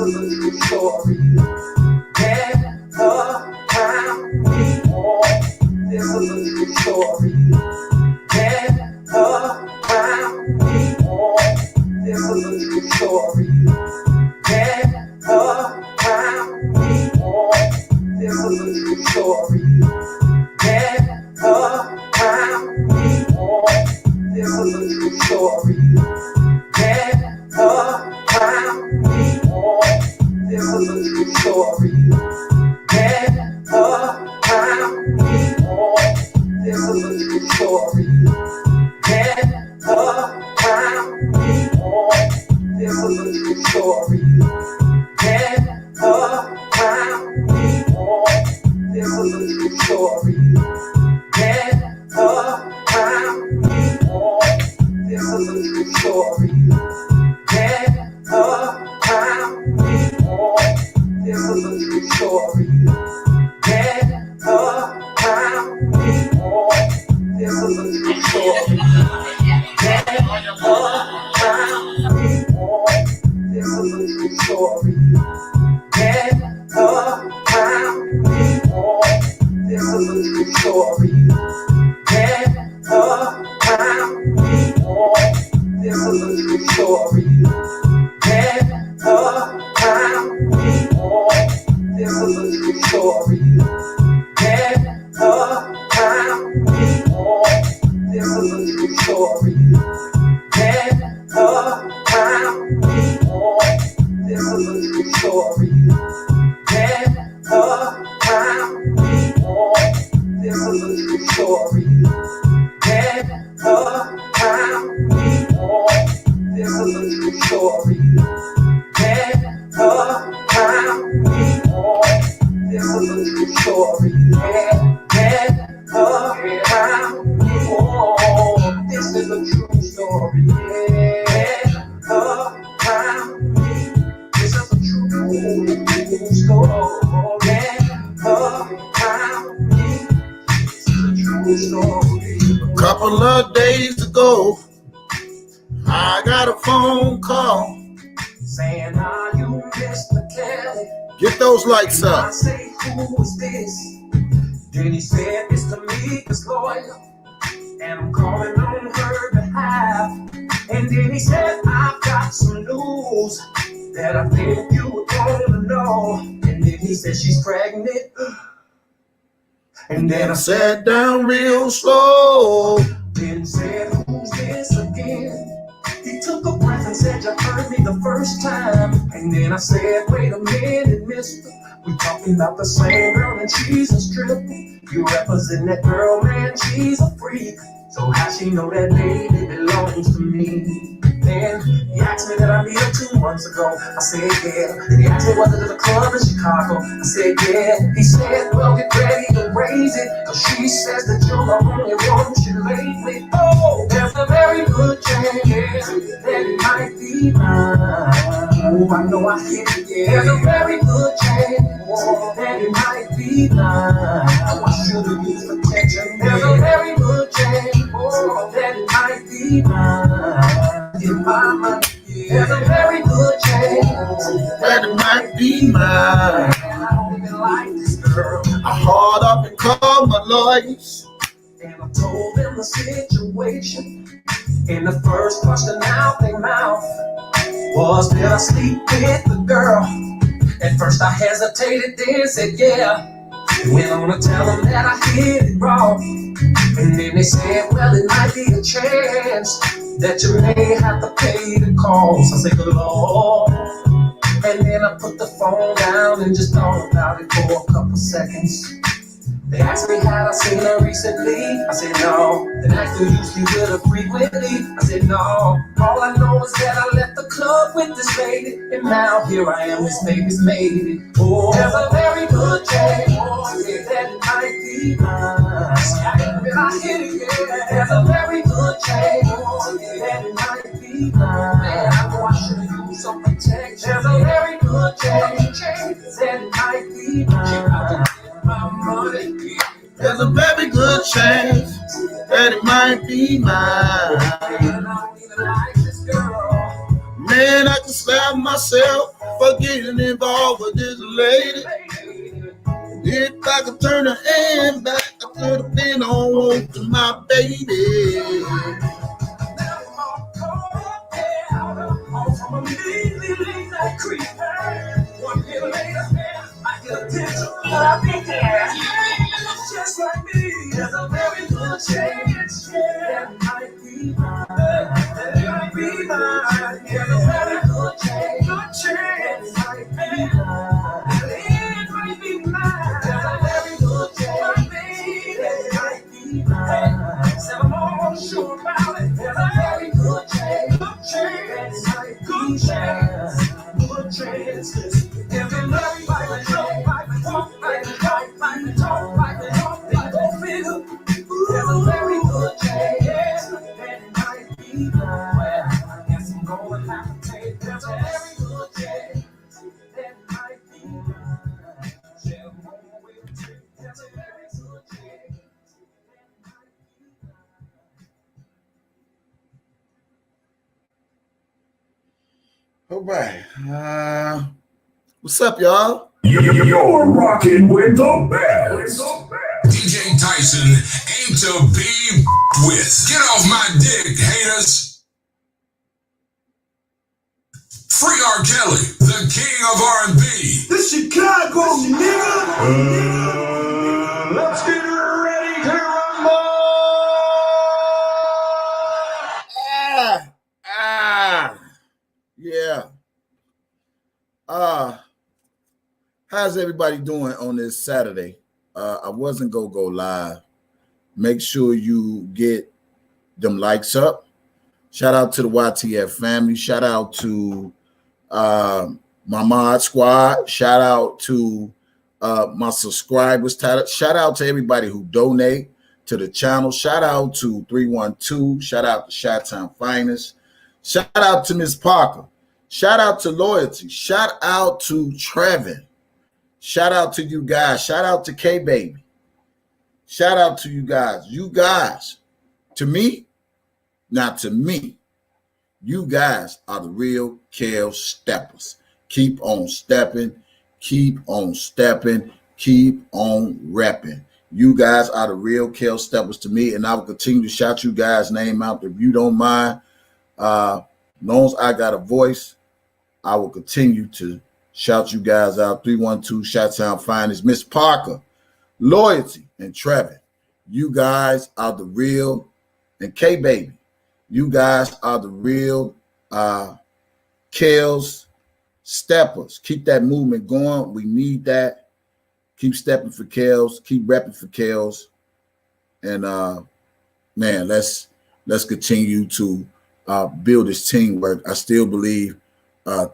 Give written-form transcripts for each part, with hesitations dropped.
is a true story. Get around me more. This is a true story. Get around me more. This is a true story. Get around me more. This is a true story. Get around me more. This is a true story. Get around me more. This is a true story. Get around me more. This is a true story. Get around me more. This is a true story. Get around me more. This is a true story. Get around me more. This is a true story. Get around me more. This is a true story. Get around me more. This is a true story. Get around me more. This is a true story. Get around me more. This is a true story. Get around me more. This is a true story. Get around me more. This is a true story. Get around me more. This is a true story. Get around me more. This is a true story. Get around me more. This is a true story. Get around me more. This is a true story. Get around me more. This is a true story. Get around me more. This is a true story. Get around me. This is a true story. Get around me. This is a true story. A couple of days ago, I got a phone call saying, "Are you Mr. Kelly?" Get those lights I up. say, "Who is this?" Then he said, "It's the Meek's lawyer, and I'm calling on her behalf." And then he said, "I've got some news that I think you would want to know." And then he said, "She's pregnant." And then I Sat down real slow. then said, "Who's this again?" He took a breath and said, "You heard me the first time." And then I said, "Wait a minute, mister. We talking about the same girl and she's a stripper. You represent that girl, man, she's a freak. So how she know that baby belongs to me?" Then he asked me that I met her 2 months ago. I said, "Yeah." Then he asked me, "Was it at a club in Chicago?" I said, "Yeah." He said, "Well, get ready to raise it, cause she says that you're the only one she laid with." Oh, there's a very good chance that it might be mine. Oh, I know I hit it, yeah. There's a very good chance that it might be mine. Oh, I should've used protection. There's a very good chance that it might be mine. In my mind, there's a very good chance That it might be mine. I don't even like this girl. I hauled up and called my lawyers. And I told them the situation. And the first question out their mouth was, "Did I sleep with the girl?" At first I hesitated, then said, "Yeah." Went on to tell them that I hit it wrong. And then they said, "Well, it might be a chance that you may have to pay the cost." I said, "Good Lord." And then I put the phone down and just thought about it for a couple seconds. They asked me had I seen her recently. I said no. Then asked me usually with her frequently. I said no. All I know is that I left the club with this lady, and now here I am, this baby's made it. Oh, there's a very good chance that it might be mine. When I hit it, yeah, there's a very good chance that it might be mine. Man, I know I should have used some protection. There's a very good chance that it might be mine. My money. There's a very good chance that it might be mine. Man, I can slap myself for getting involved with this lady. If I could turn her hand back, I could have been on to my baby. One year later, I get attention. I'll be there. Just like me, there's a very good chance. That might be mine. That might be mine. There's a very good chance. Good chance. It might be mine. It might be mine. There's a very good chance. It might be mine. So I'm all sure about it. There's a very good chance. Good chance. Good chance. Good chance. Every love, like a joke, like a talk, like a talk, like a talk, like a talk, like a figure. There's a very good chance that it might be mine. Well, I guess I'm going to have to take. There's a very good chance that it might be mine. Yeah, I'm on my way to take. There's a very good chance that it might be mine. All right. What's up, y'all? You're rocking with the best. DJ Tyson ain't to be with. Get off my dick, haters. Free R. Kelly, the king of R&B. The Chicago nigga. Let's get ready to rumble. Yeah. How's everybody doing on this Saturday? I wasn't gonna go live. Make sure you get them likes up. Shout out to the YTF family. Shout out to my mod squad. Shout out to my subscribers. Shout out to everybody who donate to the channel. Shout out to 312. Shout out to Chi-Town Finest. Shout out to Miss Parker. Shout out to Loyalty. Shout out to Trevin. Shout out to you guys. Shout out to K-Baby. Shout out to you guys. You guys, to me, not to me, you guys are the real Kel steppers. Keep on stepping. Keep on stepping. Keep on repping. You guys are the real Kel steppers to me, and I will continue to shout you guys' name out if you don't mind. As long as I got a voice, I will continue to shout you guys out. 312 Chi-Town Finest, Miss Parker, Loyalty, and Trevin. You guys are the real, and K-Baby. You guys are the real Kel's steppers. Keep that movement going. We need that. Keep stepping for Kel's. Keep repping for Kel's. And man, let's continue to build this teamwork. I still believe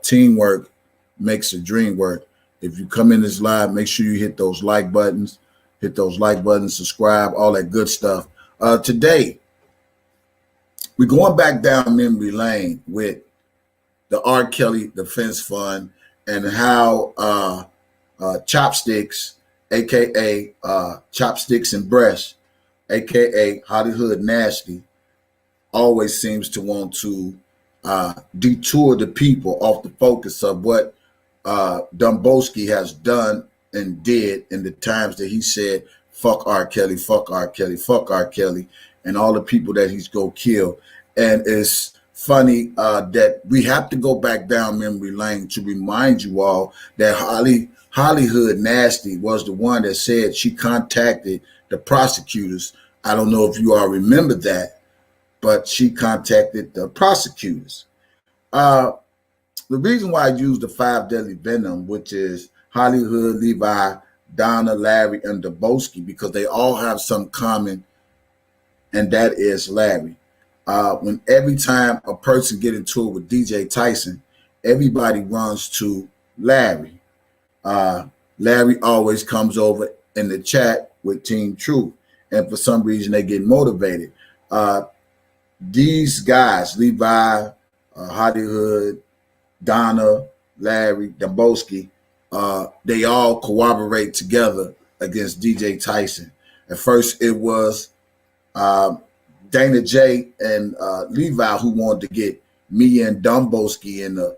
teamwork makes the dream work. If you come in this live, make sure you hit those like buttons, subscribe, all that good stuff. Today, we're going back down memory lane with the R. Kelly Defense Fund and how Chopsticks, aka Chopsticks and Breast, aka Hollywood Nasty, always seems to want to detour the people off the focus of what Domboski has done and did in the times that he said, fuck R. Kelly, fuck R. Kelly, fuck R. Kelly, and all the people that he's go kill. And it's funny that we have to go back down memory lane to remind you all that Hollywood Nasty was the one that said she contacted the prosecutors. I don't know if you all remember that, but she contacted the prosecutors. The reason why I use the 5 deadly venom, which is Hollywood, Levi, Donna, Larry, and Domboski, because they all have some common, and that is Larry. When every time a person get into it with DJ Tyson, everybody runs to Larry. Larry always comes over in the chat with Team Truth, and for some reason they get motivated. These guys, Levi, Hollywood, Donna, Larry, Domboski, they all cooperate together against DJ Tyson. At first, it was Dana J and Levi who wanted to get me and Domboski in the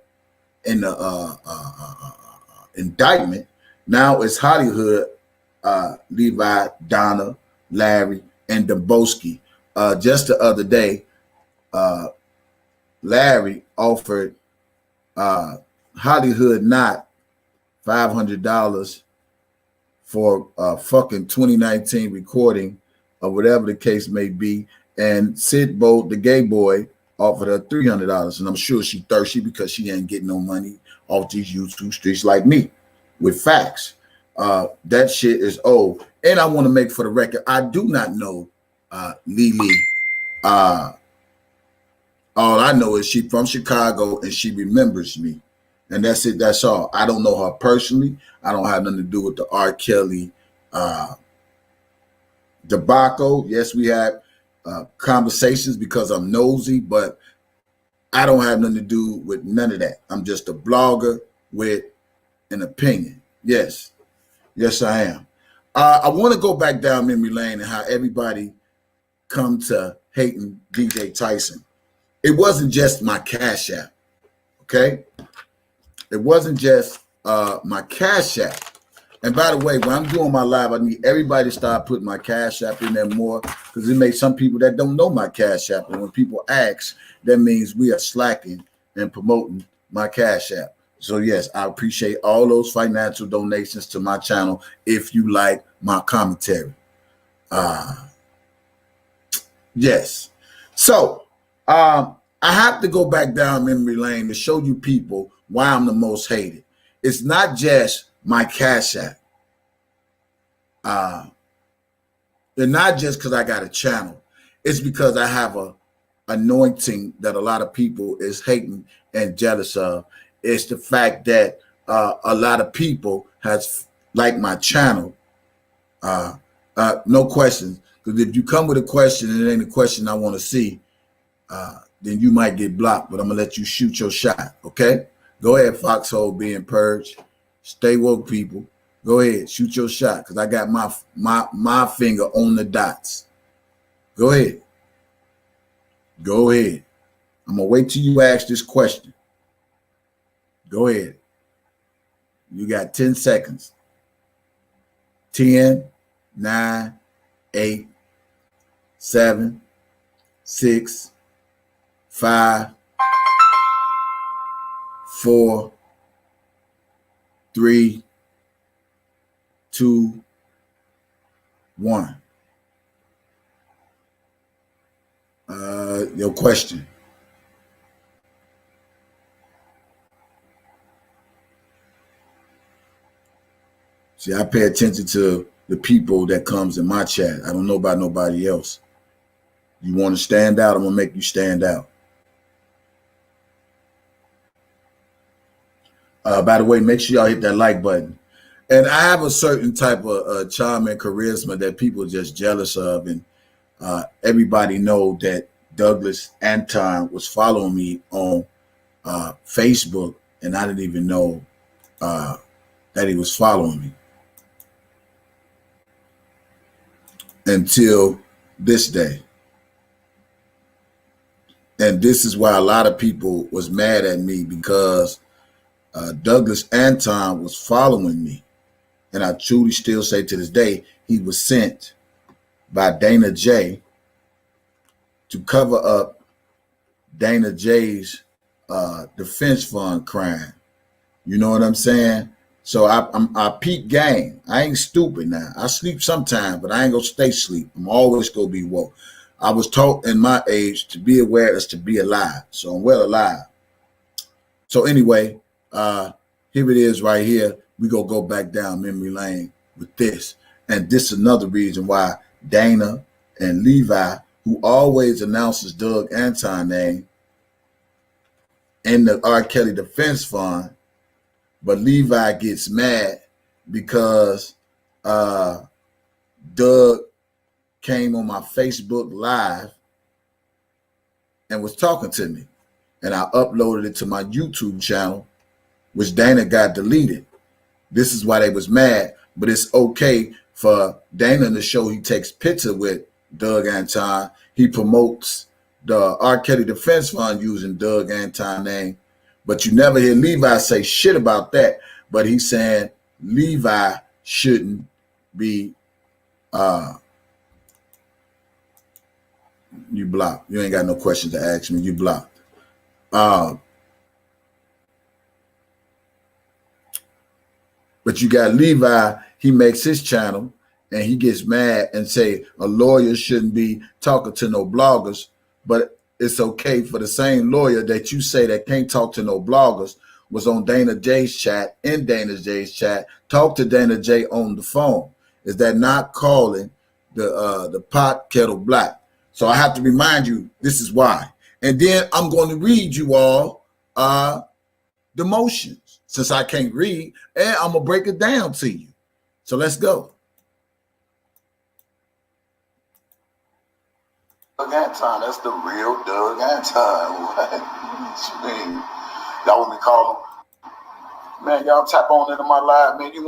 in the indictment. Now it's Hollywood, Levi, Donna, Larry, and Domboski. Just the other day, Larry offered Hollywood not $500 for a fucking 2019 recording or whatever the case may be. And Sid Bo, the gay boy, offered her $300. And I'm sure she thirsty because she ain't getting no money off these YouTube streets like me with facts. That shit is old. And I want to make for the record, I do not know Lily. All I know is she from Chicago and she remembers me. And that's it. That's all. I don't know her personally. I don't have nothing to do with the R. Kelly debacle. Yes, we had conversations because I'm nosy, but I don't have nothing to do with none of that. I'm just a blogger with an opinion. Yes. Yes, I am. I want to go back down memory lane and how everybody come to hating DJ Tyson. It wasn't just my Cash App, okay? It wasn't just my Cash App. And by the way, when I'm doing my live, I need everybody to start putting my Cash App in there more because it makes some people that don't know my Cash App. And when people ask, that means we are slacking and promoting my Cash App. So yes, I appreciate all those financial donations to my channel if you like my commentary. Yes. So I have to go back down memory lane to show you people why I'm the most hated. It's not just my Cash App. They're not just because I got a channel. It's because I have a anointing that a lot of people is hating and jealous of. It's the fact that a lot of people has liked my channel. No questions. Because if you come with a question and it ain't a question I want to see, then you might get blocked. But I'm gonna let you shoot your shot. Okay? Go ahead, Foxhole being purged. Stay woke, people. Go ahead, shoot your shot, because I got my finger on the dots. Go ahead. Go ahead. I'm gonna wait till you ask this question. Go ahead. You got 10 seconds. 10, 9, 8, 7, 6, 5, 4, 3, 2, 1. Your question. See, I pay attention to the people that comes in my chat. I don't know about nobody else. You want to stand out, I'm going to make you stand out. By the way, make sure y'all hit that like button. And I have a certain type of charm and charisma that people are just jealous of. And everybody know that Douglas Anton was following me on Facebook, and I didn't even know that he was following me until this day. And this is why a lot of people was mad at me, because Douglas Anton was following me. And I truly still say to this day, he was sent by Dana J to cover up Dana J's defense fund crime. You know what I'm saying? So I peak game. I ain't stupid now. I sleep sometime, but I ain't gonna stay asleep. I'm always gonna be woke. I was taught in my age to be aware is to be alive. So I'm well alive. So anyway, here it is right here. We gonna go back down memory lane with this. And this is another reason why Dana and Levi, who always announces Doug Anton name in the R. Kelly Defense Fund, but Levi gets mad because Doug came on my Facebook Live and was talking to me. And I uploaded it to my YouTube channel, which Dana got deleted. This is why they was mad, but it's okay for Dana to show he takes picture with Doug Anton. He promotes the R. Kelly Defense Fund using Doug Anton name, But you never hear Levi say shit about that. But he's saying Levi shouldn't be you blocked. You ain't got no questions to ask me. You blocked. But you got Levi, he makes his channel and he gets mad and say a lawyer shouldn't be talking to no bloggers, but it's okay for the same lawyer that you say that can't talk to no bloggers was on Dana J's chat, in Dana J's chat, talk to Dana J on the phone. Is that not calling the pot kettle black? So I have to remind you, this is why. And then I'm going to read you all the motions, since I can't read, and I'm going to break it down to you. So let's go. Doug Anton, that's the real Doug Anton. What you mean? Y'all want me to call him? Man, y'all tap on into my live, man. You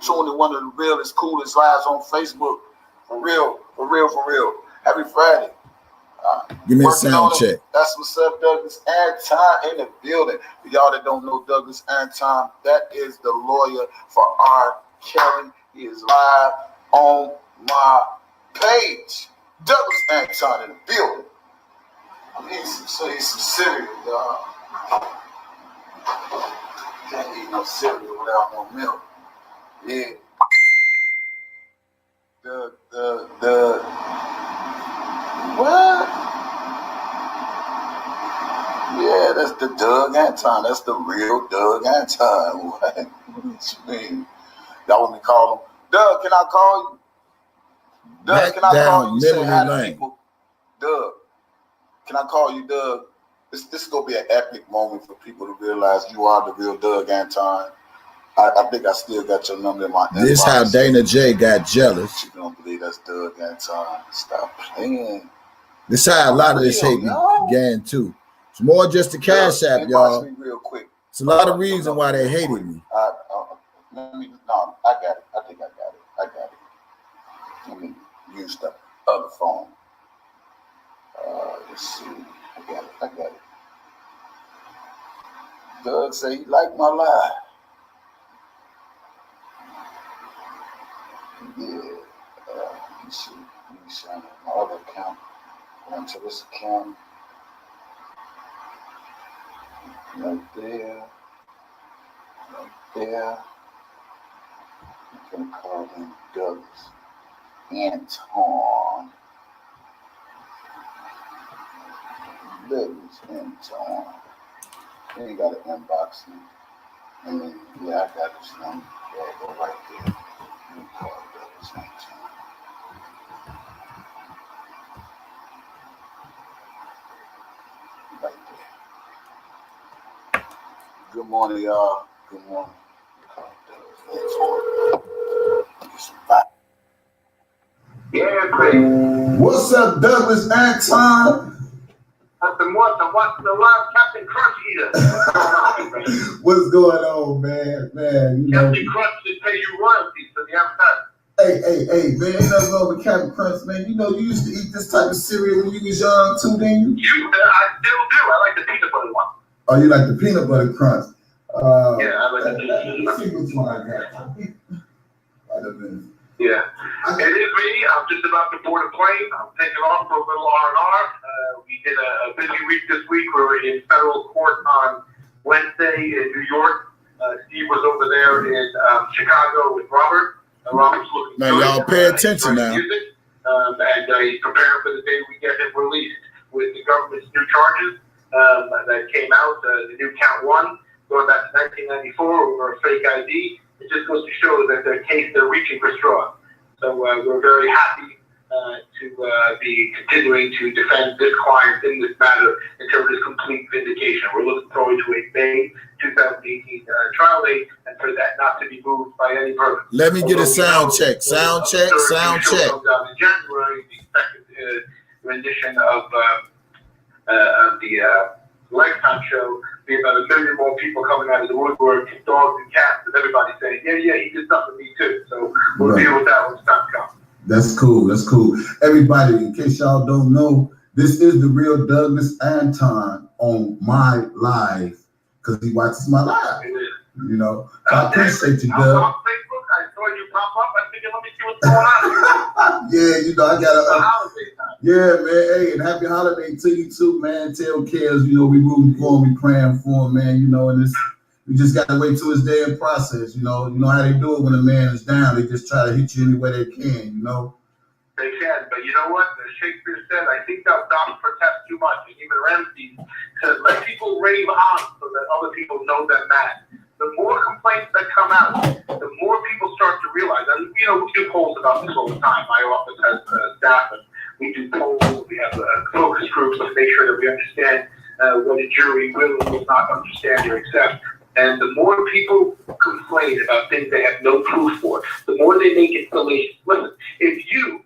tuned in one of the realest, coolest lives on Facebook. For real, for real, for real. Happy Friday. Give me a sound check. That's what's up, Douglas Anton in the building. For y'all that don't know Douglas Anton, that is the lawyer for R. Kelly. He is live on my page. Douglas Anton in the building. I'm eating some cereal, y'all. Can't eat no cereal without no milk. Yeah. What? Yeah, that's the Doug Anton. That's the real Doug Anton. What you mean? Y'all want me to call him? Doug, can I call you? Doug, can I call you? Say hi to people. Doug, can I call you, Doug? This is gonna be an epic moment for people to realize you are the real Doug Anton. I think I still got your number in my inbox. This how Dana J got jealous. You don't believe that's Doug Anton? Stop playing. This how a lot of this hate began too. It's more just the cash app, y'all. Real quick. It's a lot of reason why they hated me. I got it. I think I got it. Let me use the other phone. Let's see. I got it. Doug say he liked my live. Yeah. Let me see. Let me sign up my other account. Going to this account. Right there. I'm going to call him Douglas Anton. Letz Anton. Then you got to inbox him. And then, yeah, I got his number. Yeah, go right there. Let me call Douglas Anton. Right there. Good morning, y'all. Good morning. Yeah, great. What's up, Douglas Anton? I'm watching the live Captain Crunch Eater. What's going on, man? Captain Crunch should pay you royalties for the advertising. Hey, man, ain't nothing wrong with Captain Crunch, man. You know, you used to eat this type of cereal when you was young, too, didn't you? I still do. I like the peanut butter one. Oh, you like the peanut butter crunch? Yeah, I like the peanut butter crunch. See which one I got. Yeah. It is me. I'm just about to board a plane. I'm taking off for a little R&R. We did a busy week this week. We were in federal court on Wednesday in New York. Steve was over there in Chicago with Robert. Robert's looking now, good. y'all pay attention now. And he's preparing for the day we get him released with the government's new charges that came out, the new count 1, going back to 1994 over a fake ID. It just goes to show that their case, they're reaching for straws. So we're very happy to be continuing to defend this client in this matter until there's complete vindication. We're looking forward to a May 2018 trial date, and for that not to be moved by any verdict. Let me get a sound check. Sound check. Comes out in January, the second rendition of the Lifetime show. Be about 1 million more people coming out of the woodwork, dogs and cats, and everybody saying, yeah, he did something to me too. So we'll deal with that when it's time to come. That's cool. Everybody, in case y'all don't know, this is the real Douglas Anton on my live because he watches my live. You know, so I appreciate you, Doug. I was on Facebook. I saw you pop up. I figured, let me see what's going on. Yeah, you know, I got a holiday time. Yeah, man. Hey, and happy holiday to you too, man. Tell Kels, you know, we rooting for him, we praying for him, man. You know, and we just gotta wait till his day in process. You know how they do it when a man is down. They just try to hit you any way they can. You know. They can, but you know what? As Shakespeare said, I think thou dost protest too much, and even Ramsey says, let people rave on so that other people know them mad. The more complaints that come out, the more people start to realize. And you know, we do polls about this all the time. My office has staff, and we do polls. We have focus groups to make sure that we understand what a jury will and will not understand or accept. And the more people complain about things they have no proof for, the more they make it salacious. Listen, if you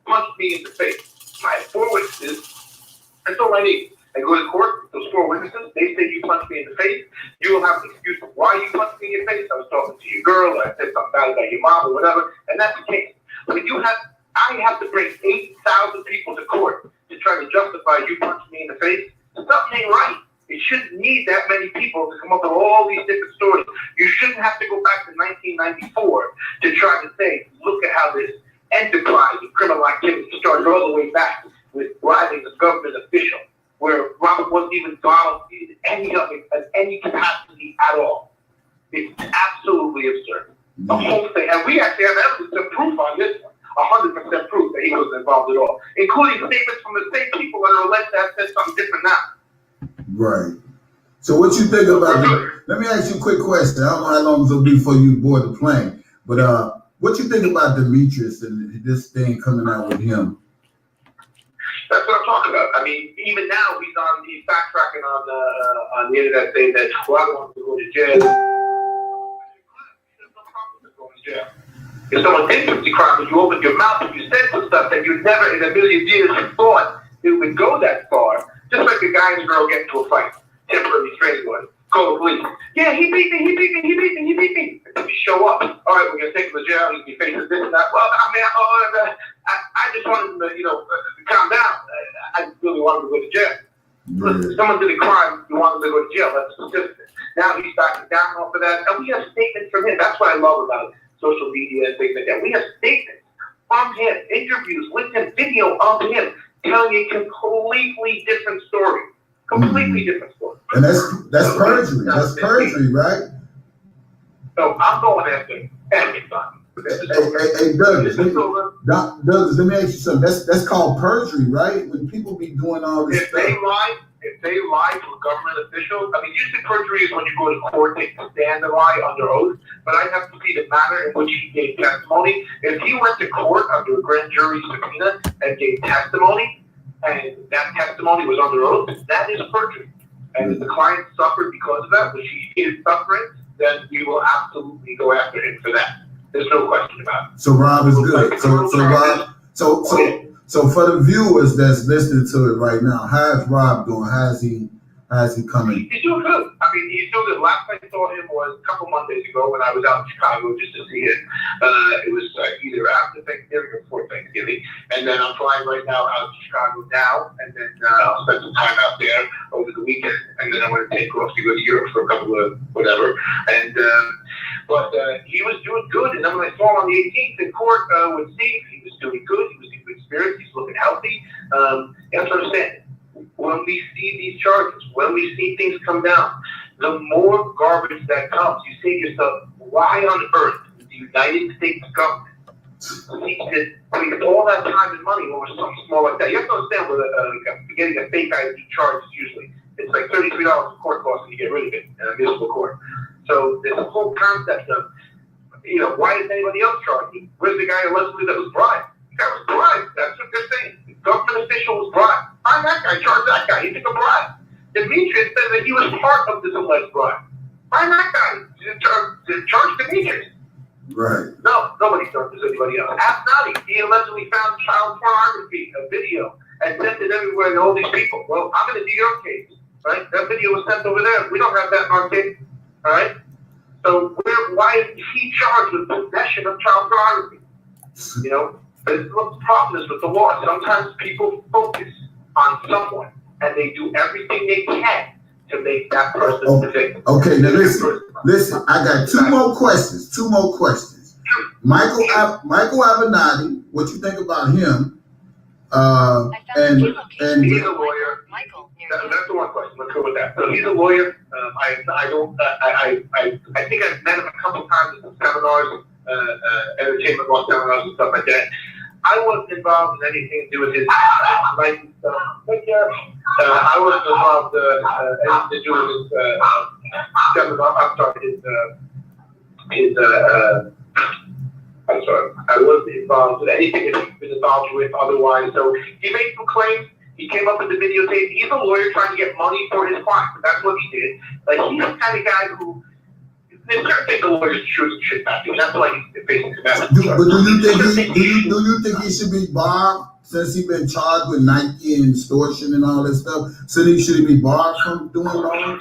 punch me in the face, I have 4 witnesses, that's all I need. I go to court, those 4 witnesses, they say you punched me in the face, you will have an excuse for why you punched me in the face. I was talking to your girl, I said something bad about your mom or whatever, and that's the case. But I have to bring 8,000 people to court to try to justify you punching me in the face. Something ain't right. It shouldn't need that many people to come up with all these different stories. You shouldn't have to go back to 1994 to try to say, look at how this enterprise of criminal activity started all the way back with bribing a government official, where Robert wasn't even involved in any of it at any capacity at all. It's absolutely absurd. The whole thing, and we actually have evidence and proof on this one, 100% proof that he wasn't involved at all, including statements from the same people that are alleged to have said something different now. Right. So what you think about let me ask you a quick question. I don't know how long it'll be before you board the plane, but what you think about Demetrius and this thing coming out with him? That's what I'm talking about. I mean, even now he's backtracking on the internet saying that, well, I want to go to jail. There's no problem with going to jail. If someone did 50 crimes and you opened your mouth and you said some stuff that you never in a million years thought it would go that far, just like a guy and a girl get into a fight, temporary restraining order, call the police. Yeah, he beat me. If you show up, all right, we're going to take him to jail, he's facing this and that. Well, I mean, I just wanted him to, calm down. I really wanted him to go to jail. Look, if someone did a crime, you want him to go to jail. That's specific. Now he's backing down off of that. And we have statements from him. That's what I love about social media and things like that. We have statements from him, interviews with him, video of him, telling a completely different story. Completely different story. And that's perjury. That's perjury, right? So I'm going after everybody. Hey, Douglas, let me ask you something. That's called perjury, right? When people be doing all this stuff. If they lie to a government official, I mean, usually perjury is when you go to court, take a stand and lie under oath. But I have to see the manner in which he gave testimony. If he went to court under a grand jury subpoena and gave testimony, and that testimony was under oath, that is perjury. And if the client suffered because of that, which he is suffering, then we will absolutely go after him for that. There's no question about it. So Rob is good. So for the viewers that's listening to it right now, how is Rob doing? How's he coming? He's doing good. I mean, he's doing good. Last time I saw him was a couple Mondays ago when I was out in Chicago just to see him. It was either after Thanksgiving or before Thanksgiving. And then I'm flying right now out to Chicago now, and then I'll spend some time out there over the weekend. And then I'm going to take off to go to Europe for a couple of whatever. And but he was doing good. And then when I saw him on the 18th in court with Steve, he was doing good. He was in good spirits. He's looking healthy. You have to understand, when we see these charges, when we see things come down, the more garbage that comes, you say to yourself, why on earth would the United States government seek to waste all that time and money over something small like that? You have to understand with getting a fake ID charge is usually, it's like $33 a court cost and you get rid of it in a municipal court. So this whole concept of, why is anybody else charging? Where's the guy allegedly that was bribed? The guy was bribed. That's what they're saying. The government official was bribed. Find that guy, charge that guy. He took a bribe. Demetrius said that he was part of this alleged bribe. Find that guy. Charge Demetrius. Right. No, nobody charges anybody else. Ask Nadi. He allegedly found child pornography, a video, and sent it everywhere to all these people. Well, I'm in a New York case, right? That video was sent over there. We don't have that in our case, all right? So why is he charged with possession of child pornography? The problem is with the law. Sometimes people focus on someone and they do everything they can to to make that person the victim. Okay, now listen. I got two more questions. Michael Avenatti, what you think about him? And he's a lawyer. That's the one question. Let's go with that. So he's a lawyer. I think I've met him a couple times at some seminars, entertainment law seminars and stuff like that. I wasn't involved in anything to do with his life and stuff. I wasn't involved anything to do with his seminar. I'm sorry, I wasn't involved with anything that he's been involved with otherwise. So he made some claims. He came up with the videotape. He's a lawyer trying to get money for his client. That's what he did. Like, he's the kind of guy who, there's certain things the lawyers choose and shit back. And that's why he's facing some evidence. But do you think he should be barred since he's been charged with Nike and extortion and all that stuff? So should he be barred from doing all that?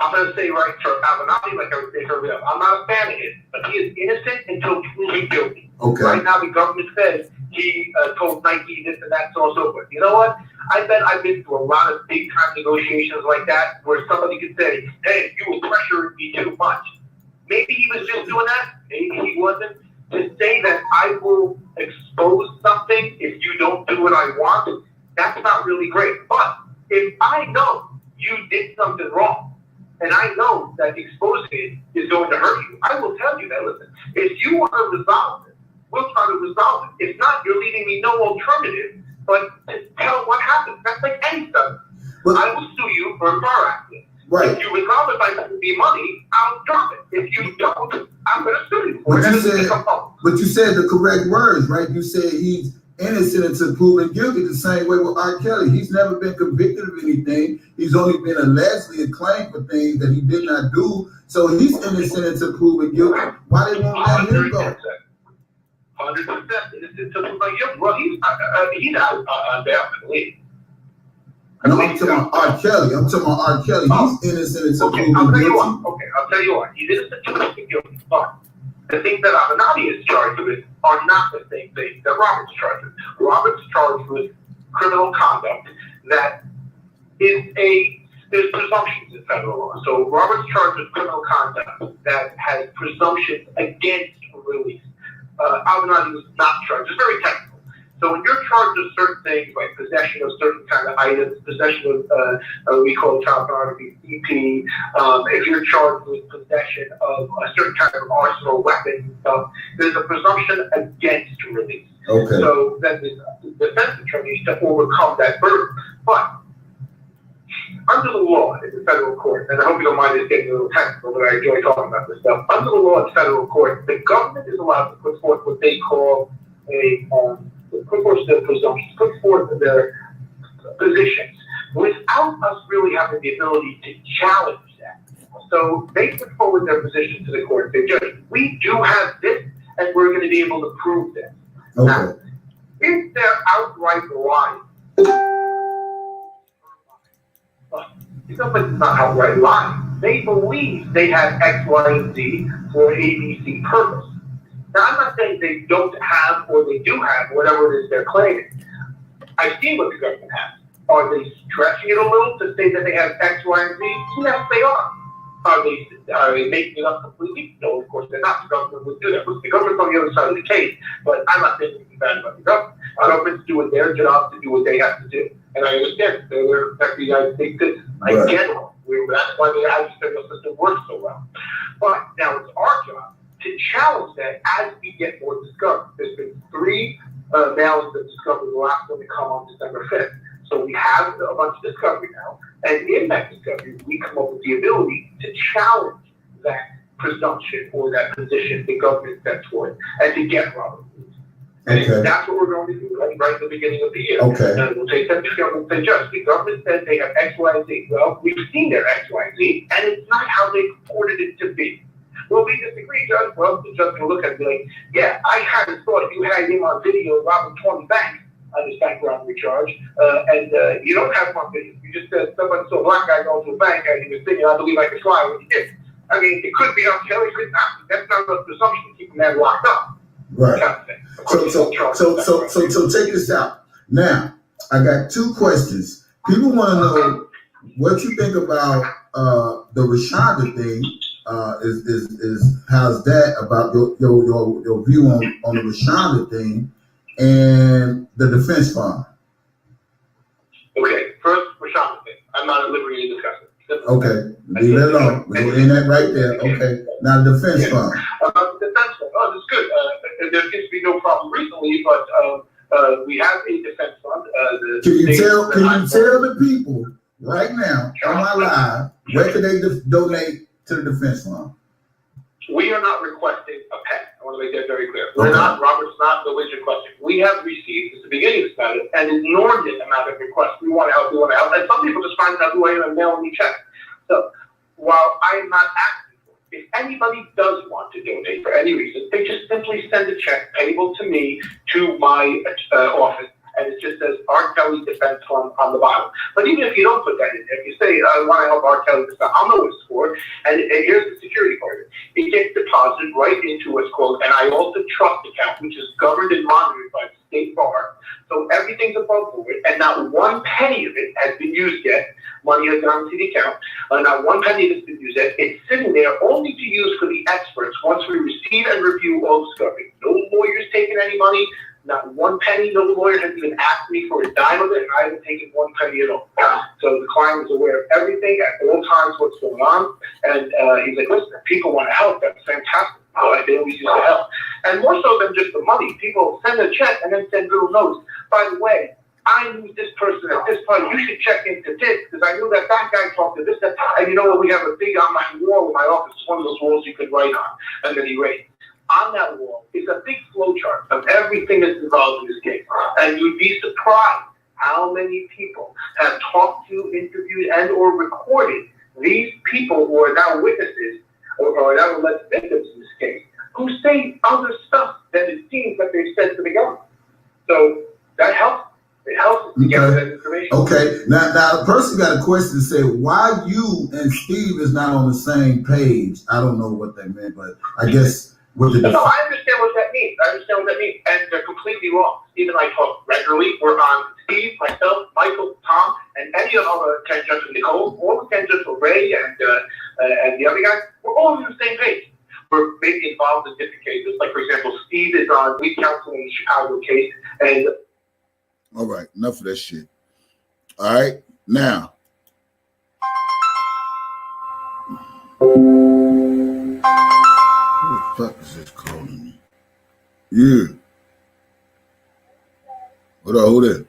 I'm going to say right for Avenatti, like I was saying earlier, I'm not a fan of his, but he is innocent until proven guilty. Okay. Right now, the government says he told Nike this and that, so on and so forth. You know what? I bet I've been through a lot of big-time negotiations like that where somebody could say, hey, you were pressuring me too much. Maybe he was just doing that. Maybe he wasn't. To say that I will expose something if you don't do what I want, that's not really great. But if I know you did something wrong, and I know that exposing it is going to hurt you, I will tell you that, listen, if you want to resolve it, we'll try to resolve it. If not, you're leaving me no alternative but to tell what happened. That's like any stuff. I will sue you for a car accident. Right. If you resolve it by giving me money, I'll drop it. If you don't, I'm going to sue you for it. But you said the correct words, right? You said he's innocent until proven guilty, the same way with R. Kelly. He's never been convicted of anything. He's only been allegedly acclaimed for things that he did not do. So he's innocent until proven guilty. Why they won't let him go? 100% innocent until proven guilty. Well, he's out on bail, I believe. No, I'm talking about R. Kelly. He's innocent until proven guilty. I'll tell you what. He's innocent until proven guilty. But the things that Avenatti is charged with are not the same things that Robert's charged with. Robert's charged with criminal conduct that is there's presumptions in federal law. So Robert's charged with criminal conduct that has presumptions against release. Avenatti was not charged. It's very technical. So when you're charged with certain things like possession of certain kind of items, possession of we call child pornography, CP, if you're charged with possession of a certain kind of arsenal, weapons and stuff, there's a presumption against release. Okay. So then the defense attorney needs to overcome that burden. But under the law in the federal court, and I hope you don't mind this getting a little technical, but I enjoy talking about this stuff. Under the law in federal court, the government is allowed to put forth what they call put forth their presumptions, put forth their positions, without us really having the ability to challenge that. So they put forward their position to the court. They judge, we do have this, and we're going to be able to prove this. Okay. Now, if they're outright lying, it's not outright lying. They believe they have X, Y, and Z for ABC purpose. Now, I'm not saying they don't have or they do have whatever it is they're claiming. I've seen what the government has. Are they stretching it a little to say that they have X, Y, and Z? Yes, they are. Are they making it up completely? No, of course they're not. The government would do that. The government's on the other side of the case. But I'm not saying anything bad about the government. The government's doing their job to do what they have to do. And I understand they're affecting the United States citizens. I get it. That's why the adversarial system works so well. But now it's our job to challenge that as we get more discovery. There's been 3 mailings of discovery, the last one to come on December 5th. So we have a bunch of discovery now, and in that discovery, we come up with the ability to challenge that presumption or that position the government sets forth and to get Robert Lee. And that's what we're going to do right at the beginning of the year. Okay. And we'll take that to the government and say, Judge, the government says they have X, Y, and Z. Well, we've seen their X, Y, and Z, and it's not how they purported it to be. Well, we disagree, Judge. Well, the judge can look at it and be like, yeah, I hadn't thought you had him on video robbing 20 banks on this bank robbery charge, and you don't have him on video. You just said somebody saw a black guy go to a bank and he was thinking, I believe I could fly when he did. I mean, it could be on Kelly, it could not. That's not a presumption to keep a man locked up. Right. Kind of So check this out. Now, I got 2 questions. People want to know what you think about the Rashonda thing? Is how's that about your view on the Rashonda thing and the defense fund? Okay, first, Rashonda thing. I'm not at liberty to discuss it. Okay, leave it alone. We're in that right there. Okay, now the defense fund. The defense fund. Oh, that's good. There seems to be no problem recently, but we have a defense fund. Can you tell the people right now on my live where can they donate to the defense fund? We are not requesting a pen. I want to make that very clear. We're not, Robert's not the wizard question. We have received, since the beginning of this matter, an inordinate amount of requests. We want to help, And some people just find out who I am and mail me checks. So, while I am not asking for it, if anybody does want to donate for any reason, they just simply send a check payable to me, to my office, and it just says R. Kelly Defense Fund on the bottom. But even if you don't put that in there, if you say, I want to help R. Kelly Defense, I'll know what it's for. And here's the security part of it. It gets deposited right into what's called an IOLTA trust account, which is governed and monitored by the state bar. So everything's above board, and not one penny of it has been used yet. Money has gone to the account. Not one penny has been used yet. It's sitting there only to use for the experts once we receive and review all discovery. No lawyers taking any money. Not one penny. No lawyer has even asked me for a dime of it, and I haven't taken one penny at all. So the client is aware of everything at all times, what's going on. And he's like, listen, if people want to help, that's fantastic. They always use the help. And more so than just the money, people send a check and then send little notes. By the way, I knew this person at this point. You should check into this because I knew that guy talked to this. And you know what? We have a big on my wall in my office. It's one of those walls you could write on. And then he raised. On that wall is a big flow chart of everything that's involved in this case. And you'd be surprised how many people have talked to, interviewed, and or recorded these people who are now witnesses or now alleged victims in this case who say other stuff than it seems that they've said to the government. So that helps. It helps to gather that information. Okay. Now the person got a question to say, why you and Steve is not on the same page? I don't know what that meant, but I guess... No, I understand what that means. And they're completely wrong. Steve and I talk regularly. We're on Steve, myself, Michael, Tom, and any of our Ken Judge and Nicole, all the Ken Judge for Ray and the other guys. We're all on the same page. We're maybe involved in different cases. Like, for example, Steve is on lead counsel in the Chicago case. And all right, enough of that shit. All right, now. Who the fuck is this calling me? Yeah. What up, who there?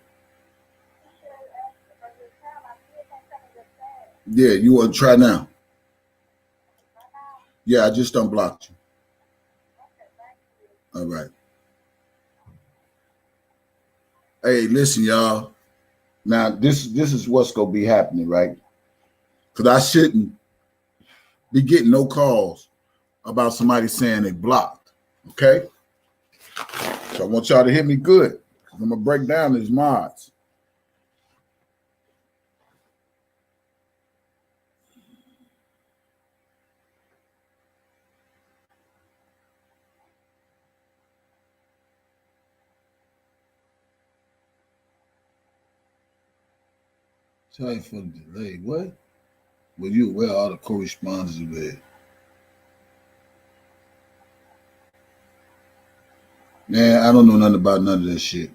Yeah, you want to try now? Yeah, I just unblocked you. All right. Hey, listen, y'all. Now, this is what's going to be happening, right? Because I shouldn't be getting no calls about somebody saying they blocked, okay? So I want y'all to hit me good. I'm going to break down these mods. Sorry for the delay. What? Well, you aware all the correspondence are there. Man, I don't know nothing about none of that shit.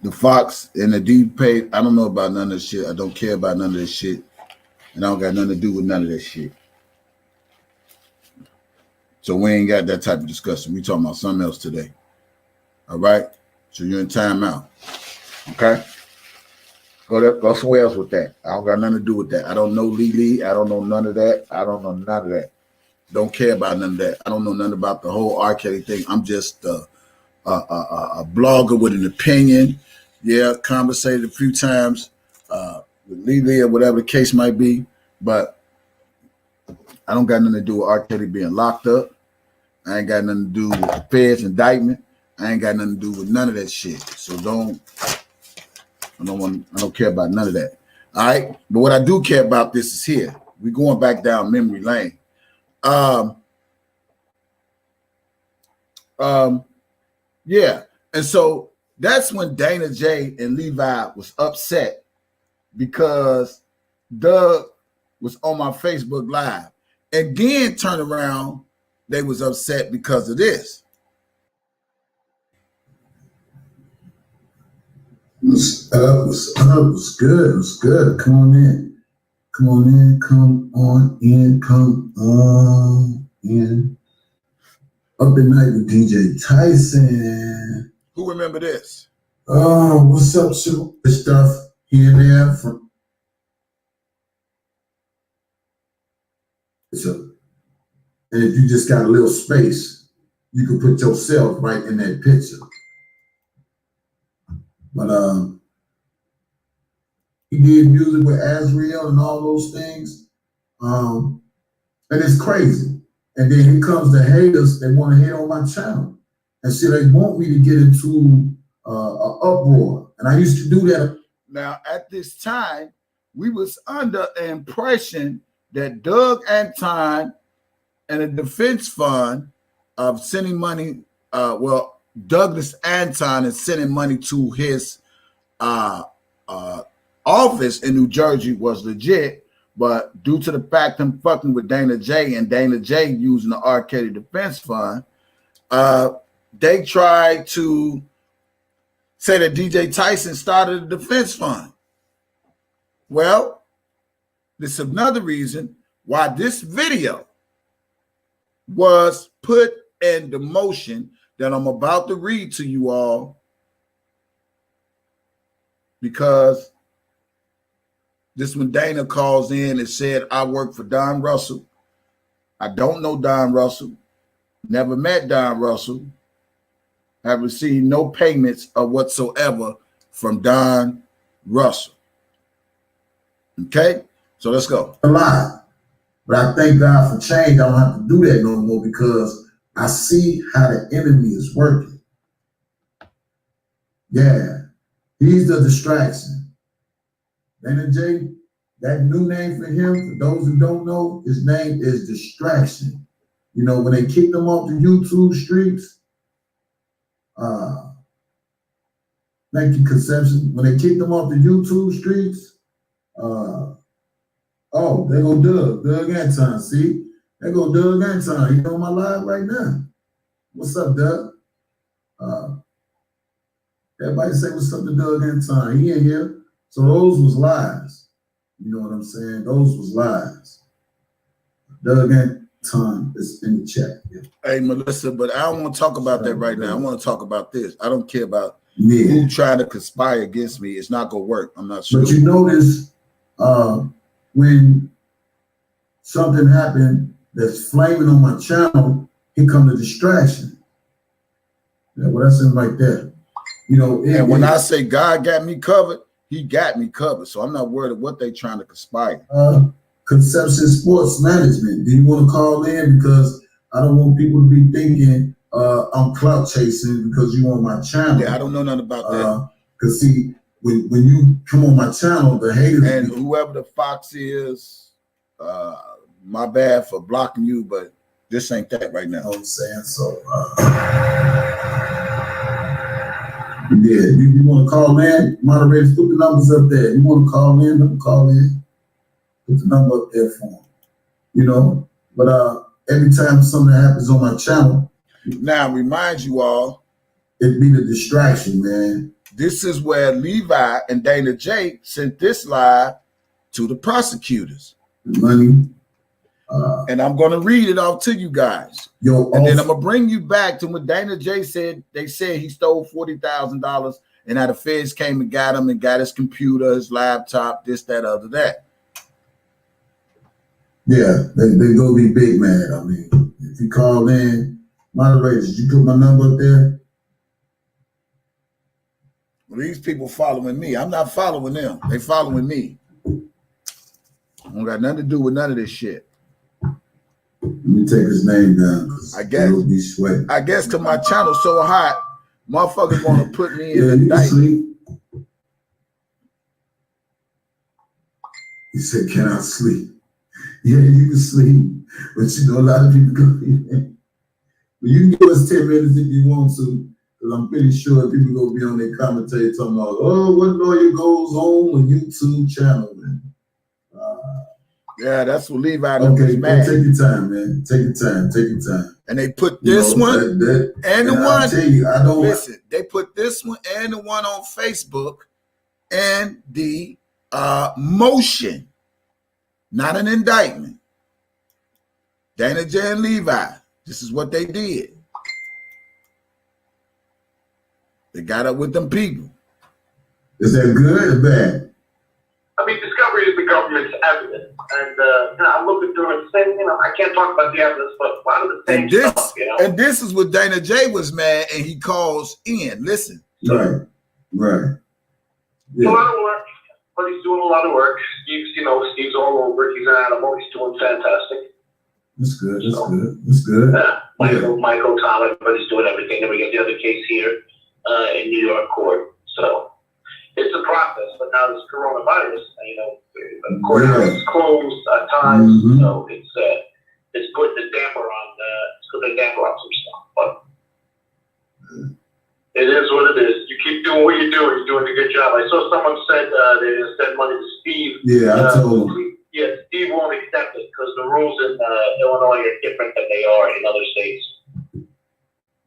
The Fox and the deep pay, I don't know about none of that shit. I don't care about none of that shit. And I don't got nothing to do with none of that shit. So we ain't got that type of discussion. We talking about something else today. All right? So you're in timeout. Okay? Go somewhere else with that. I don't got nothing to do with that. I don't know Lee. I don't know none of that. I don't know none of that. Don't care about none of that. I don't know nothing about the whole R. Kelly thing. I'm just a blogger with an opinion. Yeah, conversated a few times with Lee or whatever the case might be. But I don't got nothing to do with R. Kelly being locked up. I ain't got nothing to do with the Fed's indictment. I ain't got nothing to do with none of that shit. So I don't care about none of that. All right. But what I do care about this is here. We're going back down memory lane. Yeah. And so that's when Dana J and Levi was upset because Doug was on my Facebook Live. And then turn around, they was upset because of this. What's up? What's up? What's good? What's good? Come on in. Come on in. Come on in. Come on in. Up at night with DJ Tyson. Who remember this? Oh, what's up, Sue? This stuff here and there from. So, and if you just got a little space, you can put yourself right in that picture. But he did music with Azriel and all those things. And it's crazy. And then here comes the haters that want to hate on my channel. And see, they want me to get into an uproar. And I used to do that. Now, at this time, we was under the impression that Doug Anton and the defense fund of sending money, Douglas Anton is sending money to his office in New Jersey was legit, but due to the fact I'm fucking with Dana J and Dana J using the R. Kelly Defense Fund, they tried to say that DJ Tyson started a defense fund. Well, this is another reason why this video was put in the motion that I'm about to read to you all, because this when Dana calls in and said, I work for Don Russell. I don't know Don Russell, never met Don Russell, have received no payments of whatsoever from Don Russell. Okay, so let's go. A lot. But I thank God for change. I don't have to do that no more because I see how the enemy is working. Yeah, he's the distraction. Dana J, that new name for him, for those who don't know, his name is Distraction. You know, when they kicked him off the YouTube streets, thank you, Conception. When they kicked him off the YouTube streets, oh, there go Doug Anton. See, there go Doug Anton. He's on my live right now. What's up, Doug? Everybody say what's up to Doug Anton. He ain't here. So those was lies. You know what I'm saying? Those was lies. Doug Anton is in the chat. Yeah. Hey, Melissa, but I don't want to talk about that right now. I want to talk about this. I don't care about who trying to conspire against me. It's not going to work. I'm not sure. But you notice when something happened that's flaming on my channel, here come the distraction. Yeah, well, that's in right there. You know, and when I say God got me covered, he got me covered. So I'm not worried of what they trying to conspire. Conception Sports Management. Do you want to call in? Because I don't want people to be thinking I'm clout chasing because you on my channel. Yeah, I don't know nothing about that. Because see, when you come on my channel, the haters and whoever the fox is, my bad for blocking you, but this ain't that right now. You know what I'm saying? So yeah, you want to call in? Moderators, put the numbers up there. You want to call in? Let them call in. Put the number up there for them. You know, but every time something happens on my channel, now remind you all, it be the distraction, man. This is where Levi and Dana J sent this live to the prosecutors. The money. And I'm going to read it off to you guys. And then I'm going to bring you back to what Dana J said. They said he stole $40,000 and how the feds came and got him and got his computer, his laptop, this, that, other, that. Yeah, they go be big mad. I mean, if you call in, moderators, did you put my number up there? Well, these people following me. I'm not following them. They following me. I don't got nothing to do with none of this shit. Let me take his name down. I guess. Be sweating. I guess because my channel's so hot, motherfuckers want to put me in yeah, the night. He said, "Can I sleep?" Yeah, you can sleep, but you know a lot of people go. You can give us 10 minutes if you want to. I'm pretty sure people gonna be on their commentary talking about, oh, what lawyer goes on a YouTube channel, man. Yeah, that's what Levi Okay, mad. take your time, man. Take your time. Take your time. And they put this one and the one. I tell you, I don't listen. They put this one and the one on Facebook and the motion, not an indictment. Dana J and Levi. This is what they did. They got up with them people. Is that good or bad? I mean, discovery is the government's evidence, and I'm looking through and saying, I can't talk about the evidence, but a lot of the same stuff, And this is what Dana J was mad, and he calls in. Listen. Right. Yeah. It's a lot of work, but he's doing a lot of work. Steve's all over it. He's an animal. He's doing fantastic. That's good. That's good. Michael Thomas, but he's doing everything. Then we get the other case here in New York court. So it's a process, but now this coronavirus, the courthouse is closed at times, so it's putting a damper on some stuff. But it is what it is. You keep doing what you're doing. You're doing a good job. I saw someone said they're going to send money to Steve. Yeah, I told him. Yeah, Steve won't accept it because the rules in Illinois are different than they are in other states.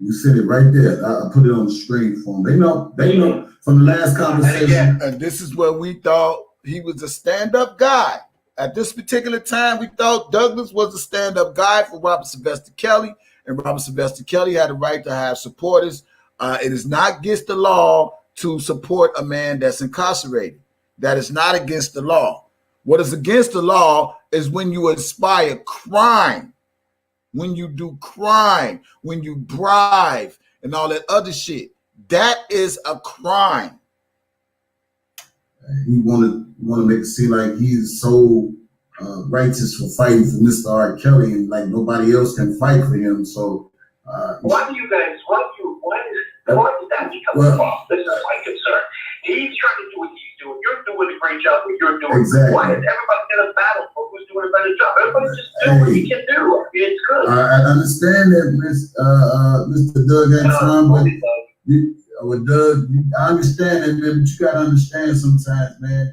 You said it right there. I put it on the screen for them. They know from the last conversation. And this is what we thought he was a stand-up guy. At this particular time, we thought Douglas was a stand-up guy for Robert Sylvester Kelly, and Robert Sylvester Kelly had a right to have supporters. It is not against the law to support a man that's incarcerated. That is not against the law. What is against the law is when you inspire crime, when you do crime, when you bribe and all that other shit. That is a crime. He want to make it seem like he's so righteous for fighting for Mr. R. Kelly, and like nobody else can fight for him. So why did that become a problem? This is my concern. He's trying to do what he's doing. You're doing a great job what you're doing. Exactly. Why is everybody in a battle for who's doing a better job? Everybody just do what he can do. I mean, it's good. I understand that, Mr. Doug Antoine, but Doug, I understand that, man, but you got to understand sometimes, man,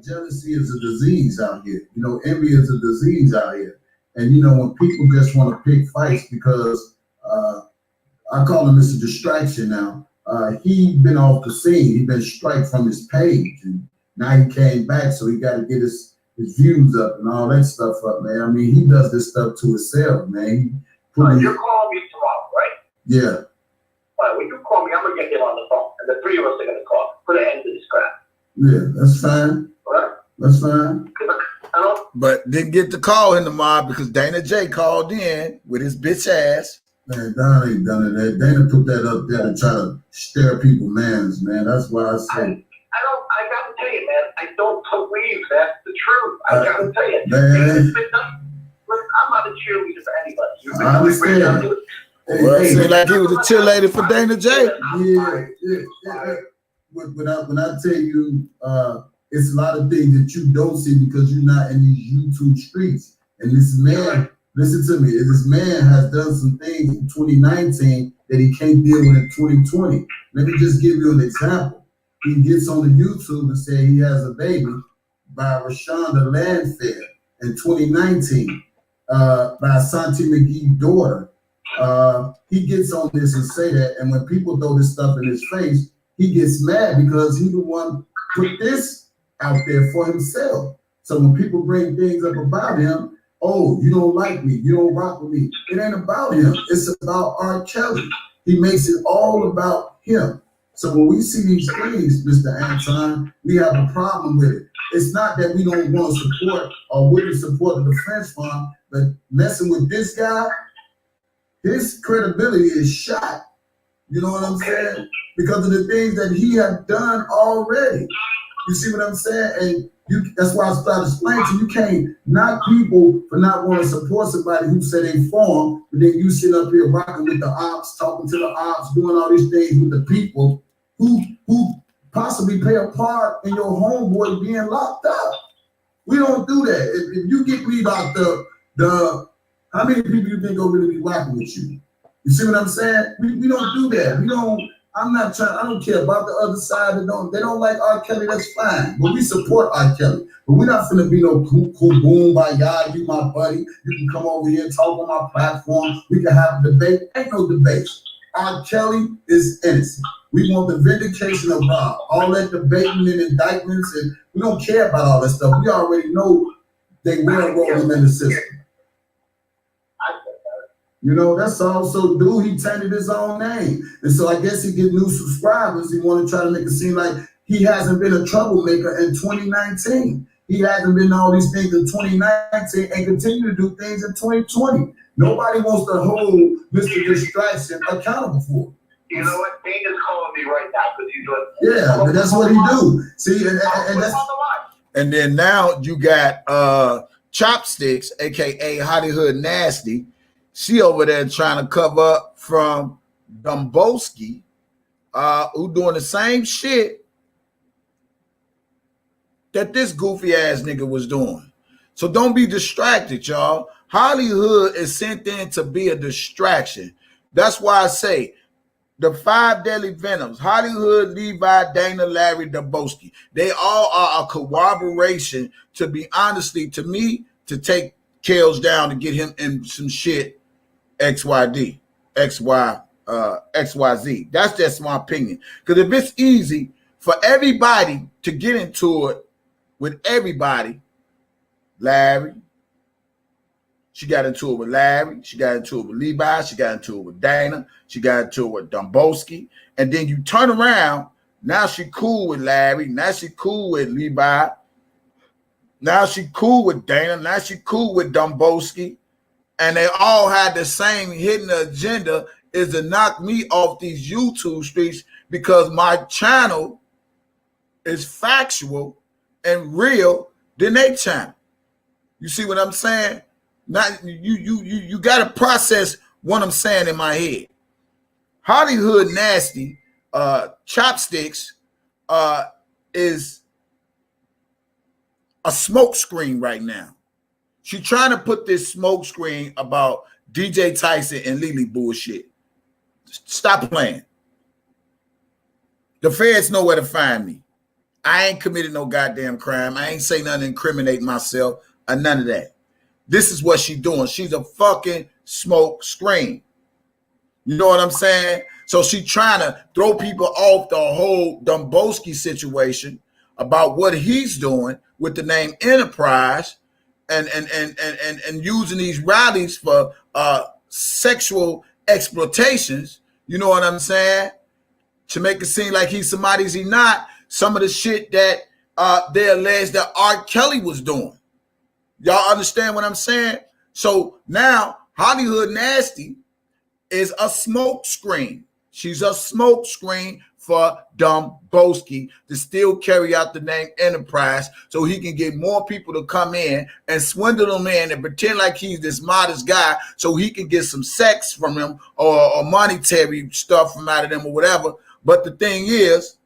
jealousy is a disease out here. Envy is a disease out here. And, when people just want to pick fights because I call him Mr. Distraction now. He been off the scene. He been striked from his page, and now he came back, so he got to get his views up and all that stuff up, man. I mean, he does this stuff to himself, man. You're calling me tomorrow, right? Yeah. All right, when you call me, I'm going to get him on the phone, and the three of us are going to call. Put an end to this crap. Yeah, that's fine. All right? That's fine. But didn't get the call in the mob because Dana J called in with his bitch ass. Man, Don ain't done it. Dana put that up there to try to stare people mans, man. That's why I say. I got to tell you, man, I don't believe that's the truth. I got to tell you. Man. I'm not a cheerleader for anybody. I understand. Well, it seemed like he was a cheerleader for Dana J. Yeah. When I tell you, it's a lot of things that you don't see because you're not in these YouTube streets. And this man, listen to me, this man has done some things in 2019 that he can't deal with in 2020. Let me just give you an example. He gets on the YouTube and say he has a baby by Rashonda Landfair in 2019 by Santi McGee's daughter. He gets on this and say that, and when people throw this stuff in his face, he gets mad because he the one put this out there for himself. So when people bring things up about him, oh, you don't like me, you don't rock with me. It ain't about him. It's about R. Kelly. He makes it all about him. So when we see these things, Mr. Anton, we have a problem with it. It's not that we don't want to support or wouldn't support the defense fund, but messing with this guy, his credibility is shot. You know what I'm saying? Because of the things that he has done already. You see what I'm saying? And that's why I started explaining to you, you can't knock people for not wanting to support somebody who said they for him, but then you sit up here rocking with the ops, talking to the ops, doing all these things with the people who possibly play a part in your homeboy being locked up. We don't do that. If you get me locked up, how many people you think are really be rocking with you? You see what I'm saying? We don't do that. We don't. I don't care about the other side. They don't like R. Kelly. That's fine. But we support R. Kelly. But we're not finna be no cool boom by y'all. You my buddy. You can come over here and talk on my platform. We can have a debate. Ain't no debate. R. Kelly is innocent. We want the vindication of Bob. All that debating and indictments, and we don't care about all that stuff. We already know they railroad him in the system. You know, that's also dude, he tainted his own name. And so I guess he get new subscribers. He want to try to make it seem like he hasn't been a troublemaker in 2019. He hasn't been all these things in 2019 and continue to do things in 2020. Nobody wants to hold Mr. Distraction accountable for it. You know what? Dana's calling me right now because he's doing. Yeah, but that's what he do. See, and then now you got Chopsticks, aka Hollywood Nasty. She over there trying to cover up from Domboski, who doing the same shit that this goofy ass nigga was doing. So don't be distracted, y'all. Hollywood is sent in to be a distraction. That's why I say the 5 deadly venoms: Hollywood, Levi, Dana, Larry, Domboski. They all are a corroboration, to be honestly, to me, to take Kels down to get him in some shit. XYZ. That's just my opinion. Because if it's easy for everybody to get into it with everybody, Larry, she got into it with Larry, she got into it with Levi, she got into it with Dana, she got into it with Domboski, and then you turn around, now she cool with Larry, now she cool with Levi, now she cool with Dana, now she cool with Domboski. And they all had the same hidden agenda, is to knock me off these YouTube streets because my channel is factual and real than their channel. You see what I'm saying? Not you got to process what I'm saying in my head. Hollywood Nasty, Chopsticks, is a smoke screen right now. She's trying to put this smoke screen about DJ Tyson and Lily bullshit. Stop playing. The feds know where to find me. I ain't committed no goddamn crime. I ain't say nothing to incriminate myself or none of that. This is what she's doing. She's a fucking smoke screen. You know what I'm saying? So she's trying to throw people off the whole Domboski situation about what he's doing with the name Enterprise. And using these rallies for sexual exploitations, you know what I'm saying? To make it seem like he's somebody's he not. Some of the shit that they allege that R. Kelly was doing. Y'all understand what I'm saying? So now Hollywood Nasty is a smoke screen. She's a smoke screen for Domboski to still carry out the name Enterprise so he can get more people to come in and swindle them in and pretend like he's this modest guy so he can get some sex from him or monetary stuff from out of them or whatever. But the thing is,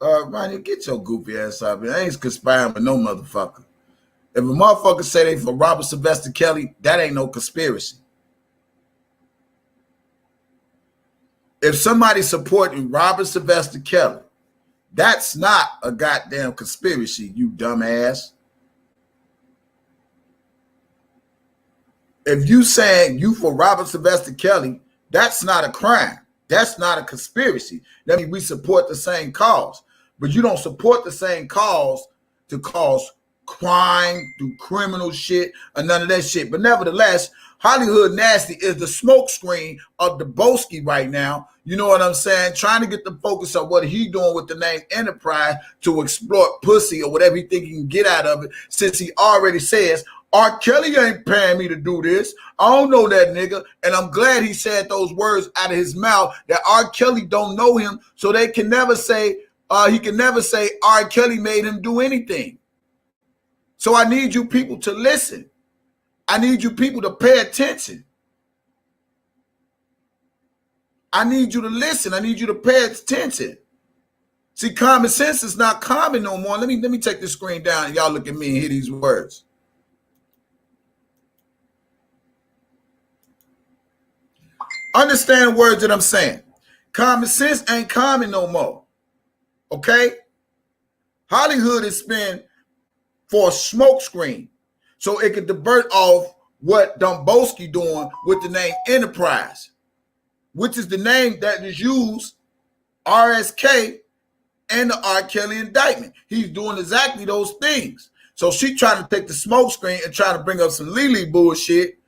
Ronnie, get your goofy ass up here. I ain't conspiring with no motherfucker. If a motherfucker say they for Robert Sylvester Kelly, that ain't no conspiracy. If somebody's supporting Robert Sylvester Kelly, that's not a goddamn conspiracy, you dumbass. If you saying you for Robert Sylvester Kelly, that's not a crime. That's not a conspiracy. That means we support the same cause. But you don't support the same cause to cause crime, do criminal shit, or none of that shit. But nevertheless, Hollywood Nasty is the smoke screen of Domboski right now. You know what I'm saying? Trying to get the focus on what he doing with the name Enterprise to exploit pussy or whatever he think he can get out of it, since he already says, R. Kelly ain't paying me to do this. I don't know that nigga. And I'm glad he said those words out of his mouth that R. Kelly don't know him, so they can never say, he can never say R. Kelly made him do anything. So I need you people to listen. I need you people to pay attention. I need you to listen. I need you to pay attention. See, common sense is not common no more. Let me take this screen down and y'all look at me and hear these words. Understand words that I'm saying. Common sense ain't common no more. Okay? Hollywood is spent for a smoke screen so it can divert off what Domboski doing with the name Enterprise, which is the name that is used, RSK, and the R. Kelly indictment. He's doing exactly those things. So she trying to take the smoke screen and trying to bring up some Lily bullshit.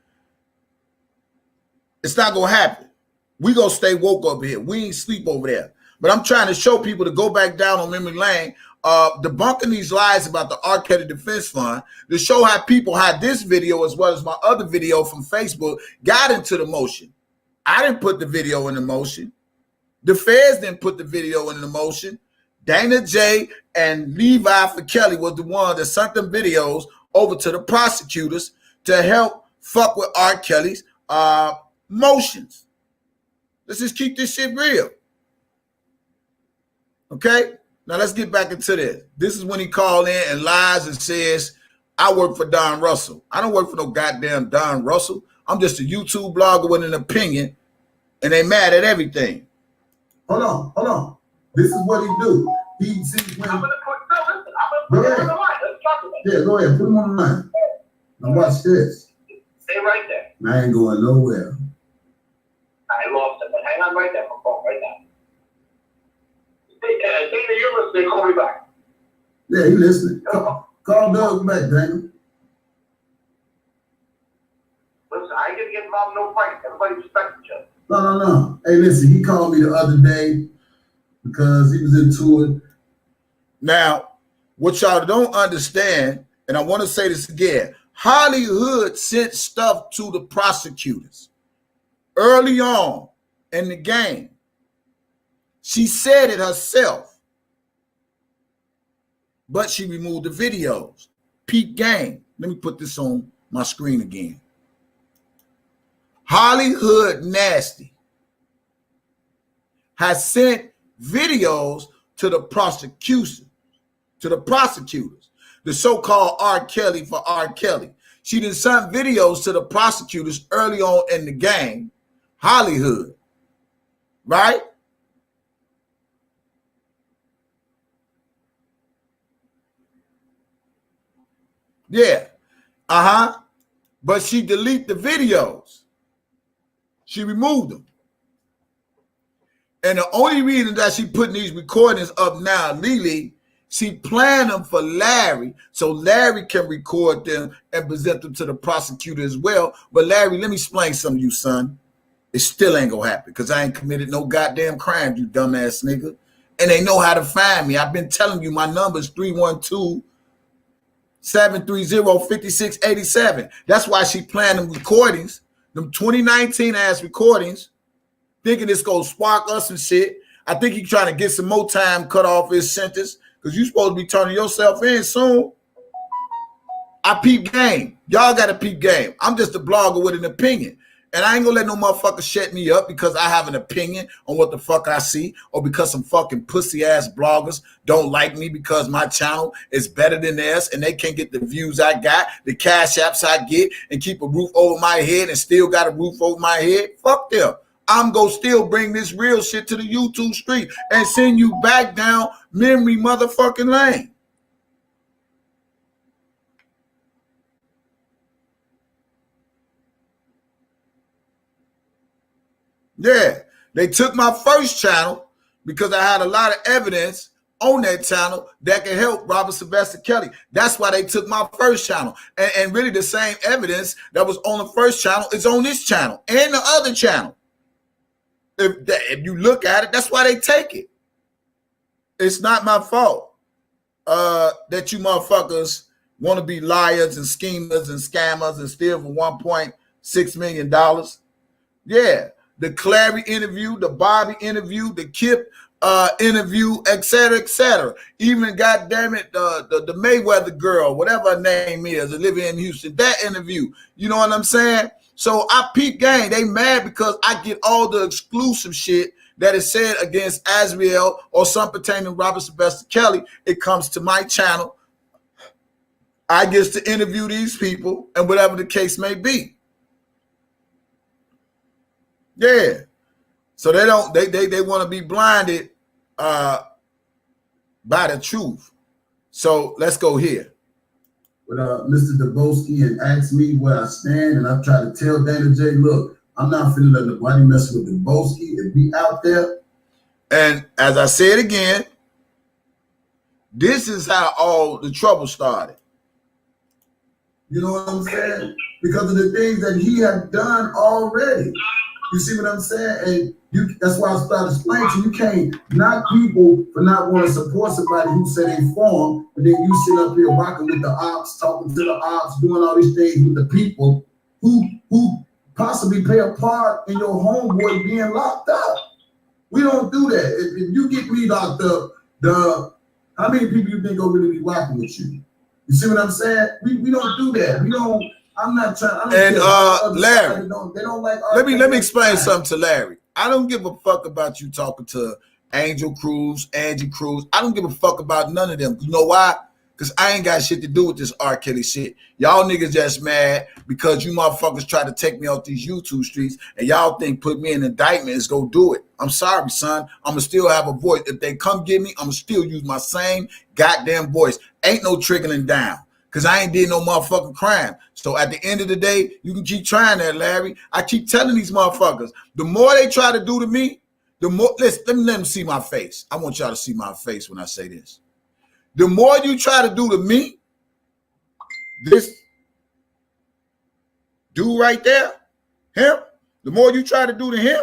It's not going to happen. We going to stay woke up here. We ain't sleep over there. But I'm trying to show people to go back down on memory lane, debunking these lies about the R. Kelly Defense Fund, to show how people had this video as well as my other video from Facebook got into the motion. I didn't put the video in the motion. The feds didn't put the video in the motion. Dana J and Levi for Kelly was the one that sent them videos over to the prosecutors to help fuck with R. Kelly's motions. Let's just keep this shit real. Okay? Now let's get back into this. This is when he called in and lies and says, I work for Don Russell. I don't work for no goddamn Don Russell. I'm just a YouTube blogger with an opinion, and they mad at everything. Hold on. This is what he do. He see when. I'm gonna put him on the line. Let's talk about it. Yeah, go ahead. Put him on the line. Now watch this. Stay right there. I ain't going nowhere. I lost him, but hang on right there, my phone, right now. Dana, you're listening. Call me back. Yeah, he listening. Call Doug back, Dana. Listen, I ain't gonna get involved in no fight. Everybody respects each other. No. Hey, listen, he called me the other day because he was into it. Now, what y'all don't understand, and I want to say this again, Hollywood sent stuff to the prosecutors early on in the game. She said it herself, but she removed the videos. Peep game. Let me put this on my screen again. Hollywood Nasty has sent videos to the prosecution, to the prosecutors, the so-called R. Kelly for R. Kelly. She done sent videos to the prosecutors early on in the game, Hollywood, right? Yeah, but she deleted the videos. She removed them. And the only reason that she putting these recordings up now, Lily, she planned them for Larry, so Larry can record them and present them to the prosecutor as well. But Larry, let me explain something to you, son. It still ain't gonna happen because I ain't committed no goddamn crime, you dumbass nigga. And they know how to find me. I've been telling you my number is 312-730-5687. That's why she planned them recordings, them 2019 ass recordings, thinking it's gonna spark us and shit. I think he's trying to get some more time cut off his sentence because you supposed to be turning yourself in soon. I peep game. Y'all got a peep game. I'm just a blogger with an opinion. And I ain't gonna let no motherfucker shut me up because I have an opinion on what the fuck I see, or because some fucking pussy ass bloggers don't like me because my channel is better than theirs and they can't get the views I got, the cash apps I get, and keep a roof over my head and still got a roof over my head. Fuck them. I'm gonna still bring this real shit to the YouTube street and send you back down memory motherfucking lane. Yeah, they took my first channel because I had a lot of evidence on that channel that can help Robert Sylvester Kelly. That's why they took my first channel. And really the same evidence that was on the first channel is on this channel and the other channel. If you look at it, that's why they take it. It's not my fault that you motherfuckers want to be liars and schemers and scammers and steal for $1.6 million. Yeah. The Clary interview, the Bobby interview, the Kip interview, et cetera, even goddamn it, the Mayweather girl, whatever her name is, Olivia in Houston, that interview. You know what I'm saying? So I peep gang. They mad because I get all the exclusive shit that is said against Azriel or some pertaining to Robert Sylvester Kelly, it comes to my channel. I get to interview these people and whatever the case may be. Yeah. So they don't, they want to be blinded by the truth. So let's go here. With Mr. Dabowski and asked me where I stand, and I try to tell Dana J, look, I'm not finna let nobody mess with Dabowski. If we out there. And as I said again, this is how all the trouble started. You know what I'm saying? Because of the things that he had done already. You see what I'm saying? And that's why I started explaining to you, can't knock people for not wanting to support somebody who said they for him, and then you sit up here rocking with the ops, talking to the ops, doing all these things with the people who possibly play a part in your homeboy being locked up. We don't do that. If you get me locked up, how many people you think will really be rocking with you? You see what I'm saying? We don't do that. We don't. I'm not trying. I don't and Larry, they don't like. Let me explain something to Larry. I don't give a fuck about you talking to Angel Cruz, Angie Cruz. I don't give a fuck about none of them. You know why? Because I ain't got shit to do with this R. Kelly shit. Y'all niggas just mad because you motherfuckers try to take me off these YouTube streets and y'all think put me in indictment is go do it. I'm sorry, son. I'ma still have a voice. If they come get me, I'ma still use my same goddamn voice. Ain't no trickling down. Because I ain't did no motherfucking crime. So at the end of the day, you can keep trying that, Larry. I keep telling these motherfuckers, the more they try to do to me, the more, listen, let them see my face. I want y'all to see my face when I say this. The more you try to do to me, this dude right there, him, the more you try to do to him,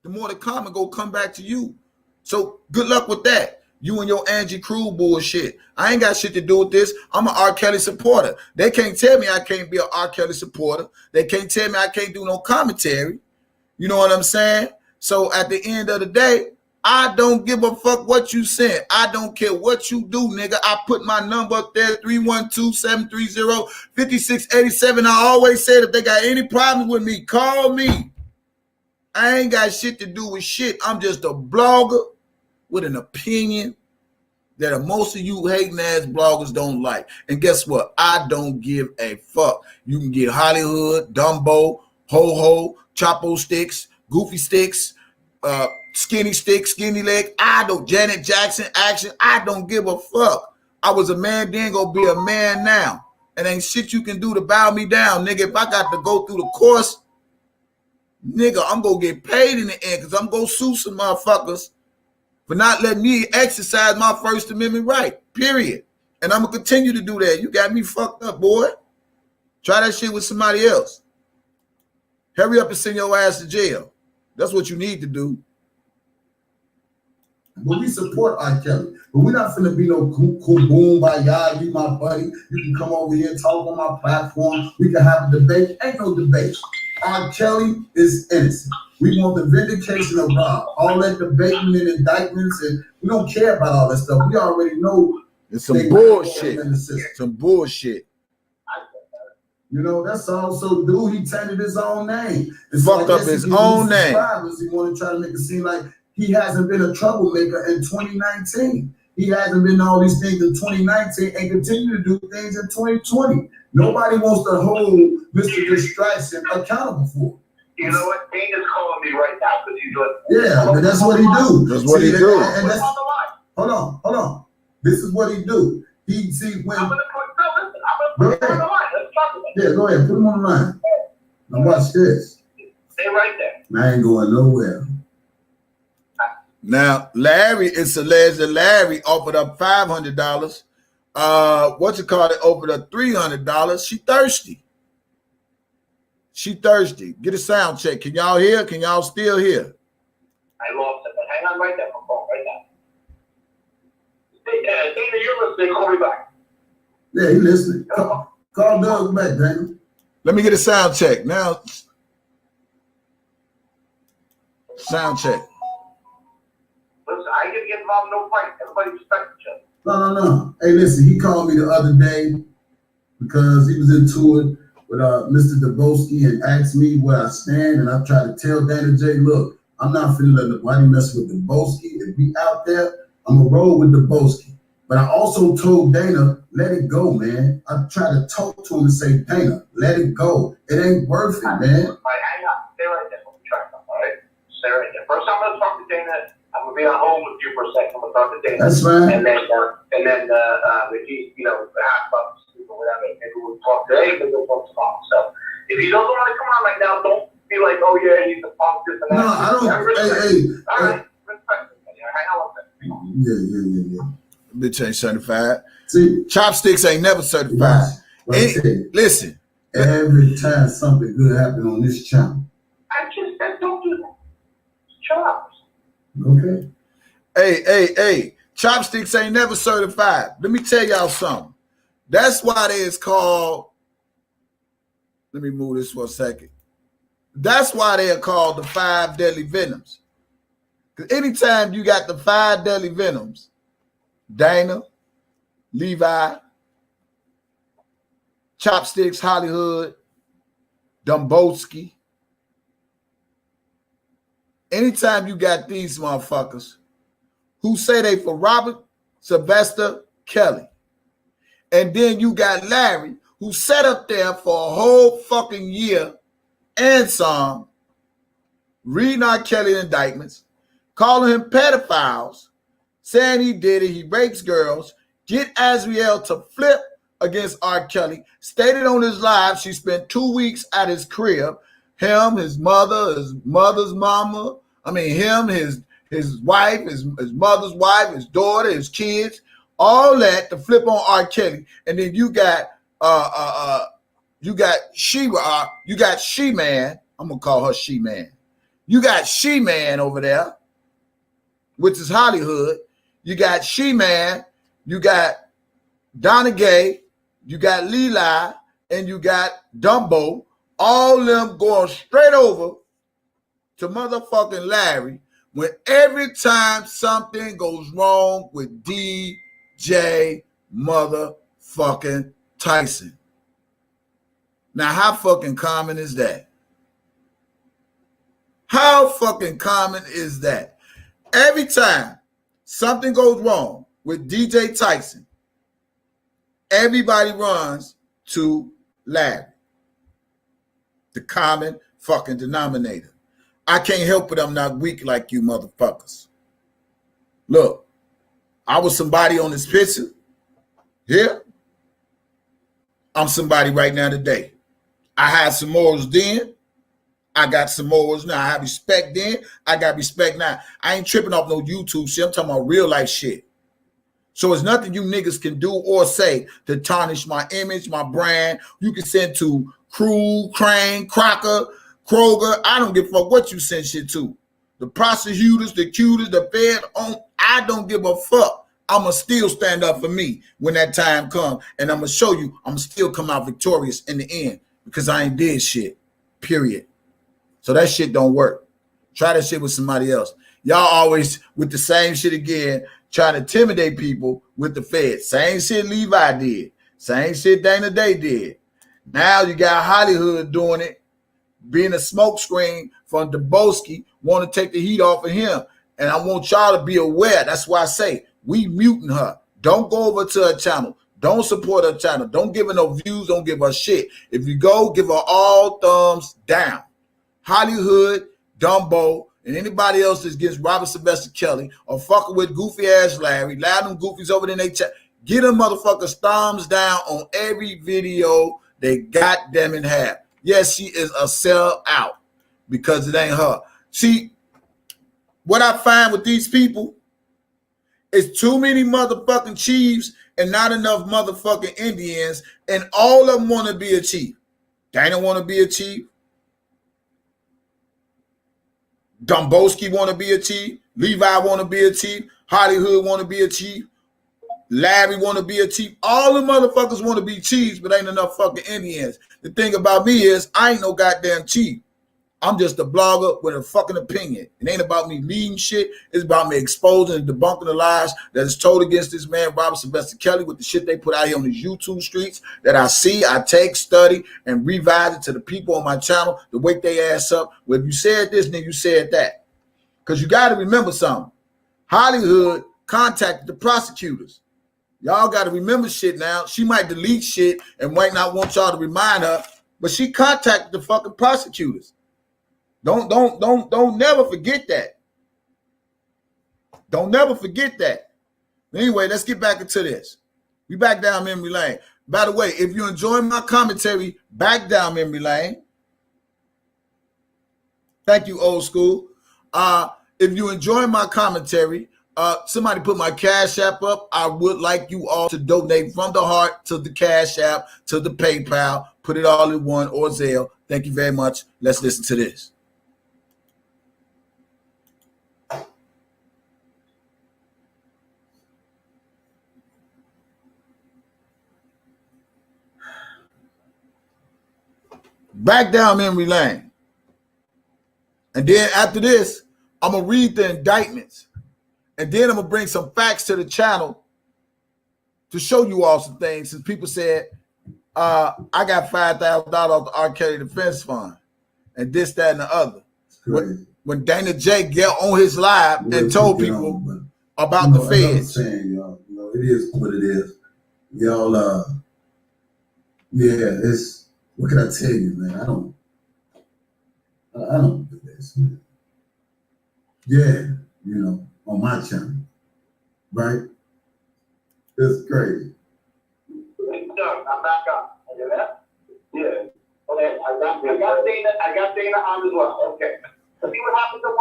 the more the comment go come back to you. So good luck with that. You and your Angie Crew bullshit. I ain't got shit to do with this. I'm an R. Kelly supporter. They can't tell me I can't be an R. Kelly supporter. They can't tell me I can't do no commentary. You know what I'm saying? So at the end of the day, I don't give a fuck what you sent. I don't care what you do, nigga. I put my number up there, 312-730-5687. I always said if they got any problems with me, call me. I ain't got shit to do with shit. I'm just a blogger with an opinion that most of you hating ass bloggers don't like. And guess what? I don't give a fuck. You can get Hollywood, Dumbo, Ho-Ho, Chapo Sticks, Goofy Sticks, Skinny Stick, Skinny Leg. I don't, Janet Jackson, Action. I don't give a fuck. I was a man then, gonna be a man now. And ain't shit you can do to bow me down, nigga. If I got to go through the course, nigga, I'm gonna get paid in the end because I'm gonna sue some motherfuckers for not letting me exercise my First Amendment right, period. And I'm going to continue to do that. You got me fucked up, boy. Try that shit with somebody else. Hurry up and send your ass to jail. That's what you need to do. But we support R. Kelly. But we're not finna be no cool boom by y'all. Be my buddy. You can come over here and talk on my platform. We can have a debate. Ain't no debate. R. Kelly is innocent. We want the vindication of Rob. All that debating and indictments, and we don't care about all that stuff. We already know it's some bullshit. Some bullshit. You know, that's also dude. He tainted his own name. It's fucked up his own name. He want to try to make it seem like he hasn't been a troublemaker in 2019. He hasn't been all these things in 2019 and continue to do things in 2020. Nobody wants to hold Mr. Distraction accountable for. You know what? Dana's calling me right now because he's like, yeah, but that's what he do. That's what he do. And that's, hold on. This is what he do. He see when. I'm gonna put him on the line. Let's talk about it. Yeah, go ahead. Put him on the line. Now watch this. Stay right there. I ain't going nowhere. Now, Larry, it's alleged that Larry offered up $500. Offered up $300. She thirsty. She thirsty. Get a sound check. Can y'all hear? Can y'all still hear? I lost it, but hang on right there for phone right now. Dana, you're listening. Call me back. Yeah, he listening. Call Doug back, Dana. Let me get a sound check. Now, sound check. Listen, I ain't gonna get involved in no fight. Everybody respect each other. No. Hey, listen, he called me the other day because he was into it with Mr. Daboski and asked me where I stand, and I tried to tell Dana J, look, I'm not finna let nobody mess with Daboski. If we out there, I'm gonna roll with Daboski. But I also told Dana, let it go, man. I tried to talk to him and say, Dana, let it go. It ain't worth it, man. All right, hang on. Stay right there. We'll try something, all right? Stay right there. First, I'm going to talk to Dana. I'm going to be on hold with you for a second. I'm going to talk to Dana. That's right. And then if he, half up or whatever, maybe we'll talk today, maybe we'll talk tomorrow. So if he doesn't want to come on right now, don't be like, oh, yeah, he's a punk, this and that. No, I don't. Hey. All right. Respect it. Hang on one second. Yeah. Bitch ain't certified. See, Chopsticks ain't never certified. Listen. Every time something good happens on this channel. I just said don't do that. Shut up. Okay. Hey. Chopsticks ain't never certified. Let me tell y'all something. That's why they is called, let me move this for a second. That's why they are called the 5 deadly venoms. Because anytime you got the 5 deadly venoms, Dana, Levi, Chopsticks, Hollywood, Domboski. Anytime you got these motherfuckers who say they for Robert Sylvester Kelly, and then you got Larry who sat up there for a whole fucking year and some reading R. Kelly indictments, calling him pedophiles, saying he did it, he rapes girls, get Azriel to flip against R. Kelly, stated on his live she spent 2 weeks at his crib, him, his mother, his mother's mama, him, his wife, his mother's wife, his daughter, his kids, all that to flip on R. Kelly. And then you got She-Man, I'm gonna call her She-Man. You got She-Man over there, which is Hollywood. You got She-Man, you got Donna Gay, you got Leli, and you got Dumbo, all them going straight over to motherfucking Larry when every time something goes wrong with DJ motherfucking Tyson. Now, how fucking common is that? How fucking common is that? Every time something goes wrong with DJ Tyson, everybody runs to Larry, the common fucking denominator. I can't help it. I'm not weak like you motherfuckers. Look, I was somebody on this picture. Here, I'm somebody right now today. I had some morals then. I got some morals now. I have respect then. I got respect now. I ain't tripping off no YouTube shit. I'm talking about real life shit. So it's nothing you niggas can do or say to tarnish my image, my brand. You can send to Crew, Crane, Crocker, Kroger. I don't give a fuck what you send shit to. The prosecutors, the accusers, the fed, I don't give a fuck. I'ma still stand up for me when that time comes. And I'ma show you I'ma still come out victorious in the end because I ain't did shit, period. So that shit don't work. Try that shit with somebody else. Y'all always with the same shit again, trying to intimidate people with the feds. Same shit Levi did. Same shit Dana Day did. Now you got Hollywood doing it, being a smokescreen from Daboski, want to take the heat off of him. And I want y'all to be aware. That's why I say we muting her. Don't go over to her channel. Don't support her channel. Don't give her no views. Don't give her shit. If you go, give her all thumbs down. Hollywood, Dumbo, and anybody else that gets Robert Sylvester Kelly or fucking with goofy ass Larry, allow them goofies over there in they chat. Get them motherfuckers thumbs down on every video they got them in half. Yes, she is a sellout because it ain't her. See, what I find with these people is too many motherfucking chiefs and not enough motherfucking Indians, and all of them want to be a chief. Dana want to be a chief. Domboski want to be a chief. Levi want to be a chief. Hollywood want to be a chief. Larry want to be a chief. All the motherfuckers want to be chiefs, but ain't enough fucking Indians. The thing about me is I ain't no goddamn chief. I'm just a blogger with a fucking opinion. It ain't about me leading shit. It's about me exposing and debunking the lies that is told against this man, Robert Sylvester Kelly, with the shit they put out here on these YouTube streets that I see, I take, study, and revise it to the people on my channel to wake their ass up. Well, if you said this, then you said that. Because you got to remember something. Hollywood contacted the prosecutors. Y'all got to remember shit now. She might delete shit and might not want y'all to remind her, but she contacted the fucking prosecutors. Don't never forget that. Don't never forget that. Anyway, let's get back into this. We back down memory lane. By the way, if you enjoy my commentary, back down memory lane. Thank you, old school. If you enjoy my commentary, somebody put my Cash App up. I would like you all to donate from the heart to the Cash App, to the PayPal. Put it all in one, or Zelle. Thank you very much. Let's listen to this. Back down memory lane. And then after this, I'm going to read the indictments. And then I'm going to bring some facts to the channel to show you all some things. Since people said, I got $5,000 off the R. Kelly Defense Fund. And this, that, and the other. When Dana J got on his live and told people about the feds. Saying, y'all, it is what it is. Y'all, yeah, it's, what can I tell you, man? I don't do this. Yeah, on my channel, right? It's crazy. Doug, I'm back up. I hear that? Yeah. Okay, I got Dana on as well. Okay. See what happens at 1:30 in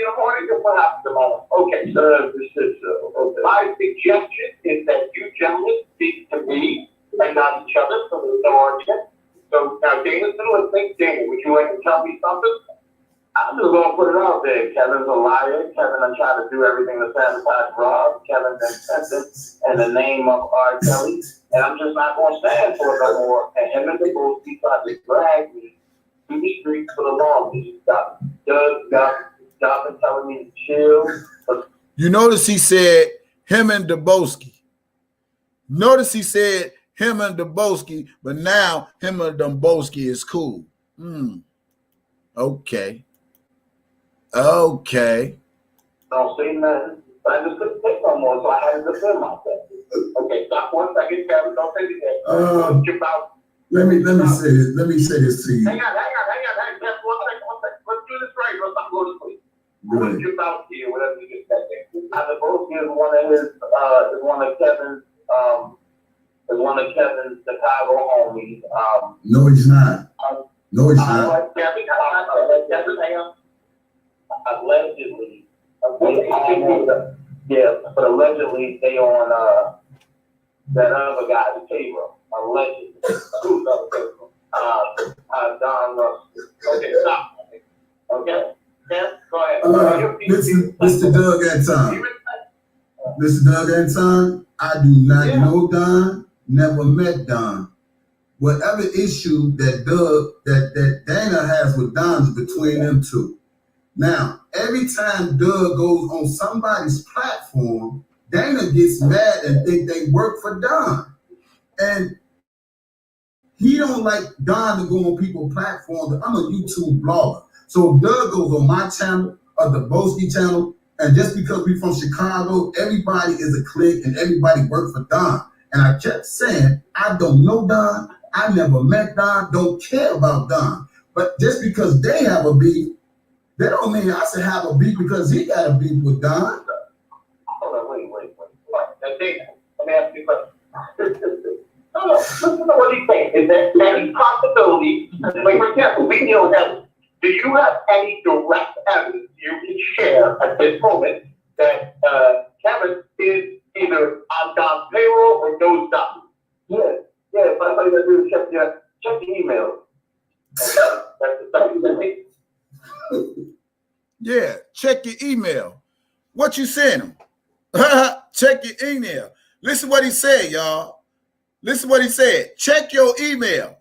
the morning? Guess what happens tomorrow? Okay, okay. My suggestion is that you gentlemen speak to me and not each other, so there's no argument. So now Dana's been listening. Dana, would you like to tell me something? I'm just going to put it out there. Kevin's a liar. Kevin, I'm trying to do everything to sabotage Rob. Kevin's incentive in the name of R. Kelly. And I'm just not going to stand for it no more. And him and the Bulls, he tried to drag me to the streets for the long. He stopped and telling me to chill. You notice he said him and Dubowski. Notice he said him and Dubowski, but now him and Dubowski is cool. Okay. Don't say nothing. But I just couldn't take no more, so I had to defend myself. Okay, stop 1 second, Kevin. Don't say anything. Let me say this to you. Hang on. Just 1 second. Let's do this right. Let's not go to sleep. I'm going to jump out to you, whatever you just said there. Dubowski is one of Kevin's Chicago homies. No, he's not. No, he's not. Allegedly, but allegedly they on that other guy, the K-Row. Allegedly. Don Russell. Okay, stop. Okay? Yeah, go ahead. Mr. Doug Anton. Mr. Doug Anton, I do not know Don, never met Don. Whatever issue that Dana has with Don is between them two. Now, every time Doug goes on somebody's platform, Dana gets mad and think they work for Don. And he don't like Don to go on people's platforms. I'm a YouTube blogger. So if Doug goes on my channel or the Boski channel, and just because we from Chicago, everybody is a clique and everybody works for Don. And I kept saying, I don't know Don. I never met Don. Don't care about Don. But just because they have a beef, that don't mean I should have a beef because he got a beef with Don. Hold on, wait. Now, Dana, let me ask you a question. No, listen to what he's saying. Is there any possibility, like for example, we deal with evidence. Do you have any direct evidence you can share at this moment that Kevin is either on Don's payroll or knows Don? Yeah, but all you gotta do is check the email. That's the stuff that makes. Yeah, check your email. What you sent him? Check your email. Listen what he said, y'all. Listen what he said. Check your email.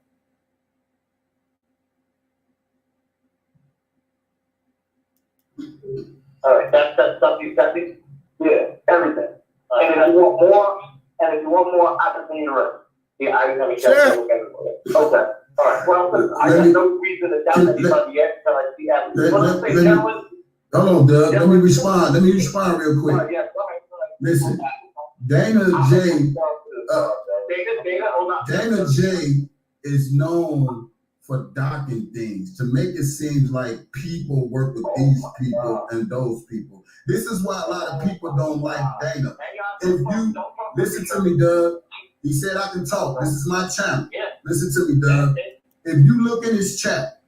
All right, that's that stuff you sent me? Yeah, everything. And if you want more, I can send you the rest. Yeah, I didn't have a chance to look at it. Okay. All right. Well, listen, I have no reason to doubt anybody yet until I see evidence. Hold on, Doug. Let me respond real quick. Yeah, Listen, Dana J is known for docking things to make it seem like people work with these people and those people. This is why a lot of people don't like Dana. If you listen to me, Doug, he said I can talk. This is my channel. Listen to me, Doug. If you look in his chat,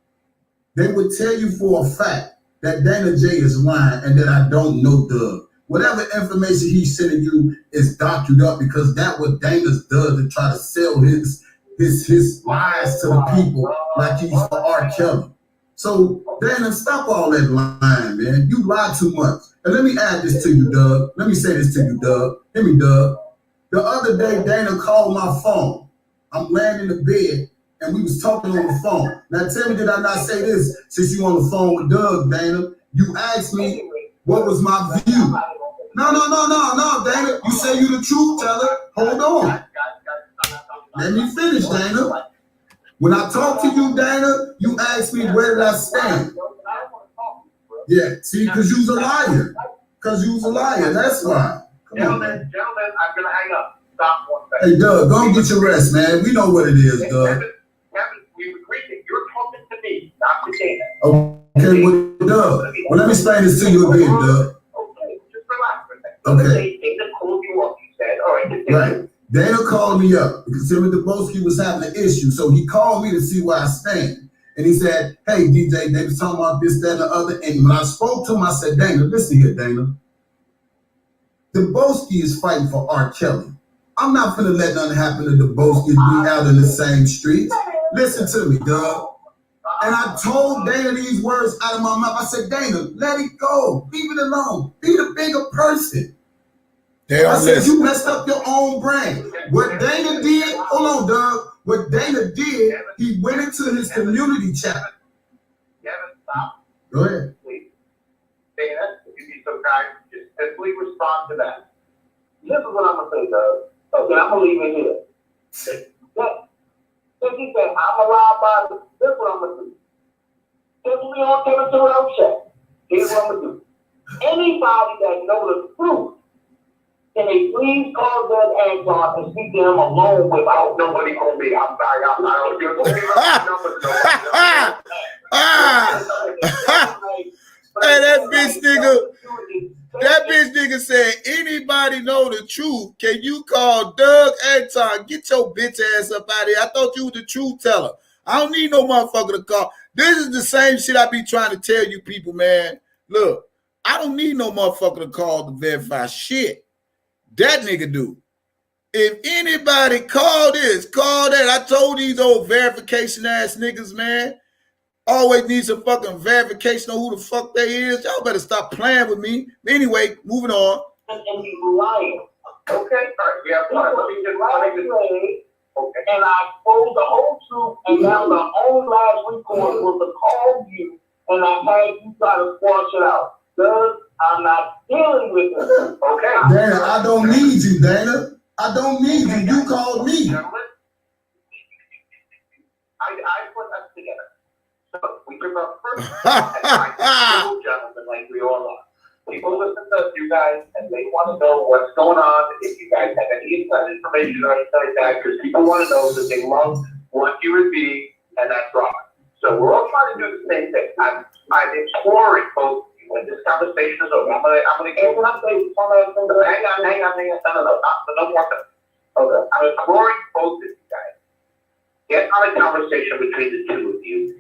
they would tell you for a fact that Dana J is lying and that I don't know Doug. Whatever information he's sending you is doctored up because that's what Dana's does to try to sell his lies to the people like he's for R. Kelly. So, Dana, stop all that lying, man. You lie too much. And let me add this to you, Doug. Let me say this to you, Doug. Hear me, Doug. The other day, Dana called my phone. I'm laying in the bed, and we was talking on the phone. Now, tell me, did I not say this since you on the phone with Doug, Dana? You asked me what was my view. No, Dana. You say you the truth teller. Hold on. Let me finish, Dana. When I talk to you, Dana, you ask me where did I stand. Yeah, see, because you's a liar. That's why. Gentlemen, I'm going to hang up. Stop one second. Hey, Doug, go and get your rest, man. We know what it is, Doug. Kevin, we agreed that you're talking to me, not to Dana. Okay, well, Doug. Well, let me explain this to you again, Doug. Okay, just relax for a second. Okay. Dana called you up, you said. All right, right. Dana called me up because him and Dubowski was having an issue. So he called me to see where I stand. And he said, hey, DJ, they was talking about this, that, and the other. And when I spoke to him, I said, Dana, listen here, Dana. Dubowski is fighting for R. Kelly. I'm not going to let nothing happen to Dubowski be out in the same streets. Listen to me, Doug. And I told Dana these words out of my mouth. I said, Dana, let it go. Leave it alone. Be the bigger person. I said, you messed up your own brain. What Dana did, hold on, Doug. What Dana did, he went into his community chat. Kevin, stop. Go ahead. Please. Dana, if you be so kind, just simply respond to that. This is what I'm going to say, Doug. Okay, I'm going to leave it here. If he said, I'm alive by this, this is what I'm going to do. Since we on territorial check, here's what I'm going to do. Anybody that knows the truth, can they please call Doug Anton and speak to him alone without nobody on me? I'm sorry, I'm not going to give numbers. Hey, that bitch nigga said, anybody know the truth? Can you call Doug Anton? Get your bitch ass up out of here. I thought you was the truth teller. I don't need no motherfucker to call. This is the same shit I be trying to tell you people, man. Look, I don't need no motherfucker to call to verify shit. That nigga do. If anybody call this, call that. I told these old verification ass niggas, man. Always need some fucking verification on who the fuck they is. Y'all better stop playing with me. Anyway, moving on. And he's lying. Okay? All right, yeah, let me just okay. And I told the whole truth, and now the only last recourse was to call you, and I had you try to squash it out. Doug, I'm not dealing with it. Okay? Dana, I don't need you, Dana. I don't need you. You called me. Gentlemen, I put that together. So we took our first gentlemen like we all are. People listen to you guys and they want to know what's going on, if you guys have any inside information or anything like that, because people want to know that they love what you would be, and that's wrong. So we're all trying to do the same thing. I'm imploring both of you when this conversation is over. I'm gonna get what I'm saying. Hang on. No more thing. Okay. I'm imploring both of you guys. Get on a conversation between the two of you.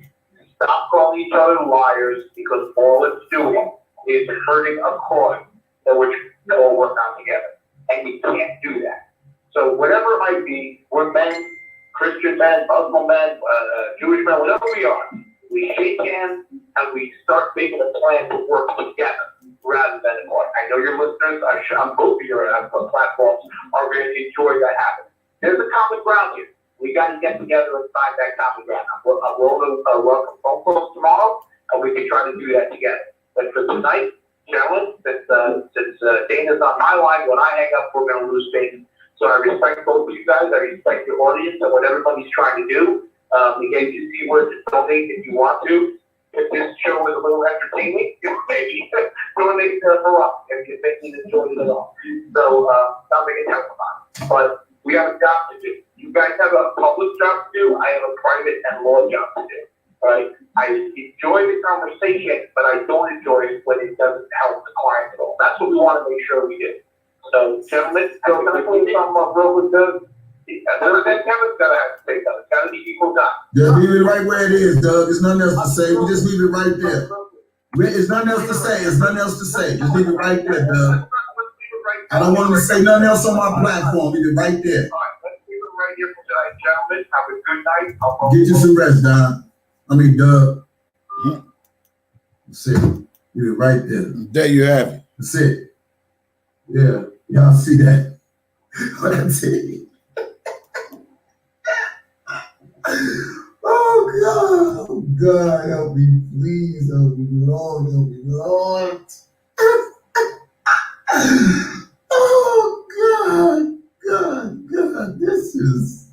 Stop calling each other liars, because all it's doing is hurting a cause that we're all working on together. And you can't do that. So whatever it might be, we're men, Christian men, Muslim men, Jewish men, whatever we are, we shake hands and we start making a plan to work together rather than apart. I know your listeners, I'm sure on both of your platforms, are going to enjoy that happening. There's a common ground here. We got to get together and find that common ground. I'm rolling welcome phone calls tomorrow, and we can try to do that together. But for tonight, gentlemen, since Dana's on my line, when I hang up, we're going to lose face. So I respect both of you guys. I respect your audience and what everybody's trying to do. We gave you keywords to donate if you want to. If this show is a little entertaining, maybe donate for us if you think you enjoyed it at all. So not making a about it. But we have a job to do. You guys have a public job to do. I have a private and law job to do. Right? I enjoy the conversation, but I don't enjoy it when it doesn't help the client at all. That's what we want to make sure we do. So, gentlemen, can I clean something up real quick, Doug? Kevin's got to have to say something. It's got to be equal time. Just leave it right where it is, Doug. There's nothing else to say. We just leave it right there. There's nothing else to say. There's nothing else to say. Just leave it right there, Doug. I don't want him to say nothing else on my platform. Leave it right there. All right, let's leave it right here for tonight, gentlemen. Have a good night. Get you some rest, Don. Doug. That's it. Leave it right there. There you have it. That's it. Yeah. Y'all see that? What I tell you? Oh God, help me, please, help me, Lord, help me, Lord. Oh God, this is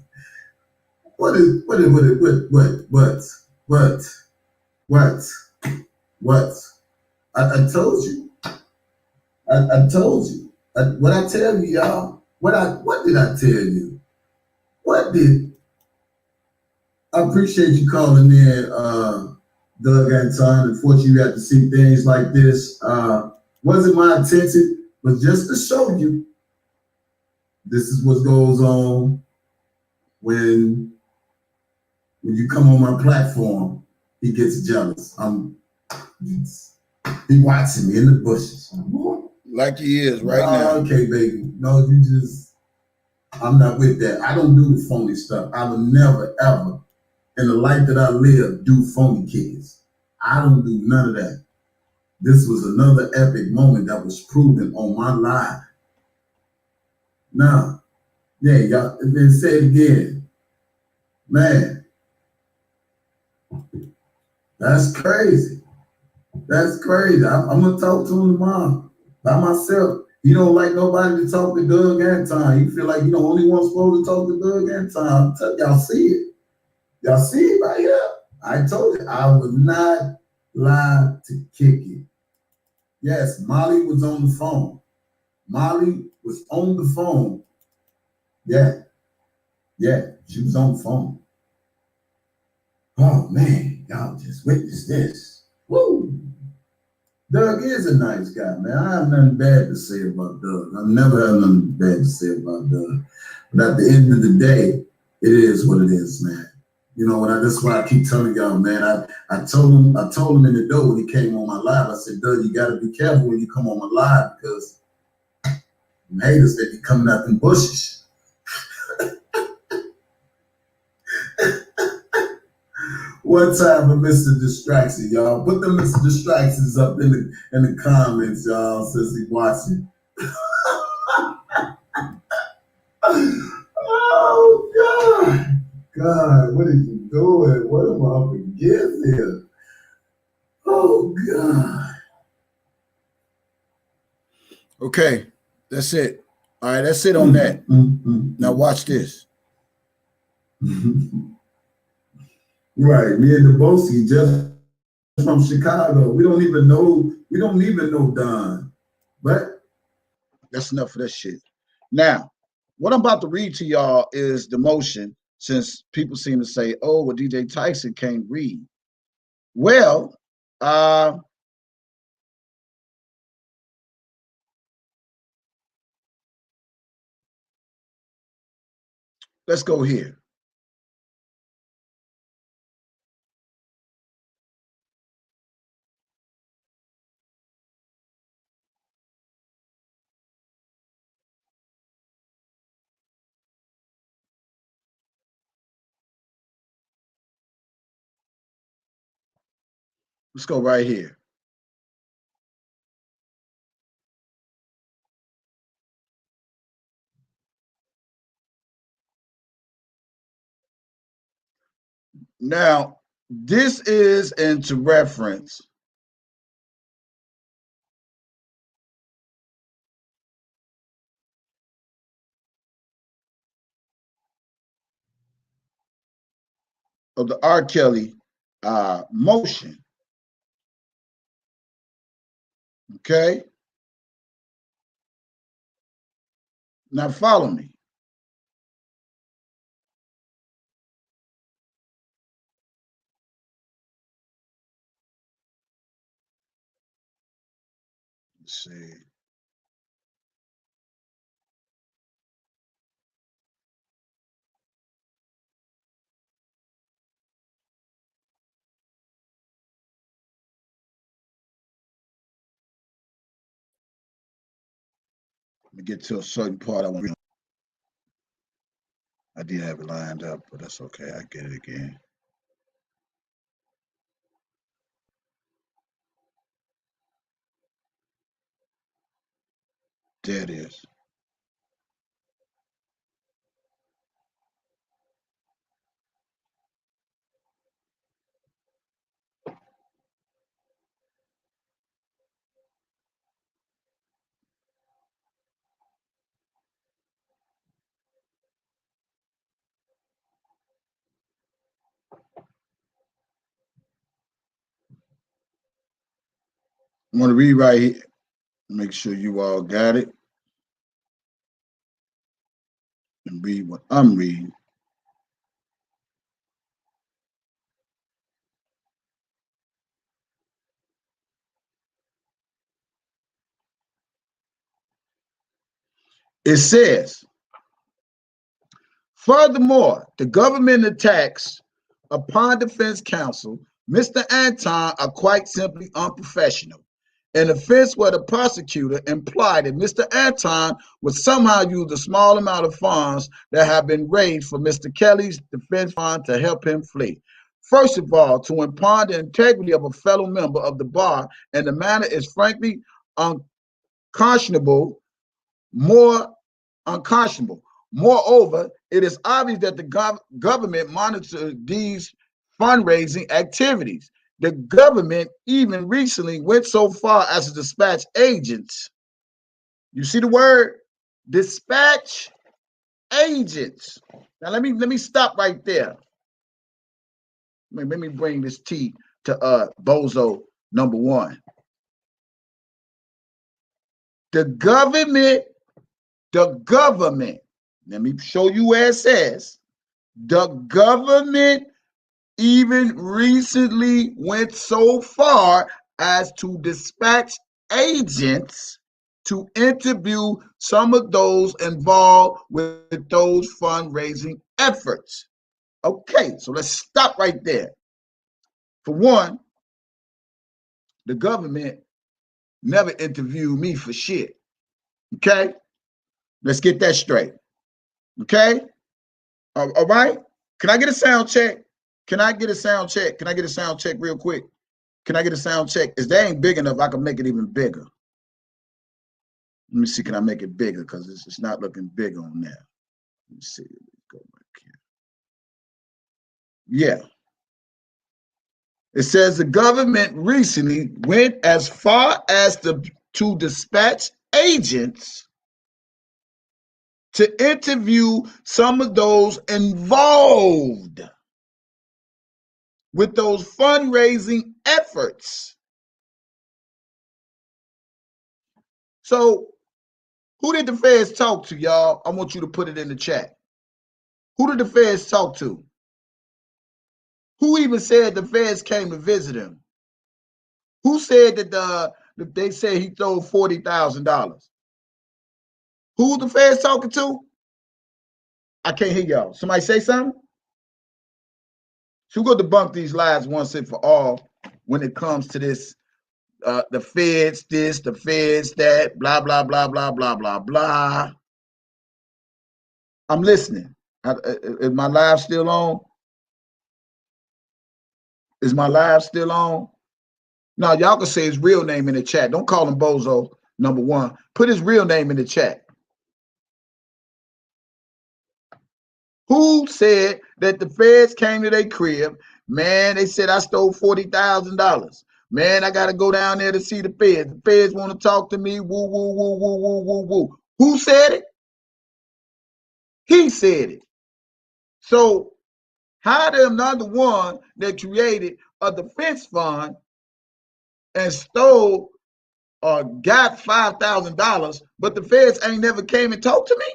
what? I told you. I told you. What I tell you, y'all? What did I tell you? I appreciate you calling in, Doug Anton. Unfortunately, you have to see things like this. Wasn't my intention, but just to show you, this is what goes on when you come on my platform. He gets jealous. He watching me in the bushes. Like he is right now. Okay, baby. No, I'm not with that. I don't do the phony stuff. I will never, ever, in the life that I live, do phony kids. I don't do none of that. This was another epic moment that was proven on my live. Now, yeah, y'all, then say it again. Man, that's crazy. That's crazy. I'm going to talk to him tomorrow by myself. You don't like nobody to talk to Doug Anton. You feel like you're the only one supposed to talk to Doug Anton. Y'all see it. Y'all see it right here. I told you I would not lie to kick it. Yes, Molly was on the phone. Molly was on the phone. Yeah, she was on the phone. Oh man, y'all just witnessed this. Woo! Doug is a nice guy, man. I have nothing bad to say about Doug. I've never had nothing bad to say about Doug. But at the end of the day, it is what it is, man. You know, that's why I keep telling y'all, man. I told him in the door when he came on my live. I said, Doug, you got to be careful when you come on my live because haters, they be coming out them bushes. One time for Mr. Distraction, y'all. Put them Mr. Distractions up in the comments, y'all, since he watching. Oh God, what are you doing? What am I up against here? Oh God. Okay, that's it. All right, that's it on that. Now watch this. Right, me and the Bosi just from Chicago. We don't even know Don. But that's enough of that shit. Now, what I'm about to read to y'all is the motion, since people seem to say, oh, well, DJ Tyson can't read. Well, let's go here. Let's go right here. Now, this is into reference of the R. Kelly motion. Okay? Now follow me. Let's see. Let me get to a certain part. I did have it lined up, but that's okay. I get it again. There it is. I'm going to read right here. Make sure you all got it. And read what I'm reading. It says, furthermore, the government attacks upon defense counsel, Mr. Anton, are quite simply unprofessional. An offense where the prosecutor implied that Mr. Anton would somehow use a small amount of funds that have been raised for Mr. Kelly's defense fund to help him flee. First of all, to impugn the integrity of a fellow member of the bar, and the matter is frankly unconscionable, more unconscionable. Moreover, it is obvious that the government monitors these fundraising activities. The government even recently went so far as to dispatch agents. You see the word? Dispatch agents. Now let me stop right there. Let me bring this T to Bozo number one. The government, let me show you where it says, the government even recently went so far as to dispatch agents to interview some of those involved with those fundraising efforts. Okay, so let's stop right there. For one, the government never interviewed me for shit. Okay? Let's get that straight. Okay? All right? Can I get a sound check? Can I get a sound check? Can I get a sound check real quick? Can I get a sound check? If that ain't big enough, I can make it even bigger. Let me see, can I make it bigger? Because it's not looking big on there. Let me see. Go back here. Yeah. It says the government recently went as far as to dispatch agents to interview some of those involved with those fundraising efforts. So, who did the feds talk to, y'all? I want you to put it in the chat. Who did the feds talk to? Who even said the feds came to visit him? Who said that they said he stole $40,000? Who the feds talking to? I can't hear y'all. Somebody say something? So we're going to debunk these lies once and for all when it comes to this, the feds this, the feds that, blah, blah, blah, blah, blah, blah, blah. I'm listening. Is my live still on? Is my live still on? Now, y'all can say his real name in the chat. Don't call him Bozo, number one. Put his real name in the chat. Who said that the feds came to their crib? Man, they said I stole $40,000. Man, I got to go down there to see the feds. The feds want to talk to me. Woo, woo, woo, woo, woo, woo, woo. Who said it? He said it. So How them not the one that created a defense fund and stole or got $5,000, but the feds ain't never came and talked to me?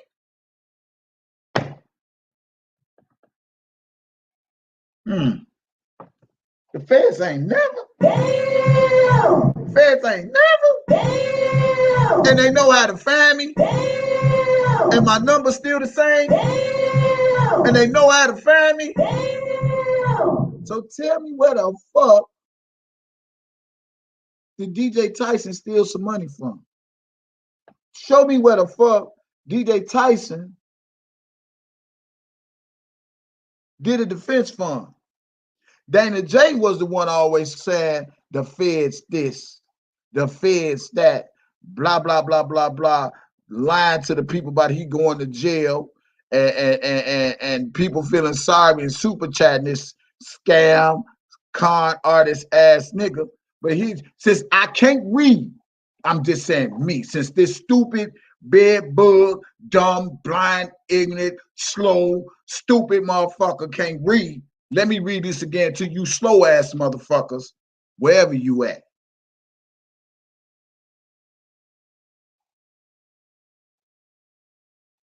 The feds ain't never. Damn. The feds ain't never. Damn. And they know how to find me. Damn. And my number's still the same. Damn. And they know how to find me. Damn. So tell me where the fuck did DJ Tyson steal some money from? Show me where the fuck DJ Tyson did a defense fund. Dana J was the one always saying the feds this, the feds that, blah, blah, blah, blah, blah, lying to the people about he going to jail and people feeling sorry and super chatting this scam, con artist ass nigga. But he, since I can't read, I'm just saying me, since this stupid, bed bug, dumb, blind, ignorant, slow, stupid motherfucker can't read, let me read this again to you slow ass motherfuckers, wherever you at.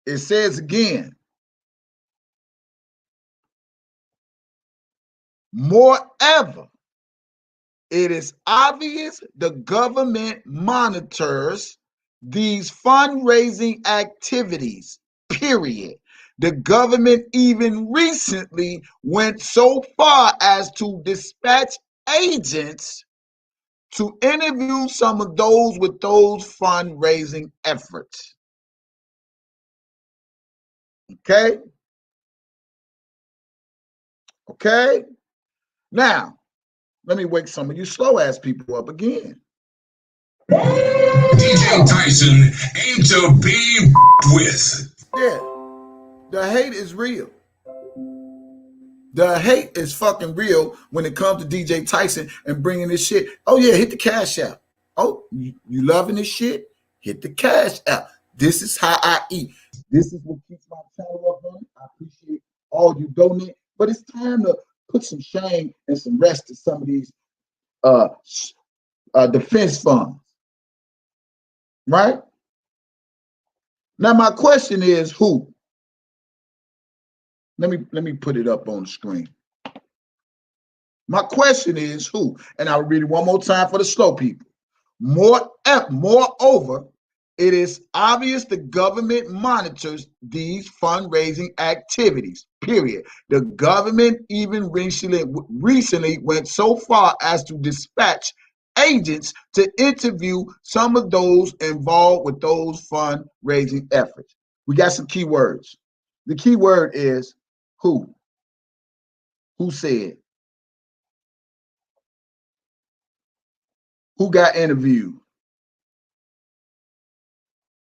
It says again, moreover, it is obvious the government monitors these fundraising activities, period. The government even recently went so far as to dispatch agents to interview some of those with those fundraising efforts. Okay? Okay? Now, let me wake some of you slow ass people up again. DJ Tyson aim to be with. Yeah, the hate is real. The hate is fucking real when it comes to DJ Tyson and bringing this shit. Oh yeah, hit the cash out. Oh, you loving this shit? Hit the cash out. This is how I eat. This is what keeps my channel up running. I appreciate all you donate, but it's time to put some shame and some rest to some of these defense funds, right? Now my question is who? Let me put it up on the screen. My question is who? And I'll read it one more time for the slow people. Moreover, it is obvious the government monitors these fundraising activities, period. The government even recently went so far as to dispatch agents to interview some of those involved with those fundraising efforts. We got some keywords. The key word is who. Who said? Who got interviewed?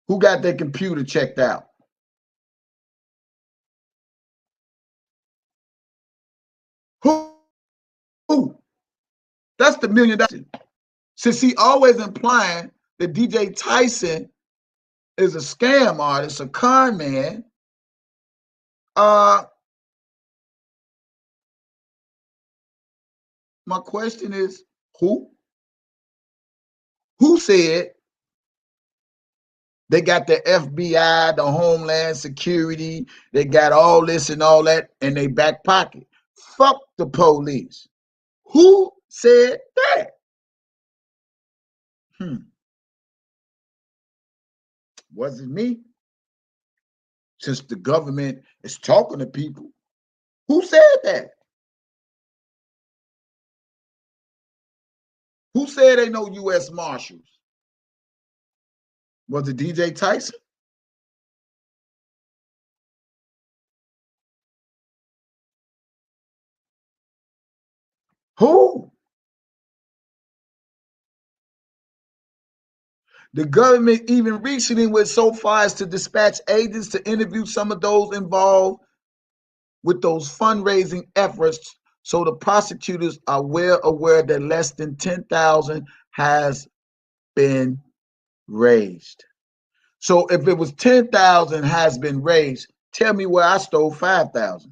Who got their computer checked out? Who? That's the $1 million. Since he always implying that DJ Tyson is a scam artist, a con man, my question is who? Who said they got the FBI, the Homeland Security, they got all this and all that in their back pocket? Fuck the police. Who said that? Was it me? Since the government is talking to people, who said that? Who said they know U.S. Marshals? Was it DJ Tyson? Who? The government even recently went so far as to dispatch agents to interview some of those involved with those fundraising efforts. So the prosecutors are well aware that less than $10,000 has been raised. So if it was $10,000 has been raised, tell me where I stole $5,000.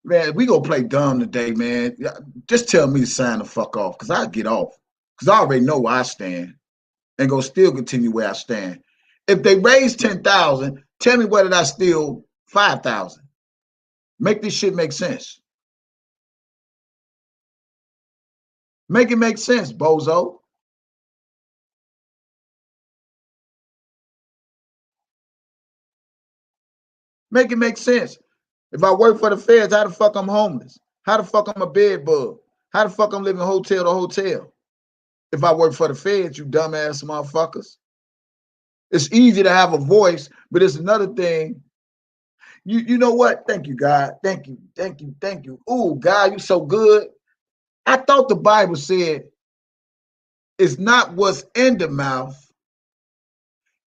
Man, we gonna play dumb today, man. Just tell me to sign the fuck off, because I get off. Because I already know where I stand and gonna still continue where I stand. If they raise 10,000, tell me whether I steal 5,000. Make this shit make sense. Make it make sense, bozo. Make it make sense. If I work for the feds, how the fuck I'm homeless? How the fuck I'm a bed bug? How the fuck I'm living hotel to hotel? If I work for the feds, you dumbass motherfuckers. It's easy to have a voice, but it's another thing. You know what? Thank you, God. Thank you. Thank you. Thank you. Ooh, God, you so good. I thought the Bible said it's not what's in the mouth,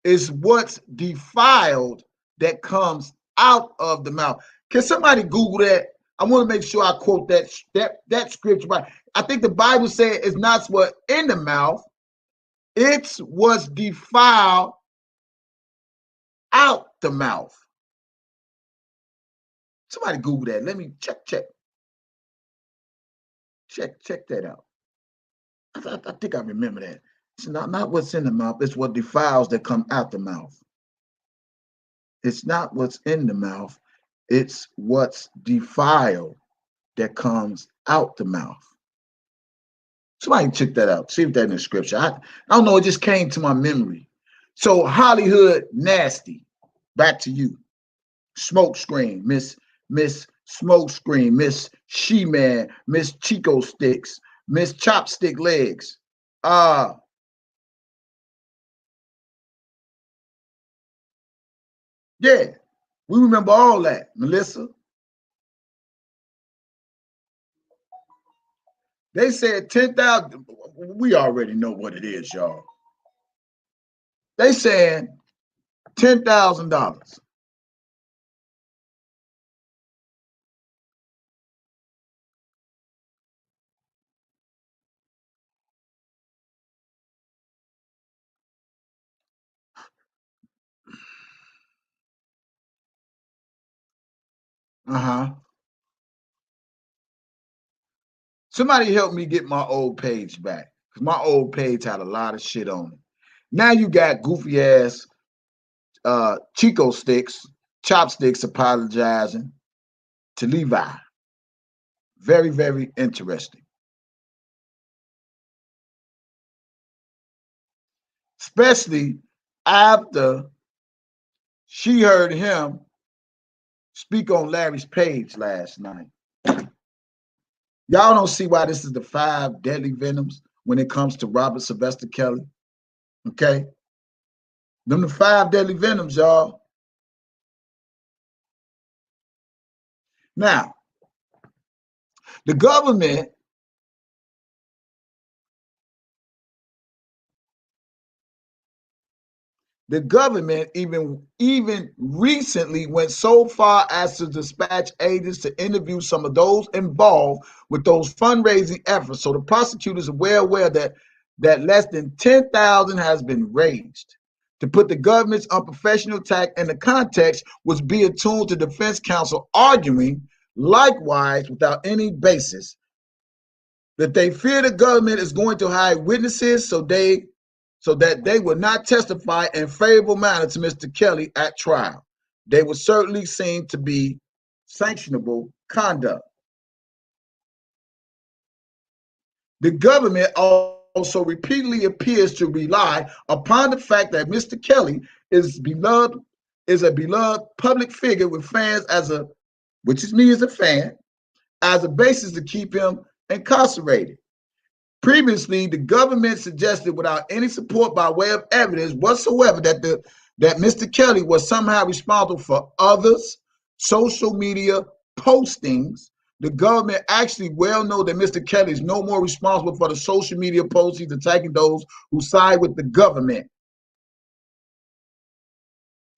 it's what's defiled that comes out of the mouth. Can somebody Google that? I want to make sure I quote that scripture right. I think the Bible said it's not what's in the mouth, it's what's defiled out the mouth. Somebody Google that. Let me check that out. I think I remember that. It's not what's in the mouth, it's what defiles that come out the mouth. It's not what's in the mouth, it's what's defiled that comes out the mouth. Somebody check that out. See if that's in the scripture. I don't know. It just came to my memory. So Hollywood nasty. Back to you. Smoke screen, Miss Smoke Screen, Miss She-Man, Miss Chico Sticks, Miss Chopstick Legs. Yeah, we remember all that, Melissa. They said 10,000. We already know what it is, y'all. They saying $10,000. Somebody help me get my old page back, because my old page had a lot of shit on it. Now you got goofy ass Chico Sticks, Chopsticks apologizing to Levi. Very, very interesting. Especially after she heard him speak on Larry's page last night. Y'all don't see why this is the 5 deadly venoms when it comes to Robert Sylvester Kelly. Okay? Them the 5 deadly venoms, y'all. Now, the government even recently went so far as to dispatch agents to interview some of those involved with those fundraising efforts. So the prosecutors are well aware that less than 10,000 has been raised. To put the government's unprofessional attack in the context was be attuned to defense counsel arguing, likewise without any basis, that they fear the government is going to hide witnesses so that they would not testify in favorable manner to Mr. Kelly at trial. They would certainly seem to be sanctionable conduct. The government also repeatedly appears to rely upon the fact that Mr. Kelly is a beloved public figure with fans which is me as a fan, as a basis to keep him incarcerated. Previously, the government suggested without any support by way of evidence whatsoever that Mr. Kelly was somehow responsible for others' social media postings. The government actually well know that Mr. Kelly is no more responsible for the social media postings attacking those who side with the government.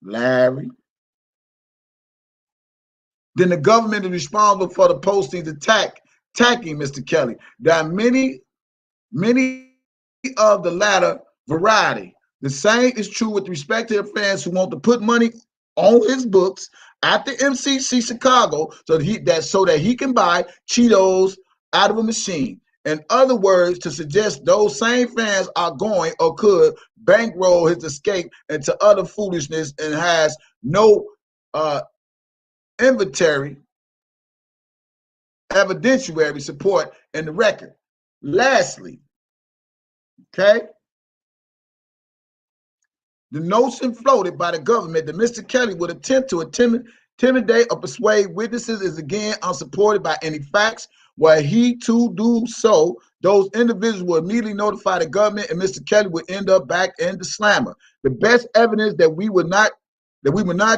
Larry. Then the government is responsible for the postings attacking Mr. Kelly. There are many of the latter variety. The same is true with respect to the fans who want to put money on his books at the MCC Chicago so that he can buy Cheetos out of a machine. In other words, to suggest those same fans are going or could bankroll his escape into other foolishness and has no evidentiary support in the record. Lastly, okay, the notion floated by the government that Mr. Kelly would attempt to intimidate or persuade witnesses is again unsupported by any facts. Were he to do so, those individuals will immediately notify the government and Mr. Kelly would end up back in the slammer. The best evidence that we would not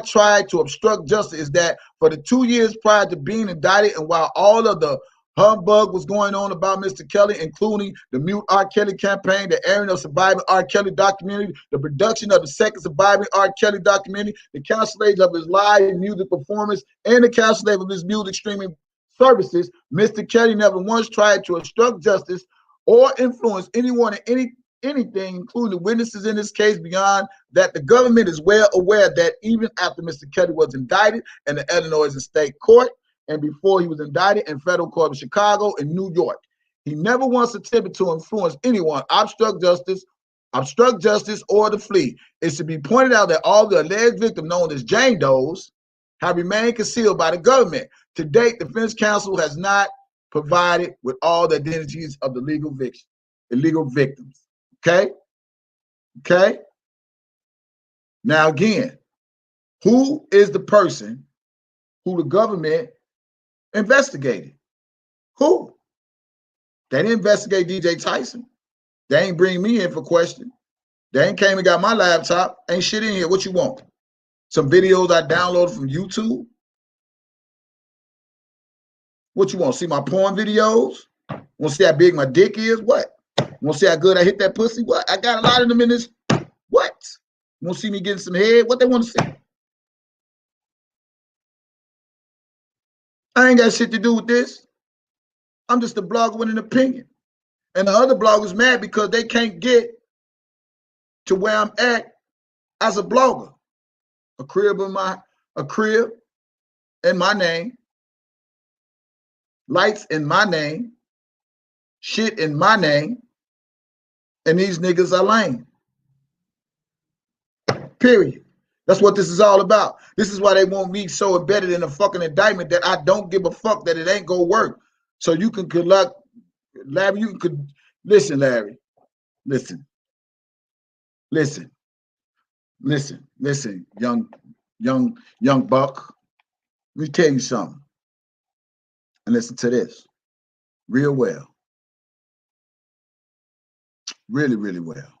try to obstruct justice is that for the 2 years prior to being indicted and while all of the humbug was going on about Mr. Kelly, including the Mute R. Kelly campaign, the airing of Surviving R. Kelly documentary, the production of the second Surviving R. Kelly documentary, the cancellation of his live music performance, and the cancellation of his music streaming services, Mr. Kelly never once tried to obstruct justice or influence anyone in anything, including the witnesses in this case. Beyond that, the government is well aware that even after Mr. Kelly was indicted in the Illinois State Court and before he was indicted in federal court of Chicago and New York, he never once attempted to influence anyone, obstruct justice, or to flee. It should be pointed out that all the alleged victims, known as Jane Does, have remained concealed by the government. To date, the defense counsel has not provided with all the identities of the illegal victims. Okay? Okay? Now again, who is the person who the government investigated? Who? They didn't investigate DJ Tyson. They ain't bring me in for question. They ain't came and got my laptop. Ain't shit in here. What you want? Some videos I downloaded from YouTube? What you want? See my porn videos? Want to see how big my dick is? What? Want to see how good I hit that pussy? What? I got a lot of them in this. What? Want to see me getting some head? What they want to see? I ain't got shit to do with this. I'm just a blogger with an opinion. And the other bloggers mad because they can't get to where I'm at as a blogger. A crib in my name, lights in my name, shit in my name, and these niggas are lame. Period. That's what this is all about. This is why they want me so embedded in a fucking indictment that I don't give a fuck that it ain't gonna work. So you can collect, Larry, listen, Larry, listen, young buck. Let me tell you something. And listen to this real well. Really, really well.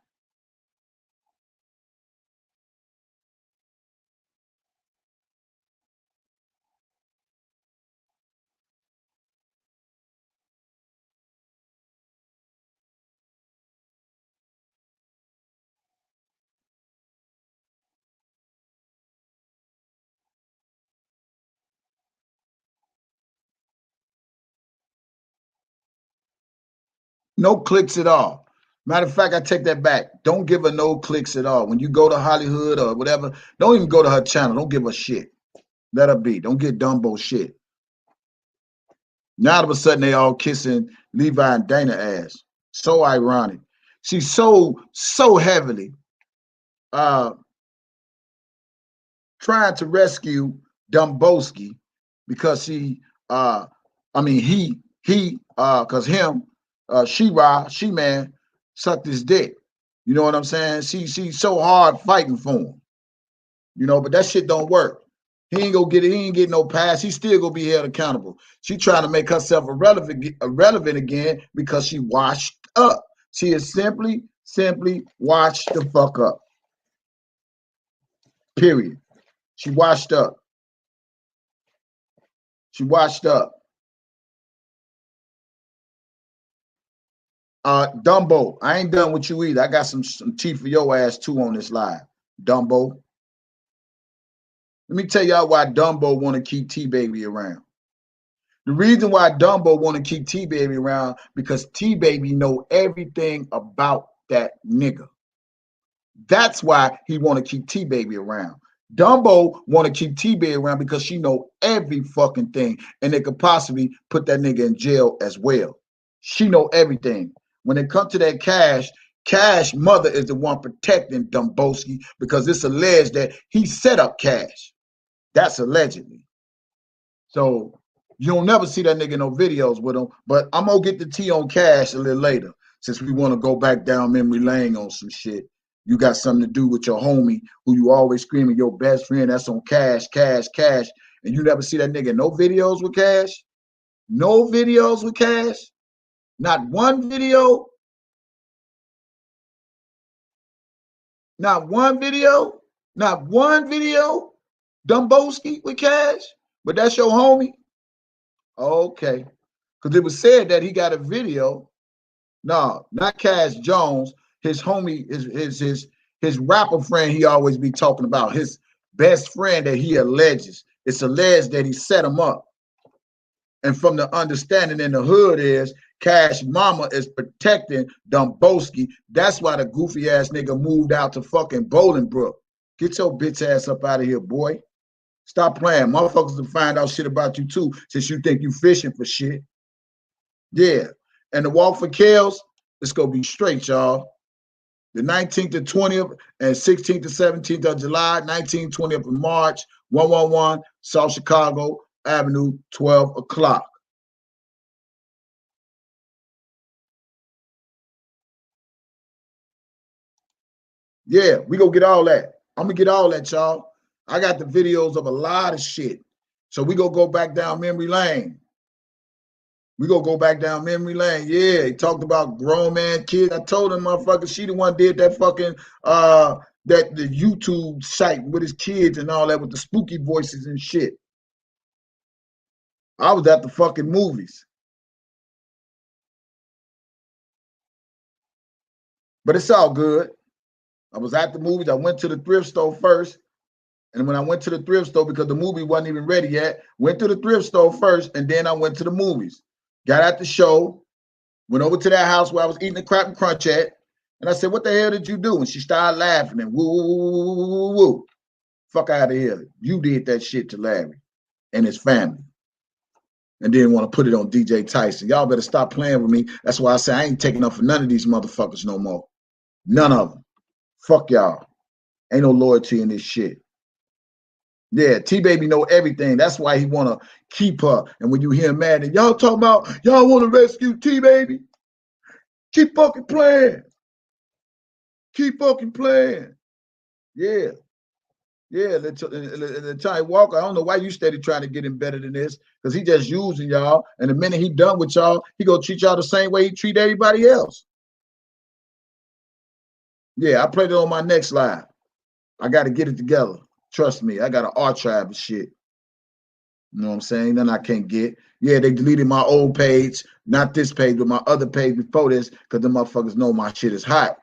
No clicks at all. Matter of fact, I take that back. Don't give her no clicks at all. When you go to Hollywood or whatever, don't even go to her channel. Don't give her shit. Let her be. Don't get Dumbo shit. Now all of a sudden they all kissing Levi and Dana ass. So ironic. She's so heavily trying to rescue Dumbowski because because She-Man sucked his dick. You know what I'm saying? She's so hard fighting for him. You know, but that shit don't work. He ain't gonna get it. He ain't getting no pass. He still gonna be held accountable. She trying to make herself irrelevant again because she washed up. She is simply washed the fuck up. Period. She washed up. She washed up. Dumbo, I ain't done with you either. I got some tea for your ass too on this live. Dumbo. Let me tell y'all why Dumbo want to keep T-Baby around. The reason why Dumbo want to keep T-Baby around because T-Baby know everything about that nigga. That's why he want to keep T-Baby around. Dumbo want to keep T-Bay around because she know every fucking thing, and they could possibly put that nigga in jail as well. She know everything. When it comes to that Cash mother is the one protecting Domboski because it's alleged that he set up Cash. That's allegedly. So you don't never see that nigga in no videos with him. But I'm gonna get the tea on Cash a little later since we want to go back down memory lane on some shit. You got something to do with your homie who you always screaming your best friend. That's on Cash, and you never see that nigga in no videos with Cash. No videos with Cash. Not one video. Not one video. Not one video. Domboski with Cash. But that's your homie. Okay. Because it was said that he got a video. No, not Cash Jones. His homie, his rapper friend he always be talking about. His best friend that he alleges. It's alleged that he set him up. And from the understanding in the hood is Cash mama is protecting Domboski. That's why the goofy ass nigga moved out to fucking Bolingbrook. Get your bitch ass up out of here, boy. Stop playing. Motherfuckers will find out shit about you too, since you think you fishing for shit. Yeah. And the walk for Kales, it's gonna be straight, y'all. The 19th to 20th and 16th to 17th of July, 19th, 20th of March, 111 South Chicago Avenue, 12 o'clock. Yeah, we gonna get all that. I'm gonna get all that, y'all. I got the videos of a lot of shit. So we gonna go back down memory lane. We gonna go back down memory lane. Yeah, he talked about grown man kids. I told him, motherfucker, she the one did that fucking that the YouTube site with his kids and all that with the spooky voices and shit. I was at the fucking movies. But it's all good. I was at the movies. I went to the thrift store first. And when I went to the thrift store, because the movie wasn't even ready yet, went to the thrift store first, and then I went to the movies. Got at the show, went over to that house where I was eating the crap and crunch at, and I said, "What the hell did you do?" And she started laughing and woo, woo, woo, woo, woo, woo. Fuck out of here. You did that shit to Larry and his family. And didn't want to put it on DJ Tyson. Y'all better stop playing with me. That's why I say I ain't taking up for none of these motherfuckers no more. None of them. Fuck y'all. Ain't no loyalty in this shit. Yeah, T-Baby know everything. That's why he want to keep her. And when you hear him mad, and y'all talking about, y'all want to rescue T-Baby, keep fucking playing. Keep fucking playing. Yeah. Yeah, Johnny Walker, I don't know why you steady trying to get him better than this, because he just using y'all. And the minute he done with y'all, he gonna treat y'all the same way he treat everybody else. Yeah, I played it on my next live. I got to get it together. Trust me, I got an archive of shit. You know what I'm saying? Then I can't get. Yeah, they deleted my old page, not this page, but my other page before this, because the motherfuckers know my shit is hot.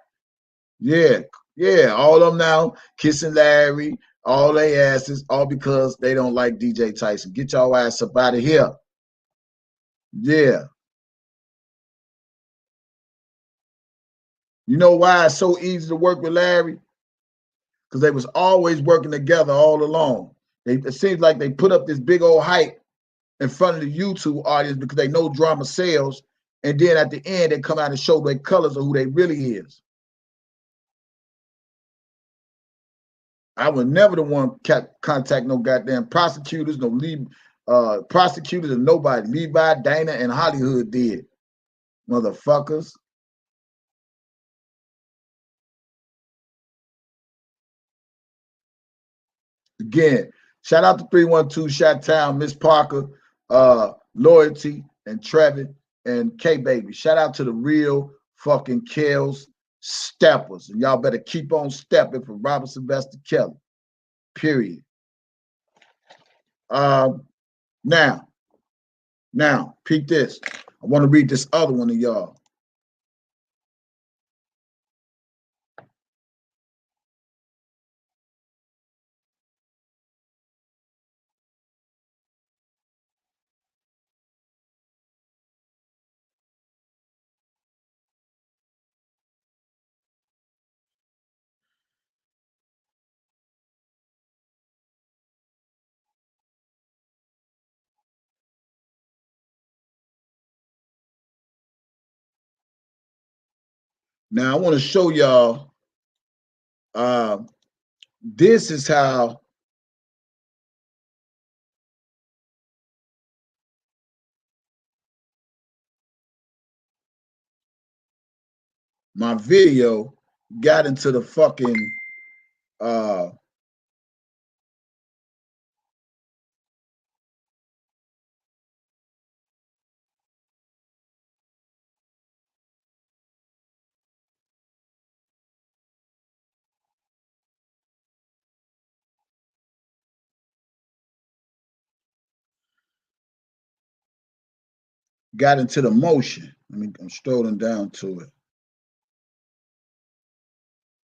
Yeah, yeah, all of them now kissing Larry, all they asses, all because they don't like DJ Tyson. Get your ass up out of here. Yeah. You know why it's so easy to work with Larry? Because they was always working together all along. It seems like they put up this big old hype in front of the YouTube audience because they know drama sells, and then at the end they come out and show their colors of who they really is. I was never the one contact no goddamn prosecutors, prosecutors and nobody. Levi, Dana, and Hollywood did. Motherfuckers. Again, shout out to 312 Shot Town, Miss Parker, Loyalty, and Trevin, and K Baby. Shout out to the real fucking Kells steppers. And y'all better keep on stepping for Robert Sylvester Kelly. Period. Now, peep this. I want to read this other one to y'all. Now I want to show y'all. This is how my video got into the fucking got into the motion. I'm strolling down to it.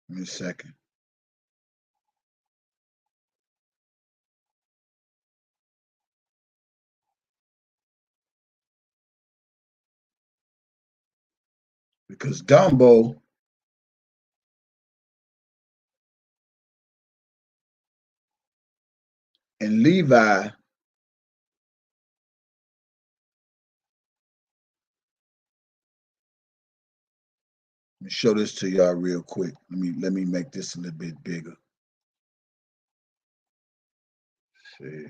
Give me a second. Because Dumbo and Levi let me show this to y'all real quick. Let me make this a little bit bigger. Let's see.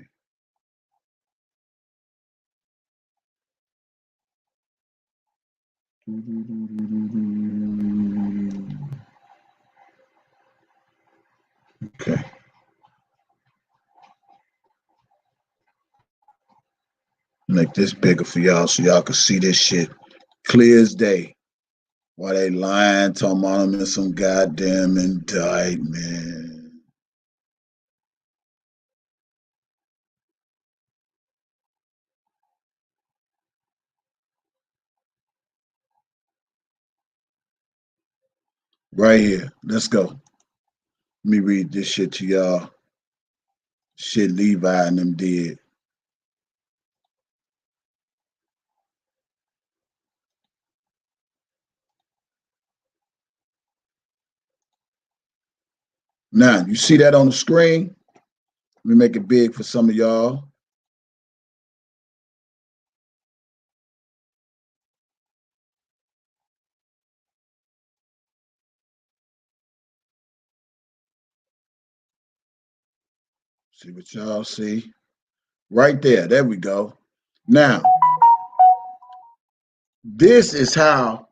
Okay. Make this bigger for y'all so y'all can see this shit clear as day. Why they lying, talking about them in some goddamn indictment. Right here. Let's go. Let me read this shit to y'all. Shit Levi and them did. Now, you see that on the screen? Let me make it big for some of y'all. See what y'all see? Right there. There we go. Now, this is how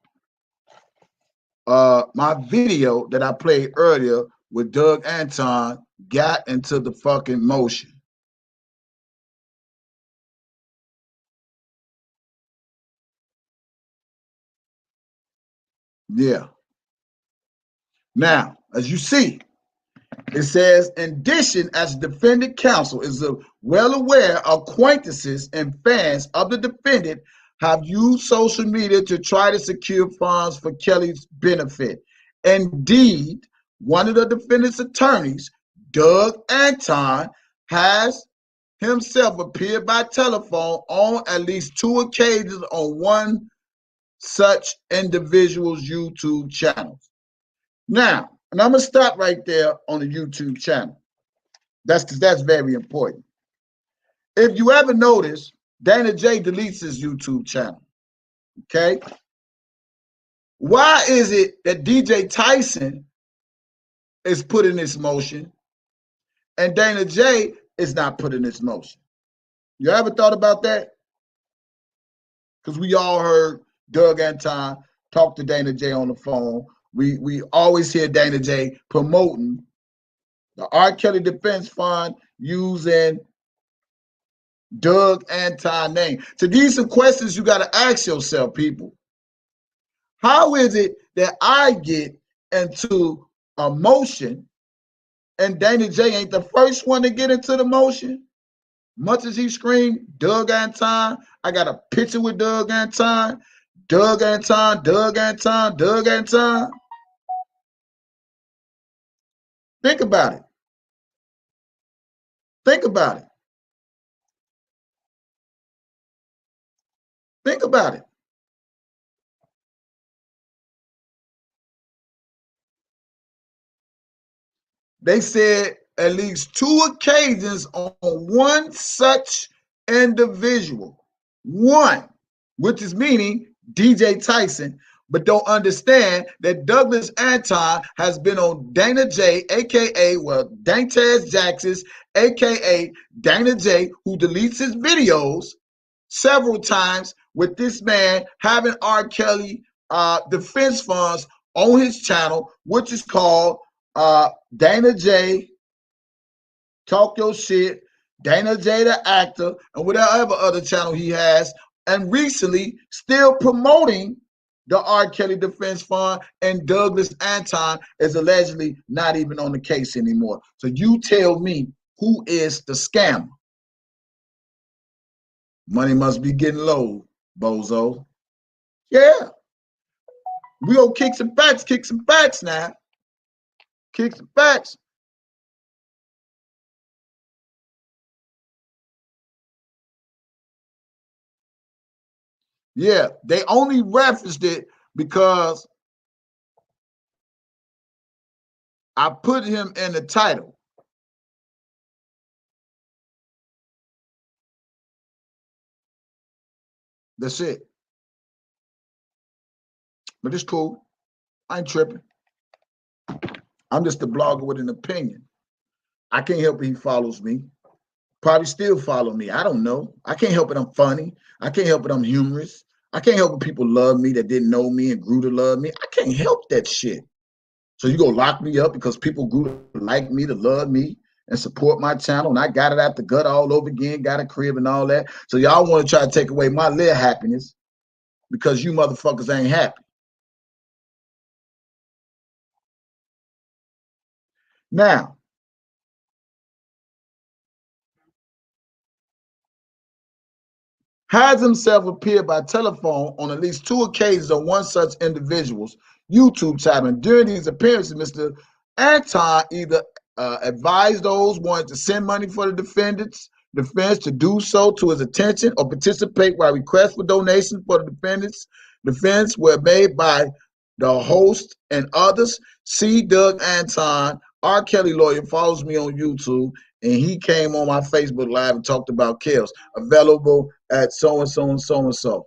my video that I played earlier with Doug Anton got into the fucking motion. Yeah. Now, as you see, it says, in addition, as defendant counsel is well aware, acquaintances and fans of the defendant have used social media to try to secure funds for Kelly's benefit. Indeed, one of the defendant's attorneys, Doug Anton, has himself appeared by telephone on at least 2 occasions on one such individual's YouTube channels. Now, and I'm going to stop right there on the YouTube channel. That's very important. If you ever notice, Dana J deletes his YouTube channel. Okay? Why is it that DJ Tyson is put in this motion and Dana J is not put in this motion? You ever thought about that? Because we all heard Doug Anton talk to Dana J on the phone. We always hear Dana J promoting the R. Kelly Defense Fund using Doug Anton name. So these are questions you got to ask yourself, people. How is it that I get into a motion and Dana J ain't the first one to get into the motion? Much as he screamed, Doug Anton, I got a picture with Doug Anton, Doug Anton, Doug Anton, Doug Anton. Think about it. Think about it. Think about it. They said at least 2 occasions on one such individual. One, which is meaning DJ Tyson, but don't understand that Douglas Anton has been on Dana J, aka Dantez Jackson's, aka Dana J, who deletes his videos several times with this man having R. Kelly defense funds on his channel, which is called Dana J Talk Your Shit, Dana J the Actor, and whatever other channel he has, and recently still promoting the R. Kelly Defense Fund, and Douglas Anton is allegedly not even on the case anymore. So you tell me, who is the scammer? Money must be getting low, bozo. Yeah. We gonna kick some facts now. Kick some facts. Yeah, they only referenced it because I put him in the title. That's it. But it's cool. I ain't tripping. I'm just a blogger with an opinion. I can't help it he follows me. Probably still follow me. I don't know. I can't help it I'm funny. I can't help it I'm humorous. I can't help it people love me that didn't know me and grew to love me. I can't help that shit. So you gonna lock me up because people grew to like me, to love me, and support my channel, and I got it out the gut all over again, got a crib and all that. So y'all want to try to take away my little happiness because you motherfuckers ain't happy. Now, has himself appeared by telephone on at least 2 occasions on one such individual's YouTube channel. And during these appearances, Mr. Anton either advised those wanting to send money for the defense to do so to his attention, or participate while requests for donations for the defense were made by the host and others. C. Doug Anton, R. Kelly lawyer, follows me on YouTube, and he came on my Facebook Live and talked about Kells. Available at so-and-so and so-and-so.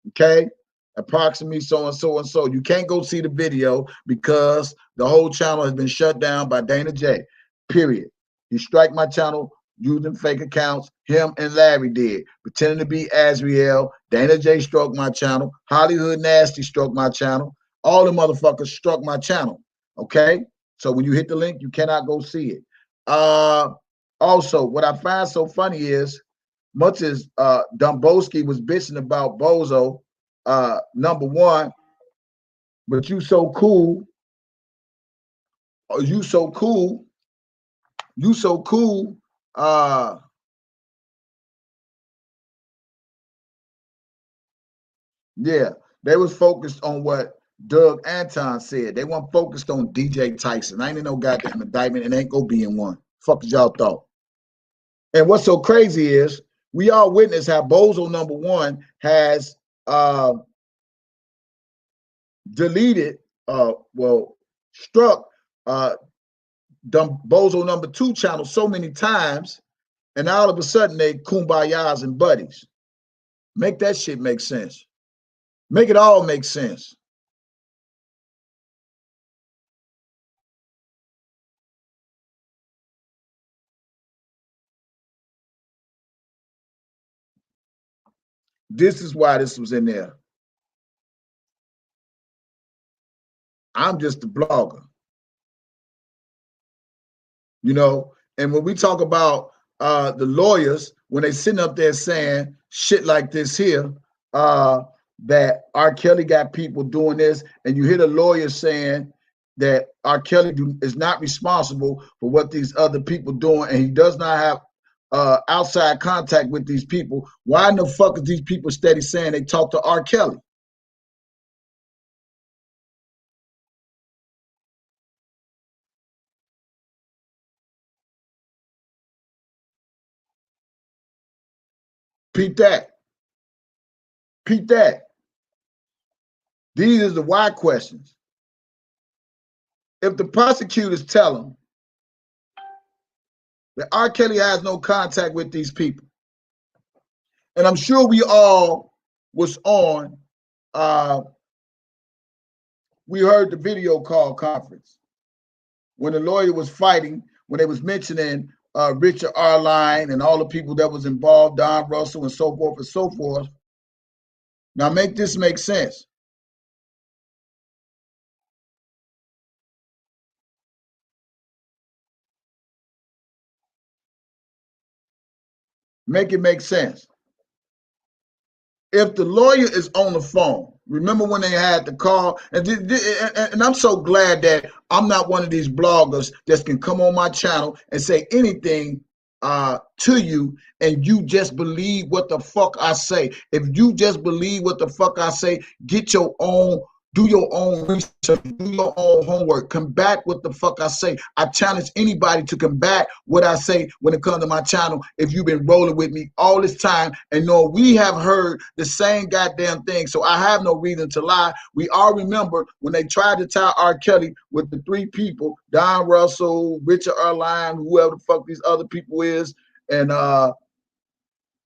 Okay? Approximately so-and-so and so. You can't go see the video because the whole channel has been shut down by Dana J. Period. He striked my channel using fake accounts. Him and Larry did. Pretending to be Azriel. Dana J struck my channel. Hollywood Nasty struck my channel. All the motherfuckers struck my channel. Okay? So when you hit the link, you cannot go see it. Also, what I find so funny is, much as Domboski was bitching about Bozo, number one, but you so cool, you so cool, yeah, they was focused on what Doug Anton said. They weren't focused on DJ Tyson. I ain't in no goddamn indictment and ain't gonna be in one. Fuck as y'all thought. And what's so crazy is we all witness how Bozo number one has deleted, struck Bozo number two channel so many times, and all of a sudden they kumbayas and buddies. Make that shit make sense. Make it all make sense. This is why this was in there. I'm just a blogger. You know, and when we talk about the lawyers, when they sitting up there saying shit like this here, that R. Kelly got people doing this, and you hear the lawyer saying that R. Kelly is not responsible for what these other people doing, and he does not have outside contact with these people. Why in the fuck is these people steady saying they talk to R. Kelly? Peep that. Peep that. These are the why questions. If the prosecutors tell them that R. Kelly has no contact with these people, and I'm sure we all was on we heard the video call conference when the lawyer was fighting, when they was mentioning Richard Arline and all the people that was involved, Don Russell and so forth and so forth. Now make this make sense. Make it make sense. If the lawyer is on the phone, remember when they had the call, and I'm so glad that I'm not one of these bloggers that can come on my channel and say anything to you and you just believe what the fuck I say. If you just believe what the fuck I say, get your own, do your own research, do your own homework, combat what the fuck I say. I challenge anybody to combat what I say when it comes to my channel. If you've been rolling with me all this time and know we have heard the same goddamn thing, so I have no reason to lie. We all remember when they tried to tie R. Kelly with the three people, Don Russell, Richard Arline, whoever the fuck these other people is, and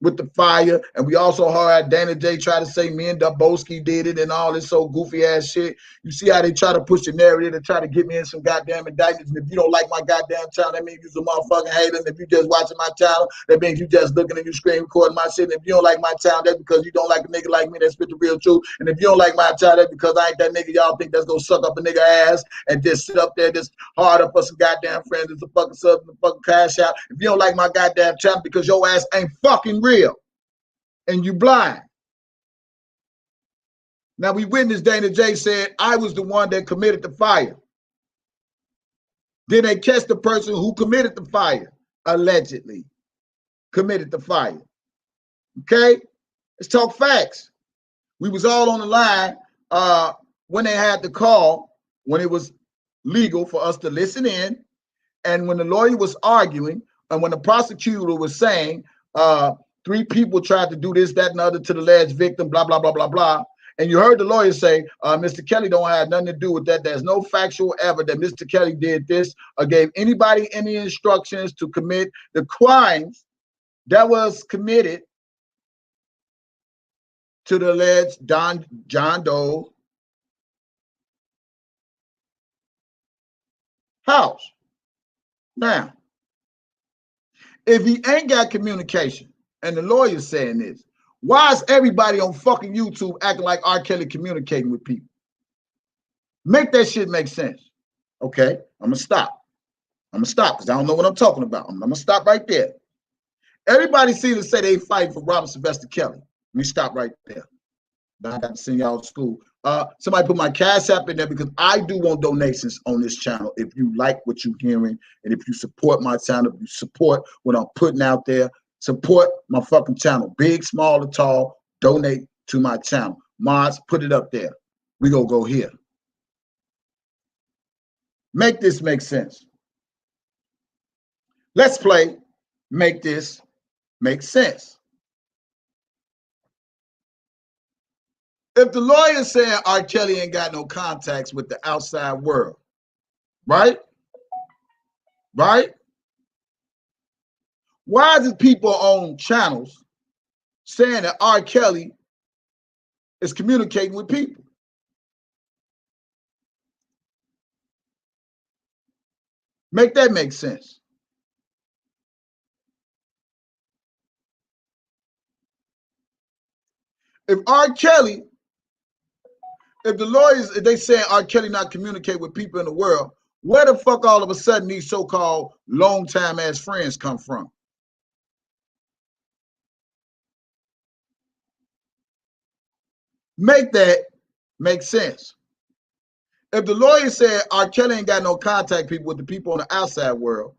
with the fire, and we also heard Dana J try to say me and Dubowski did it and all this so goofy ass shit. You see how they try to push the narrative to try to get me in some goddamn indictments. And if you don't like my goddamn channel, that means you're a motherfucking hater. And if you just watching my channel, that means you just looking and you screen recording my shit. And if you don't like my channel, that's because you don't like a nigga like me that spit the real truth. And if you don't like my channel, that's because I ain't that nigga y'all think that's gonna suck up a nigga ass and just sit up there just hard up for some goddamn friends and some fucking sub and fucking cash out. If you don't like my goddamn channel because your ass ain't fucking real and you blind. Now we witnessed Dana J said I was the one that committed the fire. Then they catch the person who committed the fire, allegedly committed the fire. Okay, let's talk facts. We was all on the line when they had the call, when it was legal for us to listen in, and when the lawyer was arguing, and when the prosecutor was saying three people tried to do this, that, and the other to the alleged victim, blah, blah, blah, blah, blah. And you heard the lawyer say, Mr. Kelly don't have nothing to do with that. There's no factual evidence that Mr. Kelly did this or gave anybody any instructions to commit the crimes that was committed to the alleged John Doe house. Now, if he ain't got communication, and the lawyer's saying this, why is everybody on fucking YouTube acting like R. Kelly communicating with people? Make that shit make sense. Okay, I'm gonna stop. I'm gonna stop because I don't know what I'm talking about. I'm gonna stop right there. Everybody seems to say they fight for Robert Sylvester Kelly. Let me stop right there. I got to send y'all to school. Somebody put my Cash App in there because I do want donations on this channel. If you like what you're hearing and if you support my channel, if you support what I'm putting out there, support my fucking channel. Big, small, or tall, donate to my channel. Mods, put it up there. We gonna go here. Make this make sense. Let's play. Make this make sense. If the lawyer saying R. Kelly ain't got no contacts with the outside world, right? Right? Why is it people on channels saying that R. Kelly is communicating with people? Make that make sense. If R. Kelly, if the lawyers, if they saying R. Kelly not communicate with people in the world, where the fuck all of a sudden these so-called long-time ass friends come from? Make that make sense. If the lawyer said R. Kelly ain't got no contact people with the people in the outside world,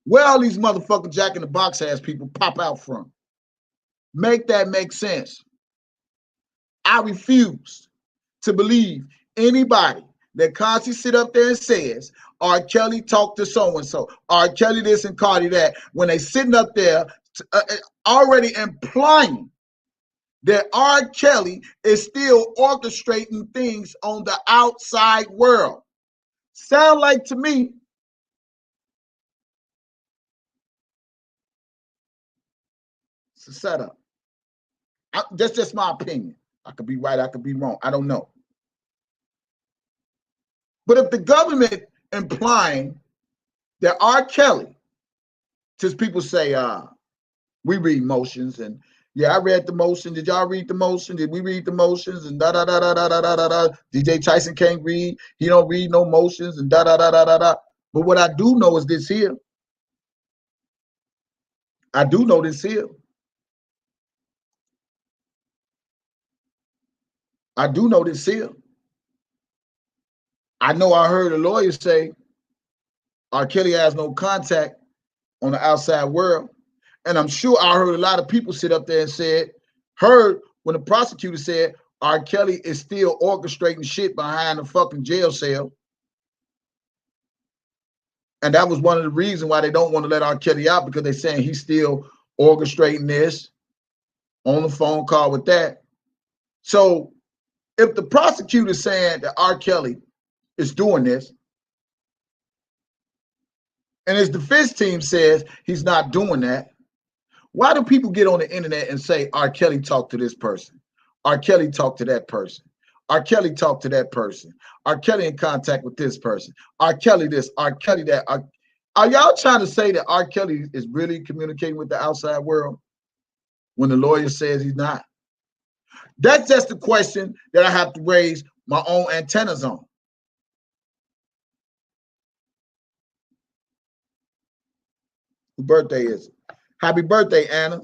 where all these motherfucking Jack in the Box ass people pop out from? Make that make sense. I refuse to believe anybody that constantly sit up there and says R. Kelly talked to so-and-so, R. Kelly this and Cardi that, when they sitting up there already implying that R. Kelly is still orchestrating things on the outside world. Sound like to me it's a setup. That's just my opinion. I could be right, I could be wrong. I don't know. But if the government implying that R. Kelly, since people say, we read motions, and yeah, I read the motion. Did y'all read the motion? Did we read the motions? And da da da da da da da da da. DJ Tyson can't read. He don't read no motions and da da da da da da. But what I do know is this here. I do know this here. I do know this here. I know I heard a lawyer say R. Kelly has no contact on the outside world. And I'm sure I heard a lot of people sit up there and heard when the prosecutor said R. Kelly is still orchestrating shit behind the fucking jail cell. And that was one of the reasons why they don't want to let R. Kelly out, because they're saying he's still orchestrating this on the phone call with that. So if the prosecutor is saying that R. Kelly is doing this, and his defense team says he's not doing that, why do people get on the internet and say R. Kelly talked to this person? R. Kelly talked to that person. R. Kelly talked to that person. R. Kelly in contact with this person. R. Kelly this, R. Kelly that. Are y'all trying to say that R. Kelly is really communicating with the outside world when the lawyer says he's not? That's just the question that I have to raise my own antennas on. Whose birthday is it? Happy birthday, Anna.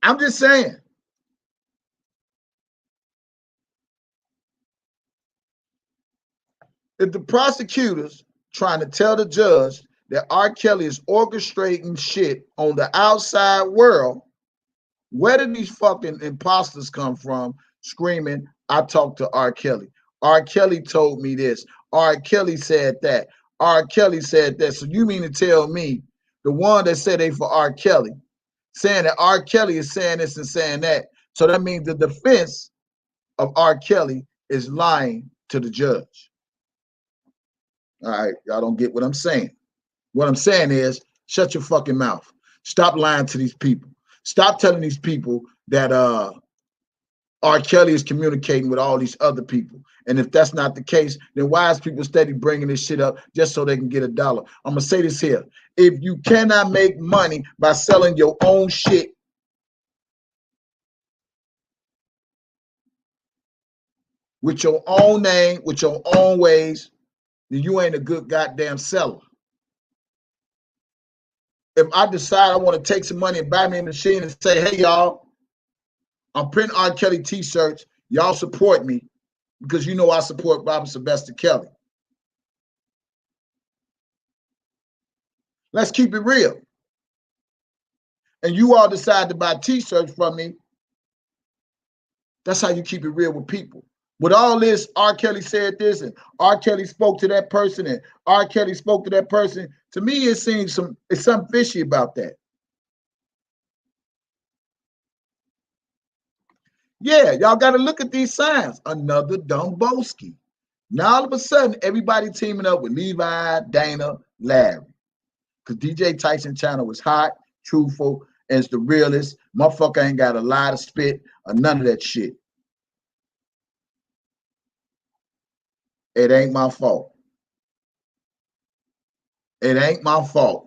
I'm just saying. If the prosecutors trying to tell the judge that R. Kelly is orchestrating shit on the outside world, where did these fucking imposters come from screaming, I talked to R. Kelly. R. Kelly told me this. R. Kelly said that. R. Kelly said that. So you mean to tell me the one that said they for R. Kelly, saying that R. Kelly is saying this and saying that. So that means the defense of R. Kelly is lying to the judge. All right, y'all don't get what I'm saying. What I'm saying is, shut your fucking mouth. Stop lying to these people. Stop telling these people that R. Kelly is communicating with all these other people. And if that's not the case, then why is people steady bringing this shit up just so they can get $1? I'm going to say this here. If you cannot make money by selling your own shit, with your own name, with your own ways, then you ain't a good goddamn seller. If I decide I want to take some money and buy me a machine and say, hey, y'all, I'm printing R. Kelly t-shirts. Y'all support me because you know I support Robert Sylvester Kelly. Let's keep it real. And you all decide to buy t-shirts from me. That's how you keep it real with people. With all this, R. Kelly said this, and R. Kelly spoke to that person, and R. Kelly spoke to that person. To me, it seems it's something fishy about that. Yeah, y'all got to look at these signs. Another Domboski. Now all of a sudden, everybody teaming up with Levi, Dana, Larry. Because DJ Tyson channel was hot, truthful, and it's the realest. Motherfucker ain't got a lot of spit or none of that shit. It ain't my fault. It ain't my fault.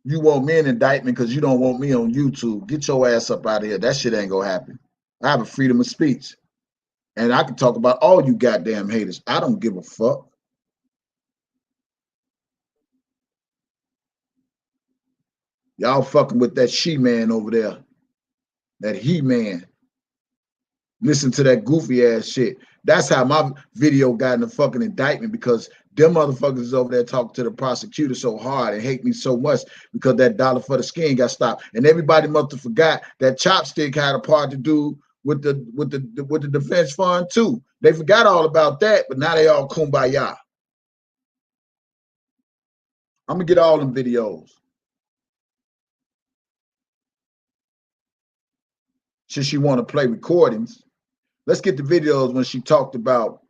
You want me an indictment because you don't want me on YouTube. Get your ass up out of here. That shit ain't gonna happen. I have a freedom of speech. And I can talk about all you goddamn haters. I don't give a fuck. Y'all fucking with that she-man over there. That he-man. Listen to that goofy ass shit. That's how my video got in the fucking indictment, because them motherfuckers over there talking to the prosecutor so hard and hate me so much because that dollar for the skin got stopped. And everybody must have forgot that Chopstick had a part to do with the defense fund too. They forgot all about that, but now they all kumbaya. I'm gonna get all them videos. Since she want to play recordings, let's get the videos when she talked about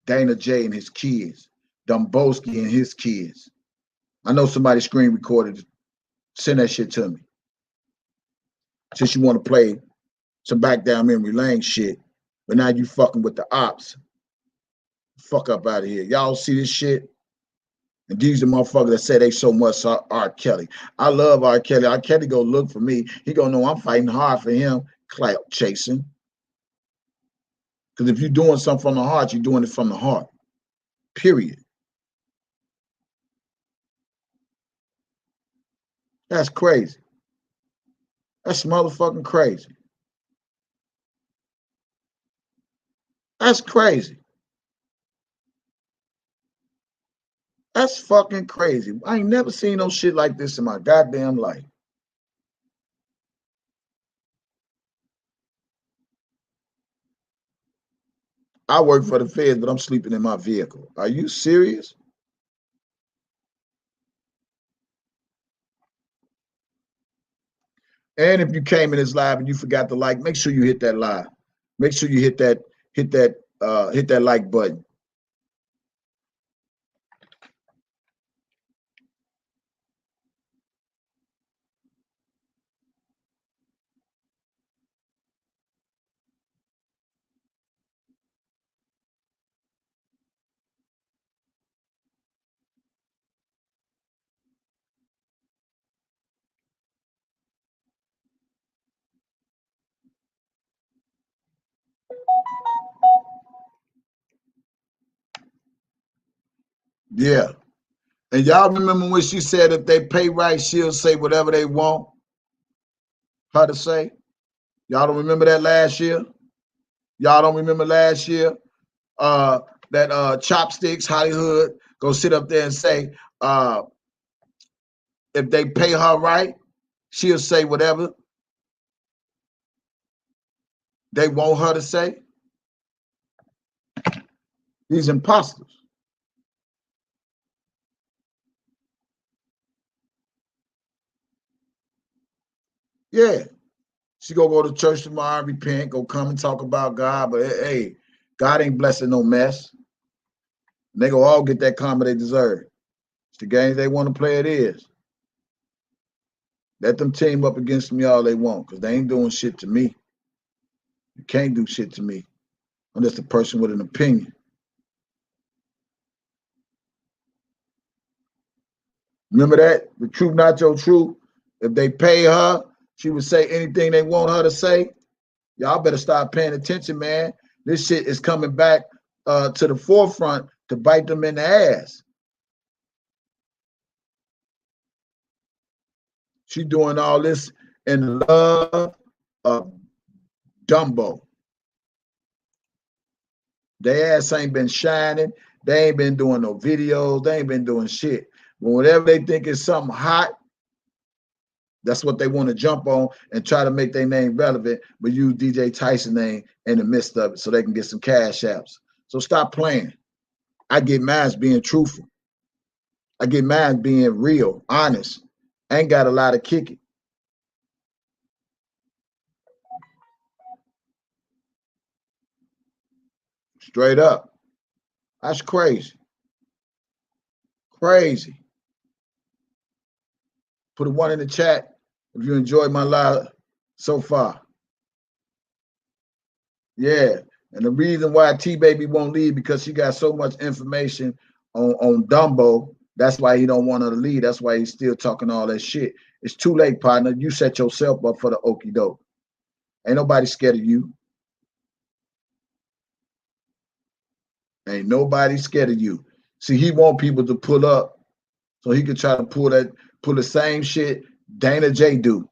Dana J and his kids, Domboski and his kids. I know somebody screen recorded. Send that shit to me. Since you want to play some back down memory lane shit, but now you fucking with the ops. Fuck up out of here. Y'all see this shit? And these are motherfuckers that say they so much R. Kelly. I love R. Kelly. R. Kelly go look for me. He gonna know I'm fighting hard for him. Clout chasing. Because if you're doing something from the heart, you're doing it from the heart. Period. That's crazy. That's motherfucking crazy. That's crazy. That's fucking crazy. I ain't never seen no shit like this in my goddamn life. I work for the feds, but I'm sleeping in my vehicle. Are you serious? And if you came in this live and you forgot to like, make sure you hit that live. Make sure you hit that like button. Yeah. And y'all remember when she said if they pay right, she'll say whatever they want her to say? Y'all don't remember that last year? Y'all don't remember last year? That Chopsticks Hollywood go sit up there and say, if they pay her right, she'll say whatever they want her to say. These imposters. Yeah. She gonna go to church tomorrow, repent, go come and talk about God, but hey, God ain't blessing no mess. And they gonna all get that karma they deserve. It's the game they want to play, it is. Let them team up against me all they want, because they ain't doing shit to me. You can't do shit to me. I'm just a person with an opinion. Remember that? The truth, not your truth. If they pay her, she would say anything they want her to say. Y'all better start paying attention, man. This shit is coming back to the forefront to bite them in the ass. She doing all this in love of Dumbo. Their ass ain't been shining. They ain't been doing no videos. They ain't been doing shit. But whatever they think is something hot, that's what they want to jump on and try to make their name relevant, but use DJ Tyson name in the midst of it so they can get some cash apps. So stop playing. I get mine being truthful. I get mine being real, honest. I ain't got a lot of kicking. Straight up. That's crazy. Crazy. Put a 1 in the chat if you enjoyed my live so far. Yeah. And the reason why T-Baby won't leave because she got so much information on Dumbo. That's why he don't want her to leave. That's why he's still talking all that shit. It's too late, partner. You set yourself up for the okie doke. Ain't nobody scared of you. Ain't nobody scared of you. See, he want people to pull up so he could try to pull the same shit Dana J do.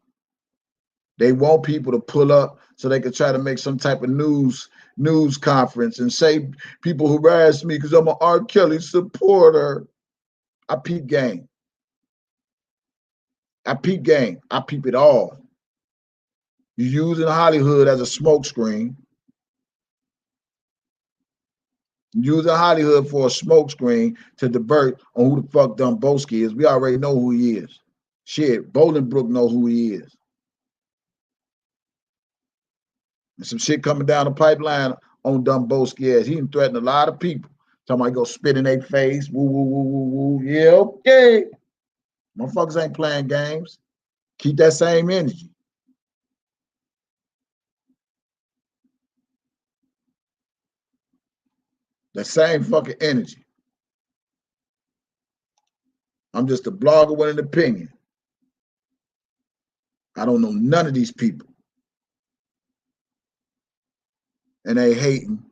They want people to pull up so they could try to make some type of news conference and say people harass me because I'm an R. Kelly supporter. I peep game. I peep game. I peep it all. You're using Hollywood as a smokescreen. Using Hollywood for a smokescreen to divert on who the fuck Domboski is. We already know who he is. Shit, Bolingbrook know who he is. And some shit coming down the pipeline on Domboski ass. He threatened a lot of people. Somebody go spit in their face. Woo, woo, woo, woo, woo. Yeah, okay. Motherfuckers ain't playing games. Keep that same energy. The same fucking energy. I'm just a blogger with an opinion. I don't know none of these people. And they hating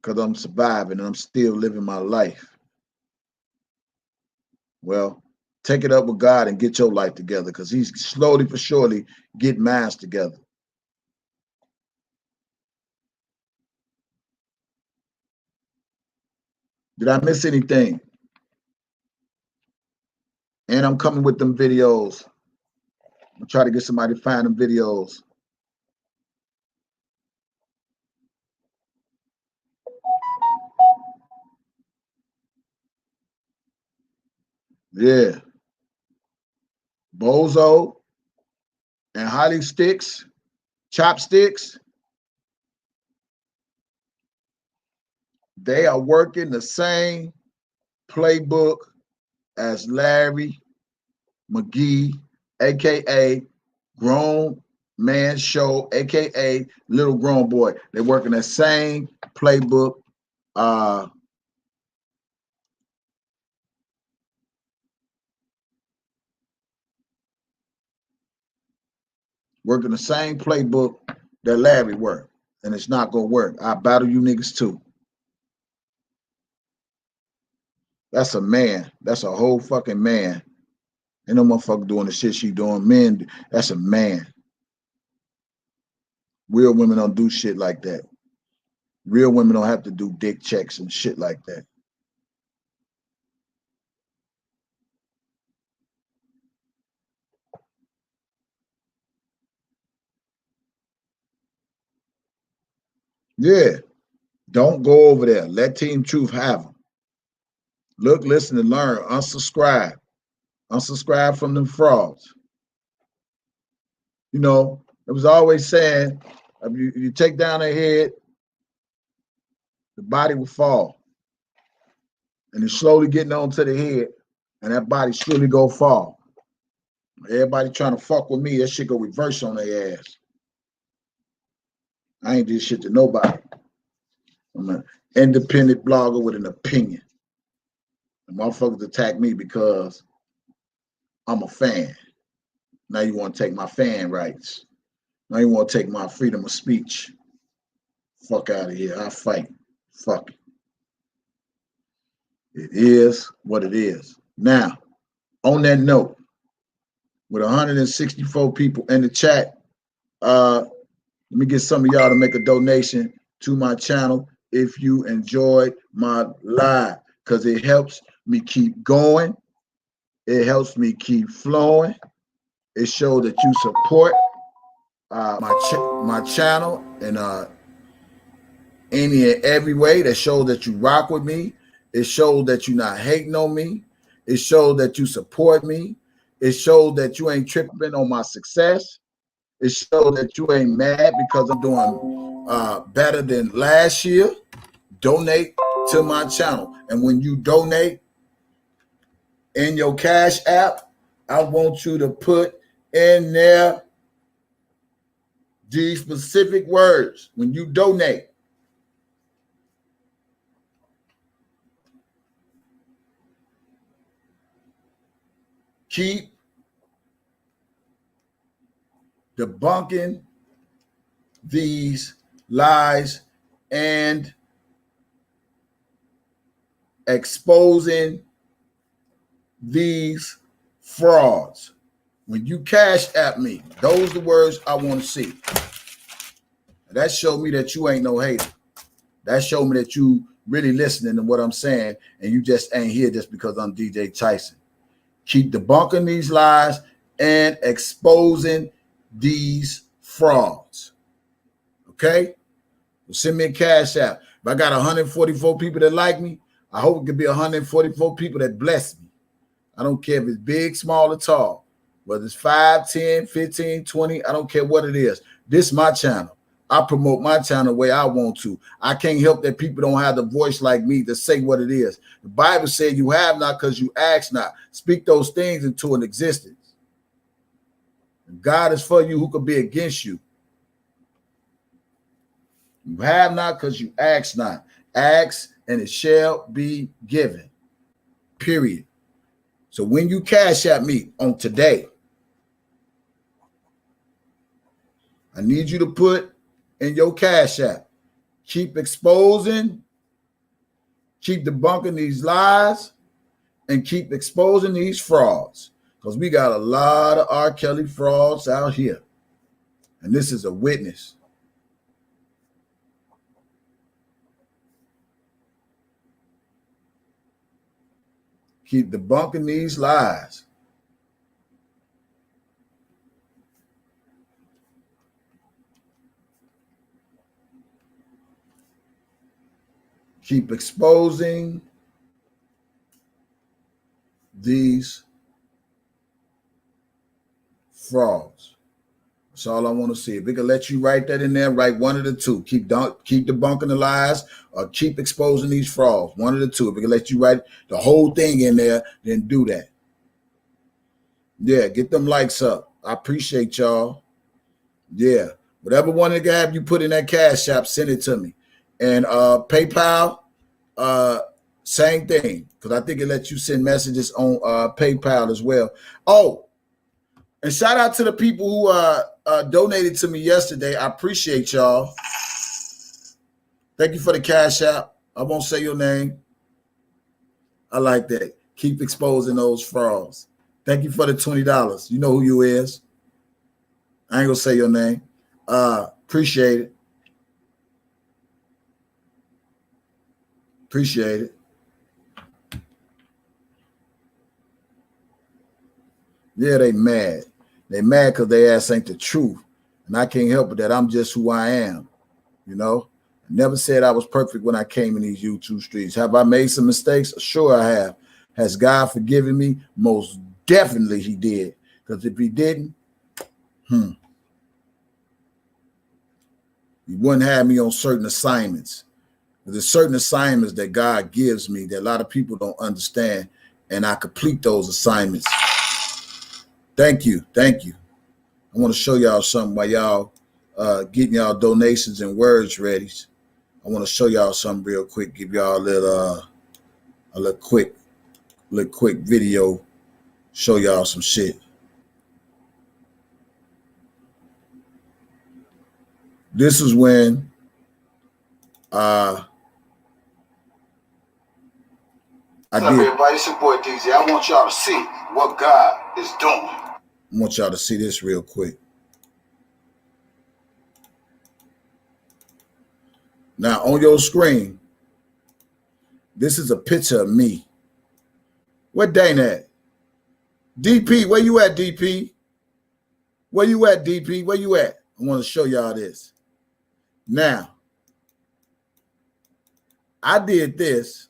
because I'm surviving and I'm still living my life. Well, take it up with God and get your life together, because he's slowly but surely getting minds together. Did I miss anything? And I'm coming with them videos. I'm trying to get somebody to find them videos. Yeah. Bozo and Holly Sticks, Chopsticks, they are working the same playbook as Larry McGee, aka Grown Man Show, aka Little Grown Boy. They're working the same playbook. Working the same playbook that Larry worked, and it's not gonna work. I battle you niggas too. That's a man. That's a whole fucking man. Ain't no motherfucker doing the shit she doing. Men, that's a man. Real women don't do shit like that. Real women don't have to do dick checks and shit like that. Yeah. Don't go over there. Let Team Truth have them. Look, listen, and learn. Unsubscribe. Unsubscribe from them frauds. You know, it was always saying, if you take down their head, the body will fall. And it's slowly getting onto the head, and that body surely go fall. Everybody trying to fuck with me, that shit go reverse on their ass. I ain't did shit to nobody. I'm an independent blogger with an opinion. And motherfuckers attack me because I'm a fan. Now you want to take my fan rights. Now you want to take my freedom of speech. Fuck out of here. I fight. Fuck it. It is what it is. Now, on that note, with 164 people in the chat, let me get some of y'all to make a donation to my channel if you enjoyed my live, because it helps me keep going. It helps me keep flowing. It shows that you support my channel in any and every way. That shows that you rock with me. It shows that you're not hating on me. It shows that you support me. It shows that you ain't tripping on my success. It shows that you ain't mad because I'm doing better than last year. Donate to my channel. And when you donate in your Cash App, I want you to put in there these specific words when you donate. Keep debunking these lies and exposing these frauds. When you Cash App me, those are the words I want to see. That showed me that you ain't no hater. That showed me that you really listening to what I'm saying, and you just ain't here just because I'm DJ Tyson. Keep debunking these lies and exposing these frauds. Okay? Well, send me a Cash App. If I got 144 people that like me, I hope it could be 144 people that bless me. I don't care if it's big, small, or tall. Whether it's 5, 10, 15, 20, I don't care what it is. This is my channel. I promote my channel the way I want to. I can't help that people don't have the voice like me to say what it is. The Bible said you have not because you ask not. Speak those things into an existence. If God is for you, who could be against you? You have not because you ask not. Ask and it shall be given. Period. So when you cash at me on today, I need you to put in your cash app. Keep exposing, keep debunking these lies, and keep exposing these frauds. Because we got a lot of R. Kelly frauds out here. And this is a witness. Keep debunking these lies. Keep exposing these frauds. That's all I want to see. If it can let you write that in there, write one of the two. Keep debunking the lies or keep exposing these frauds. One of the two. If it can let you write the whole thing in there, then do that. Yeah, get them likes up. I appreciate y'all. Yeah. Whatever one they have you put in that cash app, send it to me. And PayPal, same thing. Because I think it lets you send messages on PayPal as well. Oh, and shout out to the people who donated to me yesterday. I appreciate y'all. Thank you for the cash app. I won't say your name. I like that. Keep exposing those frauds. Thank you for the $20. You know who you is. I ain't gonna say your name. Appreciate it. Appreciate it. Yeah, they mad. They mad because they ass ain't the truth. And I can't help it that I'm just who I am. You know? I never said I was perfect when I came in these YouTube streets. Have I made some mistakes? Sure I have. Has God forgiven me? Most definitely he did. Because if he didn't, he wouldn't have me on certain assignments. There's certain assignments that God gives me that a lot of people don't understand, and I complete those assignments. Thank you. Thank you. I want to show y'all something while y'all getting y'all donations and words ready. I want to show y'all something real quick, give y'all a little quick video, show y'all some shit. This is when What's up, everybody? It's your boy DJ. I want y'all to see what God is doing. I want y'all to see this real quick. Now, on your screen, this is a picture of me. Where Dane at? DP, where you at, DP? Where you at, DP? Where you at? I want to show y'all this. Now, I did this.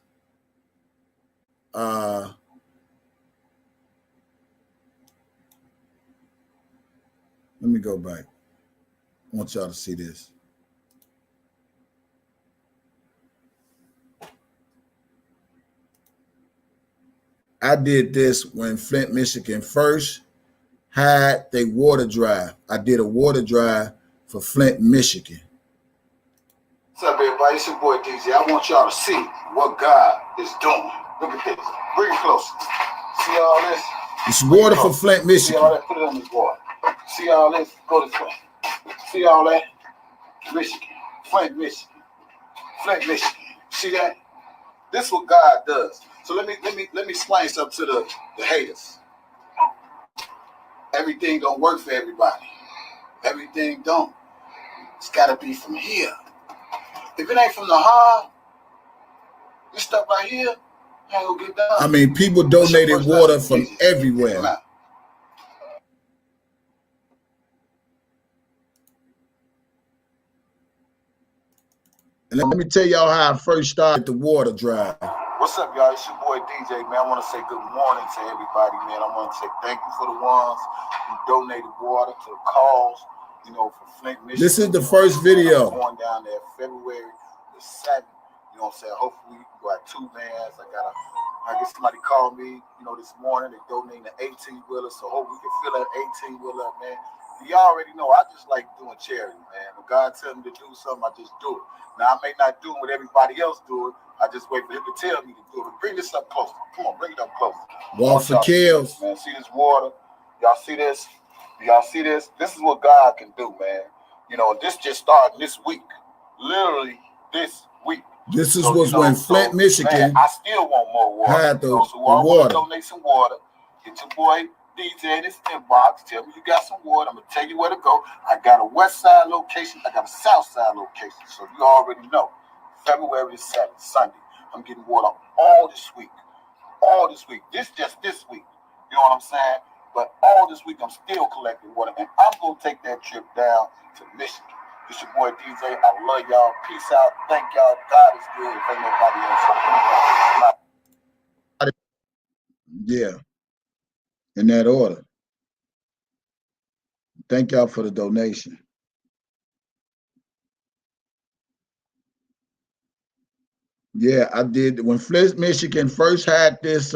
Let me go back. I want y'all to see this. I did this when Flint, Michigan first had their water drive. I did a water drive for Flint, Michigan. What's up, everybody? It's your boy DJ. I want y'all to see what God is doing. Look at this. Bring it closer. See all this? It's water for Flint, Michigan. See all that? Put it on this water. See all this? Go this way. See all that? Michigan. Flint, Michigan. Flint, Michigan. See that? This is what God does. So let me explain something to the haters. Everything don't work for everybody. Everything don't. It's gotta be from here. If it ain't from the heart, this stuff right here ain't gonna get done. I mean, people donated water from everywhere. And let me tell y'all how I first started the water drive. What's up, y'all? It's your boy DJ, man. I want to say good morning to everybody, man. I want to say thank you for the ones who donated water to the cause. you know, for Flint, Michigan. This is the first video. I'm going down there February the 7th. You know what I'm saying? Hopefully we can go at 2 bands. I get somebody called me, you know, this morning. They donating an 18-wheeler, so hope we can fill that 18-wheeler up, man. Y'all already know I just like doing charity, man. When God tells me to do something, I just do it. Now I may not do what everybody else do it. I just wait for him to tell me to do it. Bring this up closer. Come on, bring it up closer. Walk for kills. Man, see this water? Y'all see this? Y'all see this? This is what God can do, man. You know, this just started this week. Literally this week. This is what's when Flint, Michigan. Man, I still want more water. Had the water. Donate some water. Get your boy DJ in his inbox. Tell me you got some water. I'm gonna tell you where to go. I got a west side location. I got a south side location. So you already know. February 7th, Sunday. I'm getting water all this week. All this week. Just this week. You know what I'm saying? But all this week I'm still collecting water. And I'm gonna take that trip down to Michigan. It's your boy DJ. I love y'all. Peace out. Thank y'all. God is good. If ain't nobody else. Yeah. In that order. Thank y'all for the donation. Yeah, I did. When Flint, Michigan first had this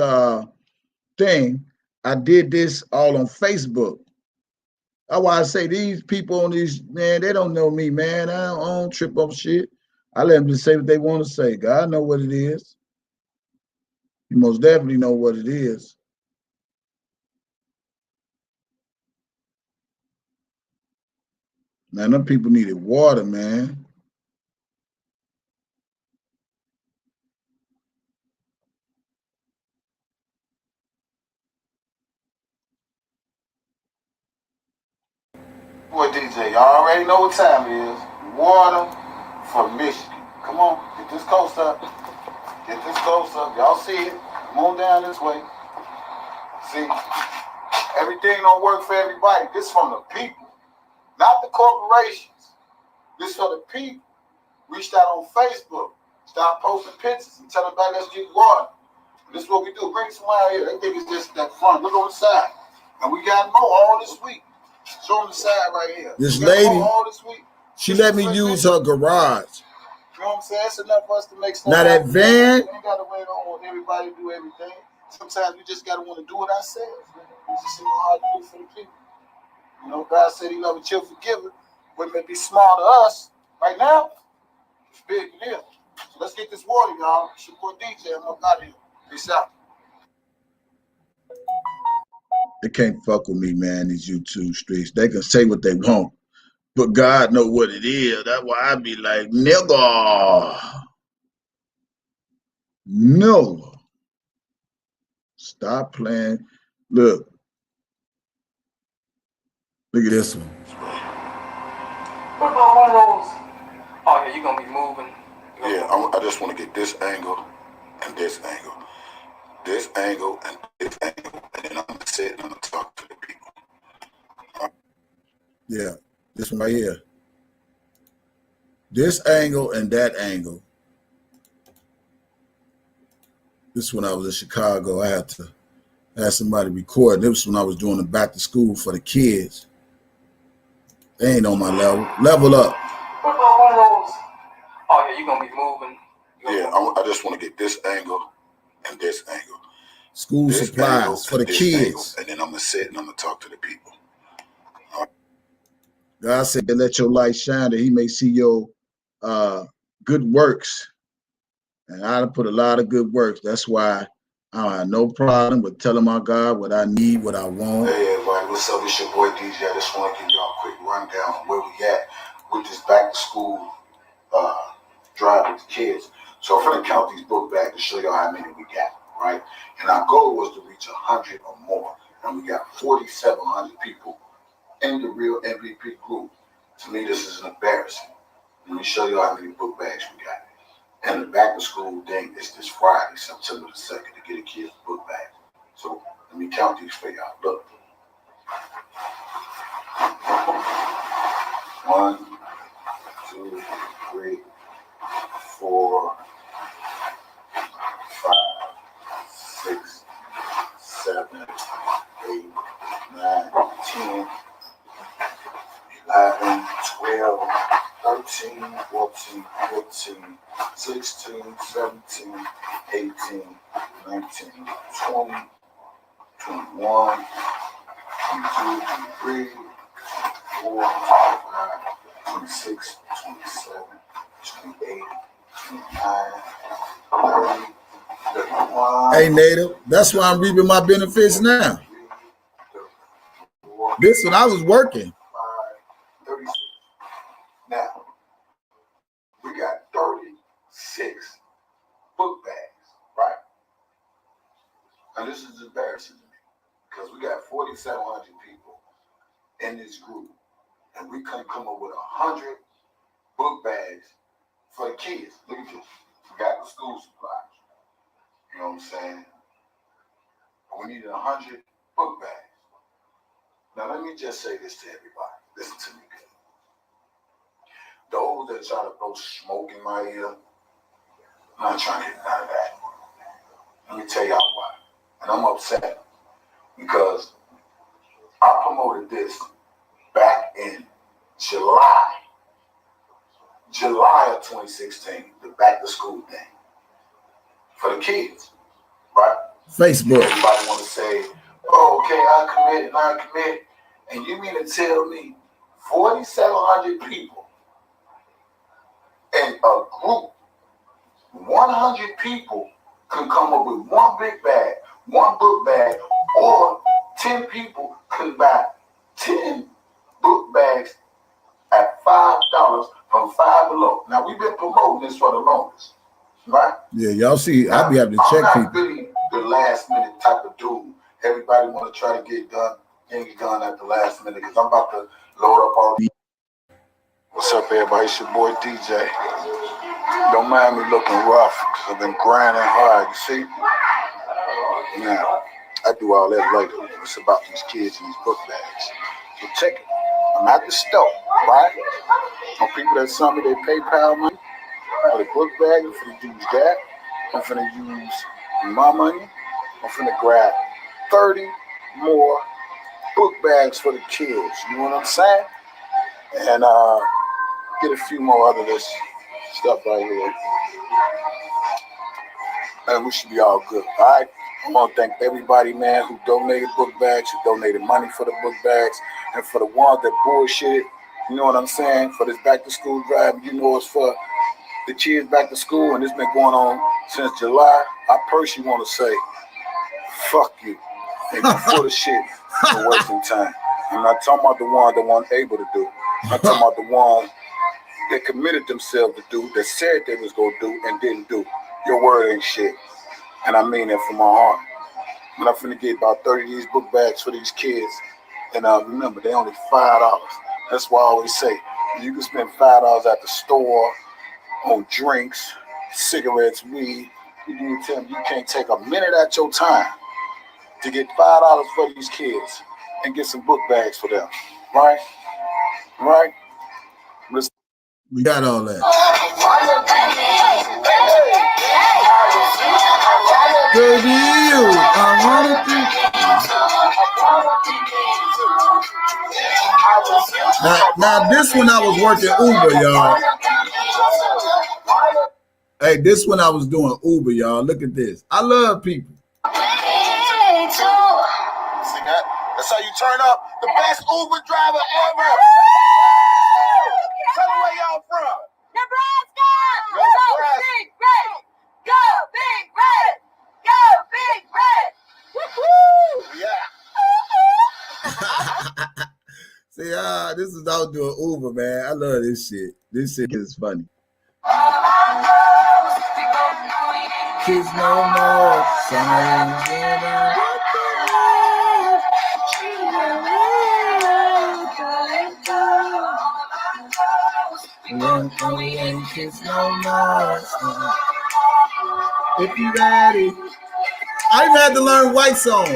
thing, I did this all on Facebook. That's why I say these people on these, man, they don't know me, man. I don't trip on shit. I let them just say what they want to say. God know what it is. You most definitely know what it is. Man, them people needed water, man. Boy, DJ, y'all already know what time it is. Water for Michigan. Come on, get this coast up. Get this coast up. Y'all see it. Come on down this way. See, everything don't work for everybody. This from the people, not the corporations. This for the people. Reached out on Facebook. Start posting pictures and tell everybody let's get water. And this is what we do. Bring some out here. They think it's just that front. Look on the side. And we got more all this week. Show them the side right here. This lady, all this week. she let me use her garage. You know what I'm saying? It's enough for us to make stuff. Now that van. We ain't got to wait on everybody to do everything. Sometimes we just got to want to do it ourselves. We just know how to do it for the people. You know, God said he love a cheerful giver. What may be small to us right now, it's big to them. So let's get this water, y'all. It's your boy DJ. I'm out of here. Peace out. They can't fuck with me, man, these YouTube streets. They can say what they want, but God know what it is. That's why I be like, nigga. No. Stop playing. Look. Look at this one. What about one of those? Oh, yeah, you're going to be moving. Yeah, I just want to get this angle and this angle. This angle and this angle. And then I'm going to sit and I'm going to talk to the people. Yeah, this one right here. This angle and that angle. This when I was in Chicago, I had to have somebody record. This was when I was doing the back to school for the kids. They ain't on my level. Level up. What about one of those? Oh, yeah, you're going to be moving. Yeah, I just want to get this angle and this angle. School this supplies for the kids. Angle, and then I'm going to sit and I'm going to talk to the people. God said, let your light shine that he may see your good works. And I put a lot of good works. That's why I don't have no problem with telling my God what I need, what I want. Hey, everybody, what's up? It's your boy DJ. I just want to give y'all a quick rundown on where we at with this back to school drive with the kids. So I'm going to count these book bags to show y'all how many we got, right? And our goal was to reach 100 or more. And we got 4,700 people in the real MVP group. To me, this is an embarrassment. Let me show you how many book bags we got. And the back to school thing is this Friday, September the 2nd, to get a kid's book bag. So let me count these for y'all. Look. 1, 2, 3, 4, 5, 6, 7, 8, 9, 10, 11, 13, 14, 15, 16, 17, 18, 19, 20, 21, 22, 23, 24, 25, 26, 27, 28, 29, 30, 31. Hey, Native, that's why I'm reaping my benefits now. This when I was working. 36. Now, we got 36 book bags, right? And this is embarrassing to me because we got 4,700 people in this group, and we couldn't come up with 100 book bags for the kids. Look at this. We got the school supplies. You know what I'm saying? But we needed 100 book bags. Now, let me just say this to everybody. Listen to me good. Those that try to blow smoke in my ear, I'm not trying to hit none of that. Let me tell y'all why. And I'm upset because I promoted this back in July of 2016, the back to school thing for the kids, right? Facebook. Everybody want to say, oh, okay, I commit. And you mean to tell me 4,700 people in a group, 100 people can come up with one big bag, one book bag, or 10 people can buy 10 book bags at $5 from $5 below. Now, we've been promoting this for the longest, right? Yeah, y'all see, I'll be having to check I'm not people. really the last minute type of dude. Everybody want to try to get things done at the last minute because I'm about to load up all the... What's up, everybody? It's your boy DJ. Don't mind me looking rough because I've been grinding hard, you see? Now, I do all that later. It's about these kids and these book bags. So check it. I'm at the store, right? On people that send me their PayPal money for the book bag, I'm finna use that. I'm finna use my money. I'm finna grab 30 more book bags for the kids. You know what I'm saying? And get a few more other this stuff right here. And we should be all good, all right? I want to thank everybody, man, who donated book bags, who donated money for the book bags, and for the ones that bullshitted, you know what I'm saying, for this back to school drive. You know it's for the kids back to school, and it's been going on since July. I personally want to say, fuck you. And you full of shit for wasting time. I'm not talking about the ones that weren't able to do. I'm talking about the ones that committed themselves to do, that said they was going to do and didn't do. Your word ain't shit. And I mean that from my heart. And I'm finna get about 30 of these book bags for these kids. And remember, they only $5. That's why I always say, you can spend $5 at the store on drinks, cigarettes, weed. You can tell me you can't take a minute at your time to get $5 for these kids and get some book bags for them. Right? Right? We got all that. Good deal. I wanna think. Now this one I was working Uber, y'all. Hey, this one I was doing Uber, y'all. Look at this. I love people. See that? That's how you turn up the best Uber driver ever. Tell them where y'all from. Nebraska! Go Big Red! Go Big Red! Go Big Red! Woo-hoo! Yeah. See, this is I was doing Uber, man. I love this shit. This shit is funny. Kids no more. Kids no more. If you ready. I even had to learn white songs.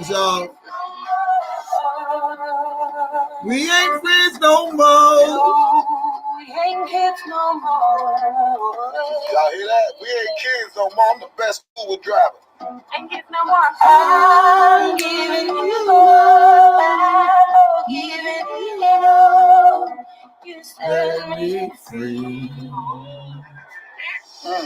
Y'all. We ain't friends no more. We ain't kids no more. Y'all hear that? We ain't kids no more. I'm the best Uber driver. Ain't get no more. I'm giving you up. Giving you. You set me free. Turn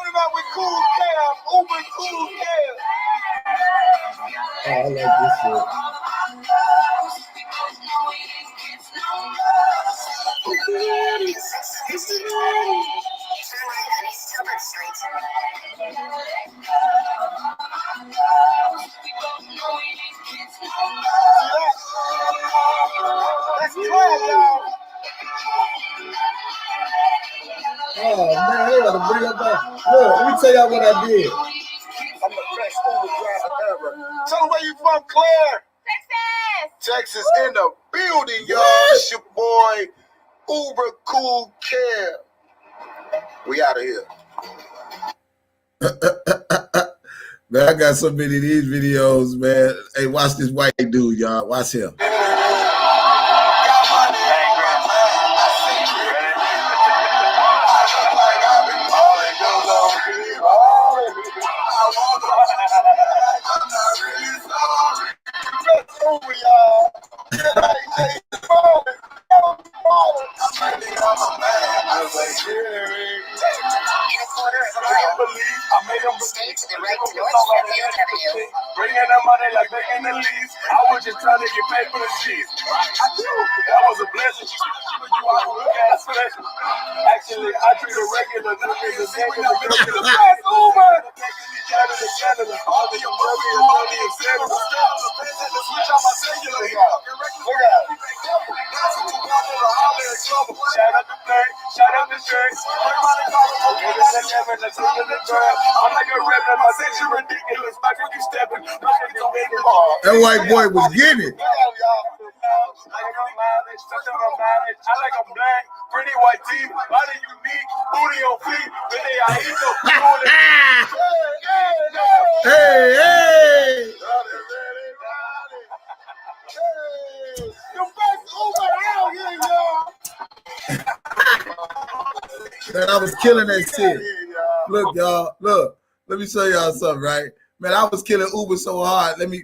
it up with Cool Cam, Uber Cool Cam. Oh, I like this shit. Let's clap, y'all. Oh man, they gotta bring up that. Look, let me tell y'all what I did. I'm the best Uber driver ever. Tell them where you from, Claire. Texas. Texas in the building, y'all. It's your boy, Uber Cool Cam. We out of here. Man, I got so many of these videos, man. Hey, watch this white dude, y'all. Watch him. Bringing the money like making the leaves. I was just trying to get paid for the cheese. That was a blessing. You are look at special. Actually, I treat a regular nigga the same as a regular. Uber. Canada. All the your money and money and Canada. Switch on my cellular. Look at it. Shout out the play, shout out the shirt. I'm like a rebel, my section ridiculous. Like when you stepping, That white boy was getting it. I like a black, pretty white teeth, body unique, booty on feet, but they are equal. Hey, hey. The best Uber out here, y'all. Man, I was killing that shit. Look, y'all. Look, let me show y'all something, right? Man, I was killing Uber so hard. Let me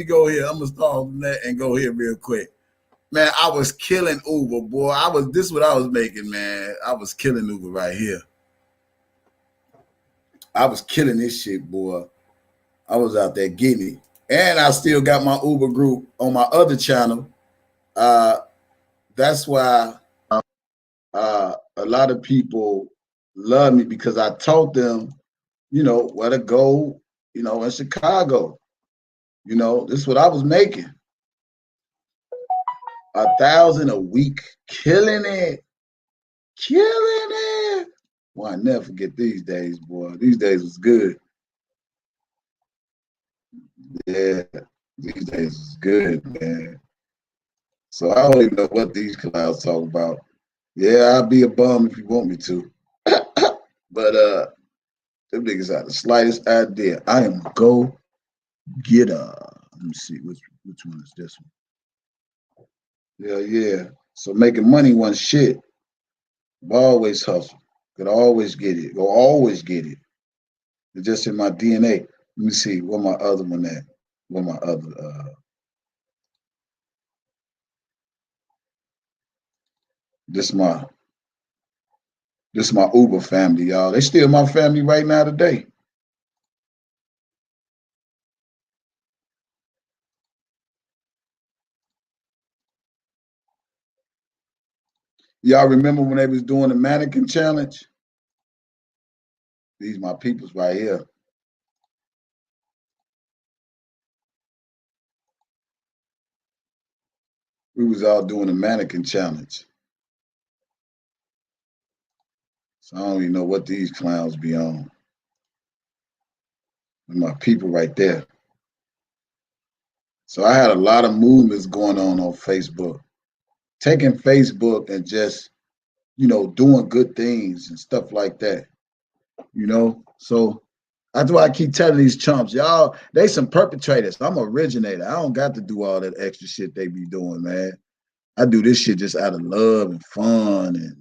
go here. I'm gonna start from that and go here real quick. Man, I was killing Uber, boy. This is what I was making, man. I was killing Uber right here. I was killing this shit, boy. I was out there getting it. And I still got my Uber group on my other channel. That's why a lot of people love me, because I taught them, you know, where to go, you know, in Chicago. You know, this is what I was making. 1,000 a week, killing it. Well, I never forget these days, boy. These days was good. Yeah, these days was good, man. So I don't even know what these clouds talk about. Yeah, I'll be a bum if you want me to. But them niggas had the slightest idea. I am go getter. Let me see which one is this one. Yeah. So making money one shit. Always hustle. Could always get it. Go always get it. It's just in my DNA. Let me see where my other one at. Where my other this my Uber family, y'all. They still my family right now today. Y'all remember when they was doing the mannequin challenge? These my peoples right here. We was all doing the mannequin challenge. So I don't even know what these clowns be on. And my people right there. So I had a lot of movements going on Facebook. Taking Facebook and just, you know, doing good things and stuff like that. You know, so That's why I keep telling these chumps, y'all, they some perpetrators. I'm an originator. I don't got to do all that extra shit they be doing, man. I do this shit just out of love and fun and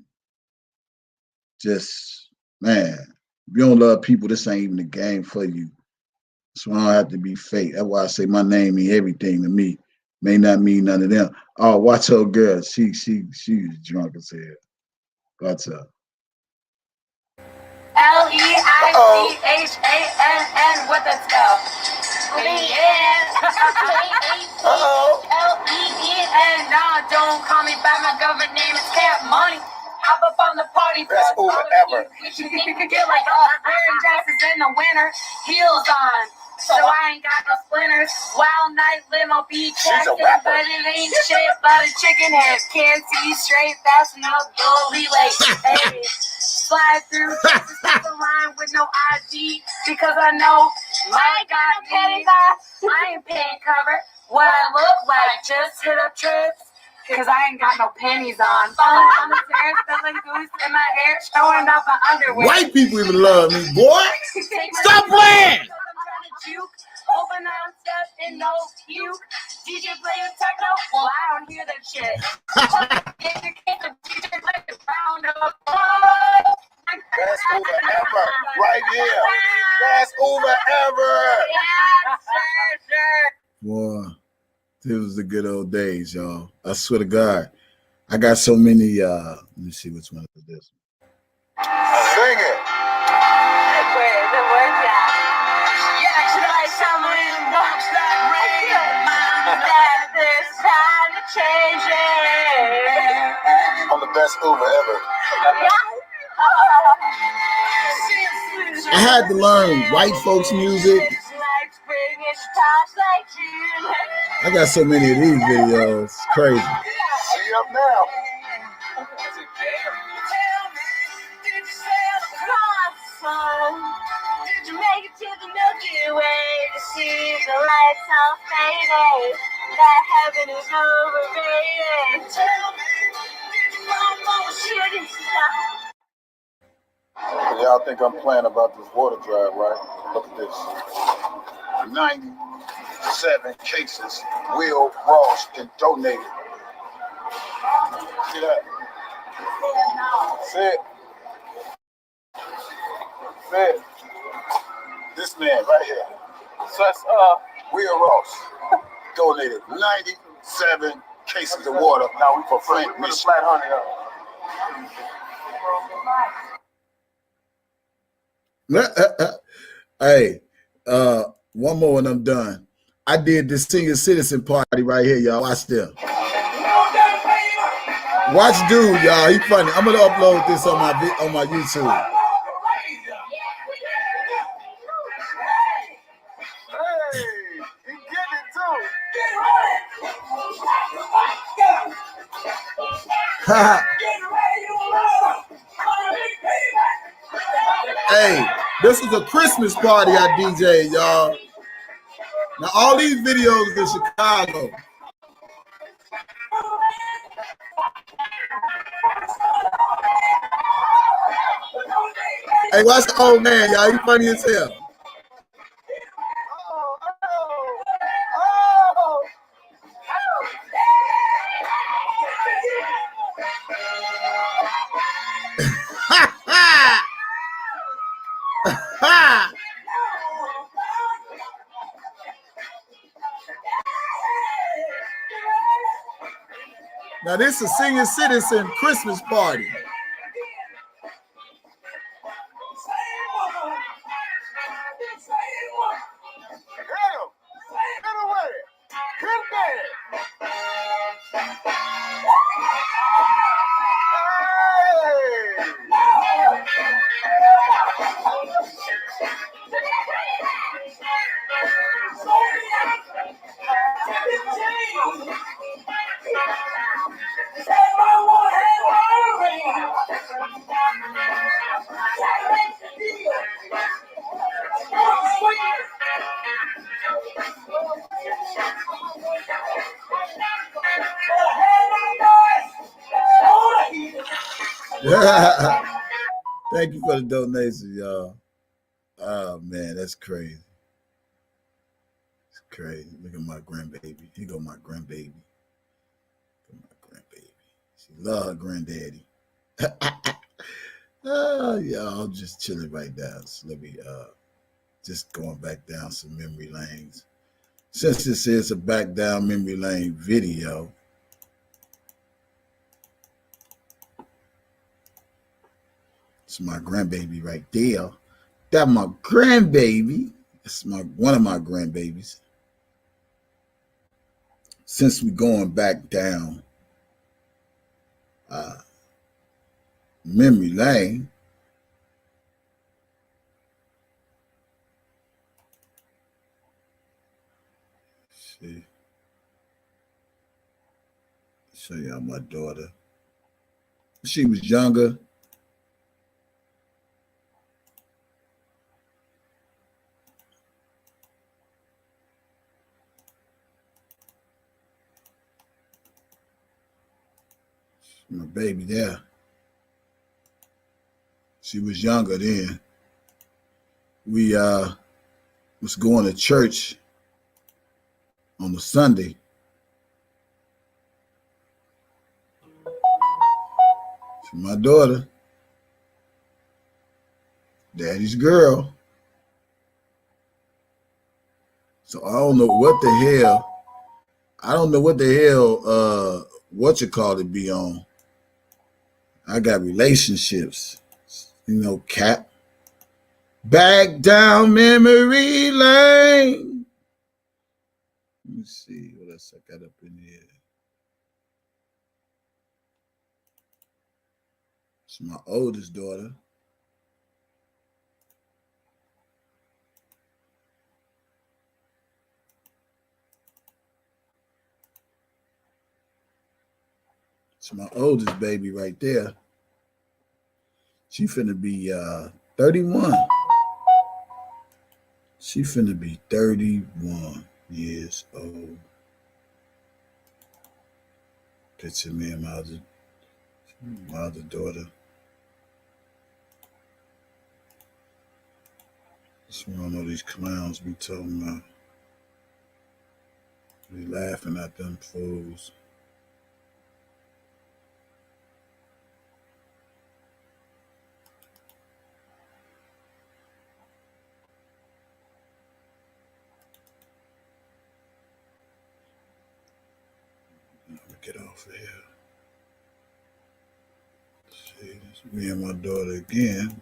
just, man, if you don't love people, this ain't even a game for you. So I don't have to be fake. That's why I say my name mean everything to me. May not mean none of them. Oh, watch her girl. She's drunk as hell. Watch her. Leichhann with a spell. Len. Nah, don't call me by my government name. It's Cap Money. Hop up on the party. Best Uber ever. You think you get like wearing dresses in the winter, heels on. So I ain't got no splinters. Wild night limo beat Jackson, but it ain't shit but a chicken head. Can't see straight, that's no goalie like. Hey, slide through Texas with the line with no ID because I know my God pennies. I ain't paying cover. What I look like, just hit up trips. Cause I ain't got no panties on. Falling on the stairs, filling goose in my hair, showing off my underwear. White people even love me, boy. Stop playing. Open on stuff and no puke. DJ playing techno? Well, I don't hear that shit. DJ playing round of applause. Best Uber ever. Right here. Best Uber ever. Yeah, sure. Boy, it was the good old days, y'all. I swear to God. I got so many, let me see which one is this. Sing it. I'm the best Uber ever. I had to learn white folks music. I got so many of these videos. It's crazy. See up now. Did you make it to the Milky Way to see the lights all faded? That heaven is overrated. Tell me, did you fall for a shooting star? Y'all think I'm playing about this water drive, right? Look at this. 97 cases Will Ross can donate. See that? See it? See it? This man right here. So that's Will Ross donated 97 cases of water for Flint, Michigan. Hey, one more and I'm done. I did this senior citizen party right here, y'all. Watch them. Watch dude, y'all. He funny. I'm gonna upload this on my YouTube. Hey, this is a Christmas party I DJ, y'all. Now all these videos in Chicago. Hey, watch the old man, y'all. He funny as hell. Now this is a senior citizen Christmas party. Thank you for the donation, y'all. Oh man, that's crazy. It's crazy. Look at my grandbaby. Here go my grandbaby. She love her granddaddy. Yeah, I'm just chilling right now. So let me just going back down some memory lanes. Since this is a back down memory lane video, it's my grandbaby right there. That's my grandbaby. It's one of my grandbabies. Since we going back down memory lane, see, show y'all my daughter. She was younger. My baby there. She was younger then. We was going to church on a Sunday. She's my daughter. Daddy's girl. So I don't know what the hell. What you call it be on. I got relationships. Cap. Back down memory lane. Let me see what else I got up in here. It's my oldest daughter. It's my oldest baby right there. She finna be 31. She finna be 31 years old. Picture me and my other daughter. That's what I know these clowns be talking about. Be laughing at them fools. Get off of here. See, it's me and my daughter again.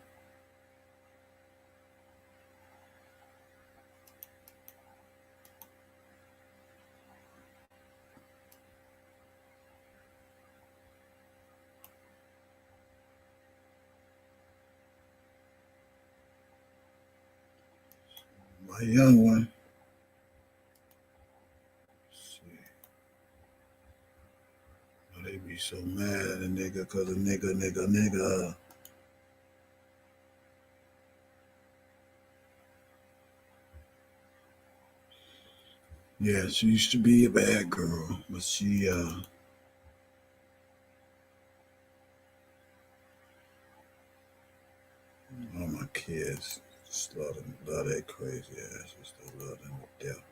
My young one. They be so mad at a nigga because a nigga. Yeah, she used to be a bad girl, but she all my kids just love that crazy ass. Just love them to death.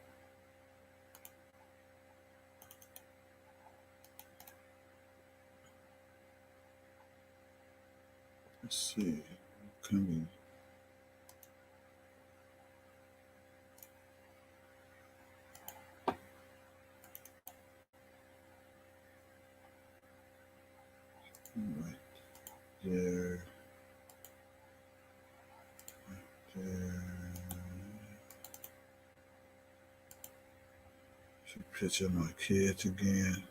Let's see. Can we? Right there. Right there. Should picture my kids again.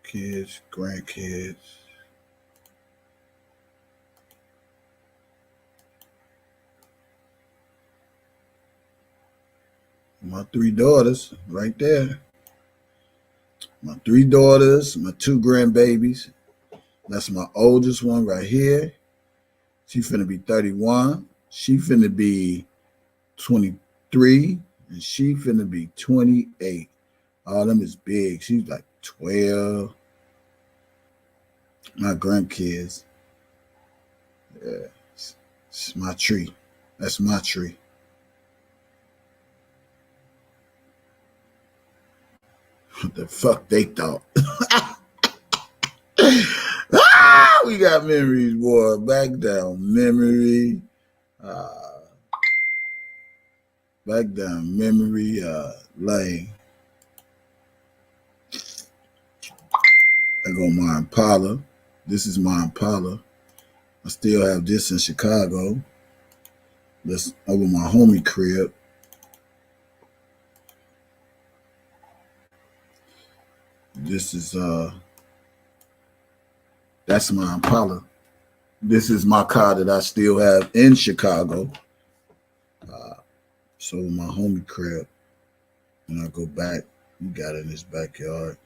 Kids, grandkids. My 3 daughters right there. My 3 daughters, my 2 grandbabies. That's my oldest one right here. She finna be 31. She finna be 23. And she finna be 28. All them is big. She's like 12. My grandkids. Yeah, it's my tree. That's my tree. What the fuck they thought? We got memories, boy. Back down memory. Back down memory lane. I go my Impala. This is my Impala. I still have this in Chicago. That's over my homie crib. This is that's my Impala. This is my car that I still have in Chicago. So my homie crib. When I go back, we got it in his backyard.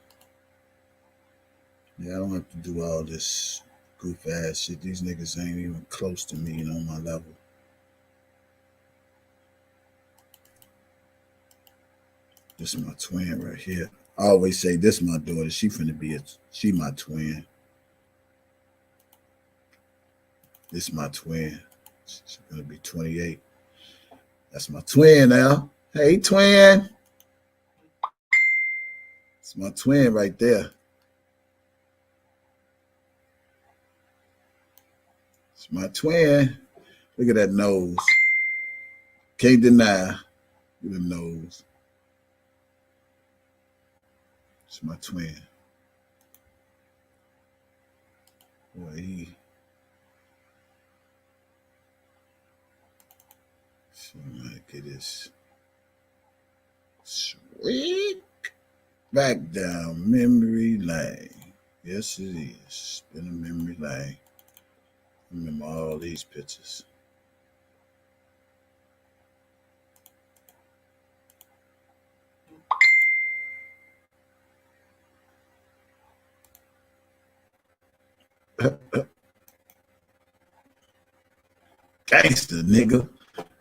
Yeah, I don't have to do all this goof ass shit. These niggas ain't even close to me, on my level. This is my twin right here. I always say this is my daughter. She my twin. This is my twin. She's gonna be 28. That's my twin now. Hey, twin. It's my twin right there. It's my twin. Look at that nose. Can't deny. Look at the nose. It's my twin. Boy, so I might get this sweet back down memory lane. Yes, it is. It's been a memory lane. I remember all these pictures. Gangster, nigga.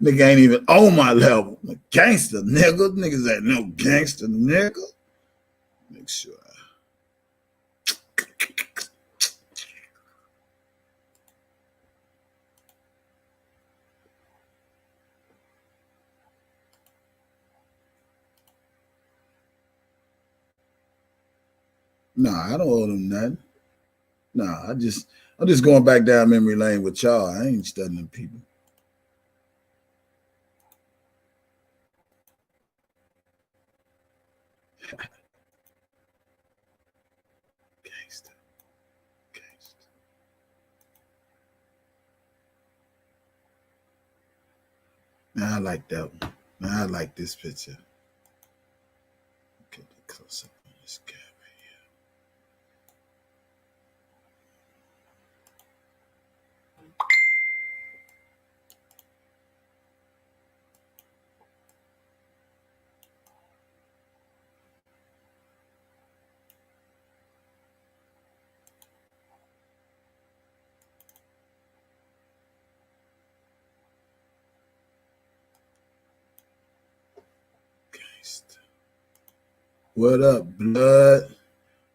Nigga ain't even on my level. I'm a gangster, nigga. Niggas ain't no gangster, nigga. Make sure. Nah, I don't owe them nothing. Nah, I'm just going back down memory lane with y'all. I ain't studying people. Gangster. Gangster. Now I like that one. Now I like this picture. Get the close up on this guy right here. Gangster. What up, blood?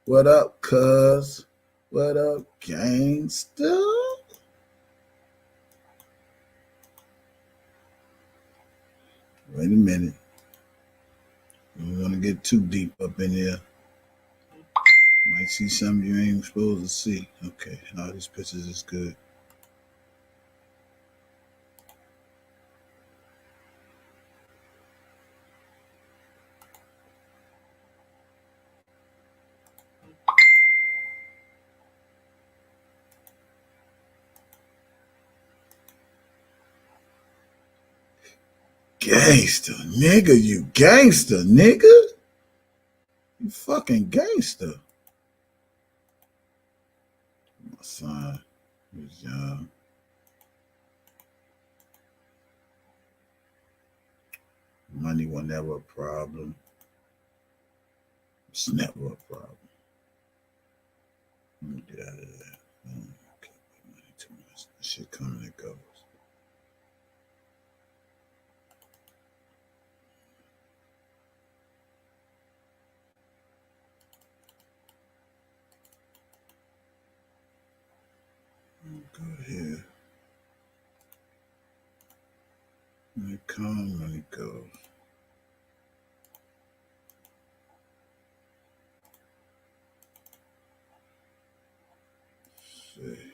What up, cuz? What up, gangster? Wait a minute. You don't want to get too deep up in here. Might see something you ain't supposed to see. Okay, all these pictures is good. Gangster, nigga, you gangster, nigga. You fucking gangster. My son was young. Money was never a problem. It's never a problem. Let me get out of that. I don't care about money too much. That shit coming and goes. Go here. When it comes, when it goes. Let's see.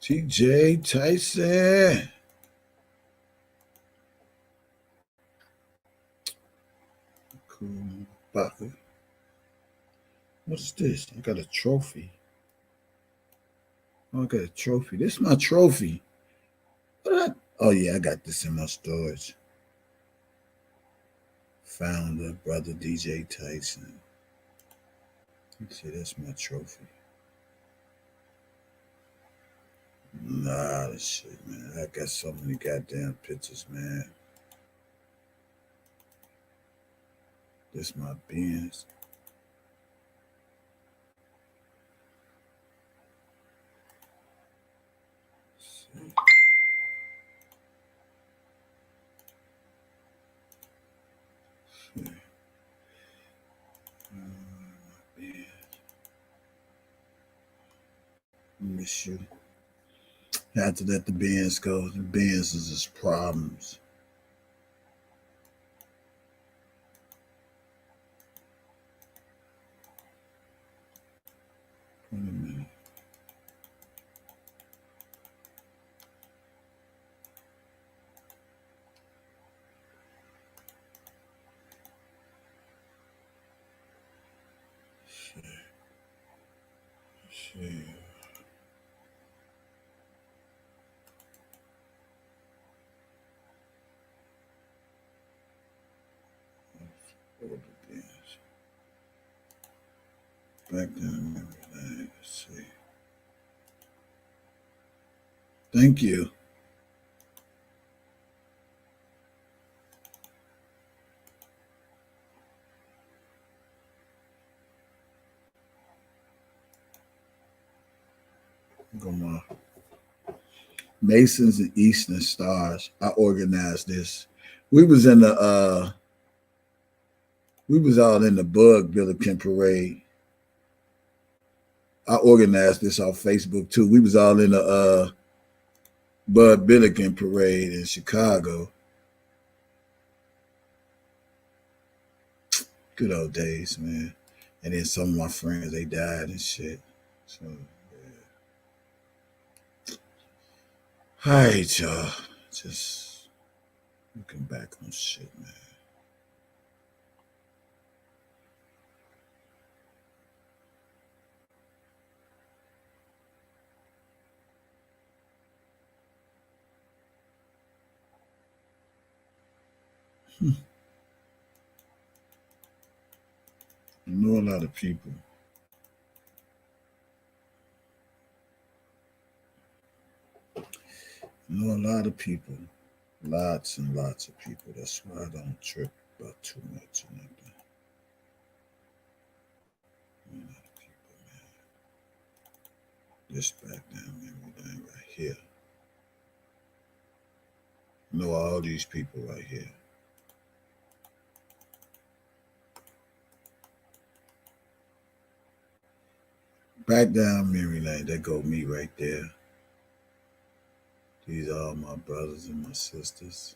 TJ Tyson. Cool. Bucket. What is this? I got a trophy. Oh, I got a trophy. This is my trophy. Oh, yeah, I got this in my storage. Founder, brother DJ Tyson. Let's see, that's my trophy. Nah, this shit, man. I got so many goddamn pictures, man. This my Benz. See. See. My Benz. Miss you. Had to let the Benz go. The Benz is just problems. Wait a minute. See. Back down memory lane. Let's see. Thank you. Go my Masons and Eastern Stars. I organized this. We was in the we was all in the Bug Billiken Parade. I organized this off Facebook too. We was all in the Bud Billiken Parade in Chicago. Good old days, man. And then some of my friends, they died and shit. So, yeah. All right, y'all. Just looking back on shit, man. I know a lot of people. I know a lot of people. Lots and lots of people. That's why I don't trip about too much or nothing. A lot of people, man. This back down memory lane right here. I know all these people right here. Back down memory lane. That go me right there. These are all my brothers and my sisters.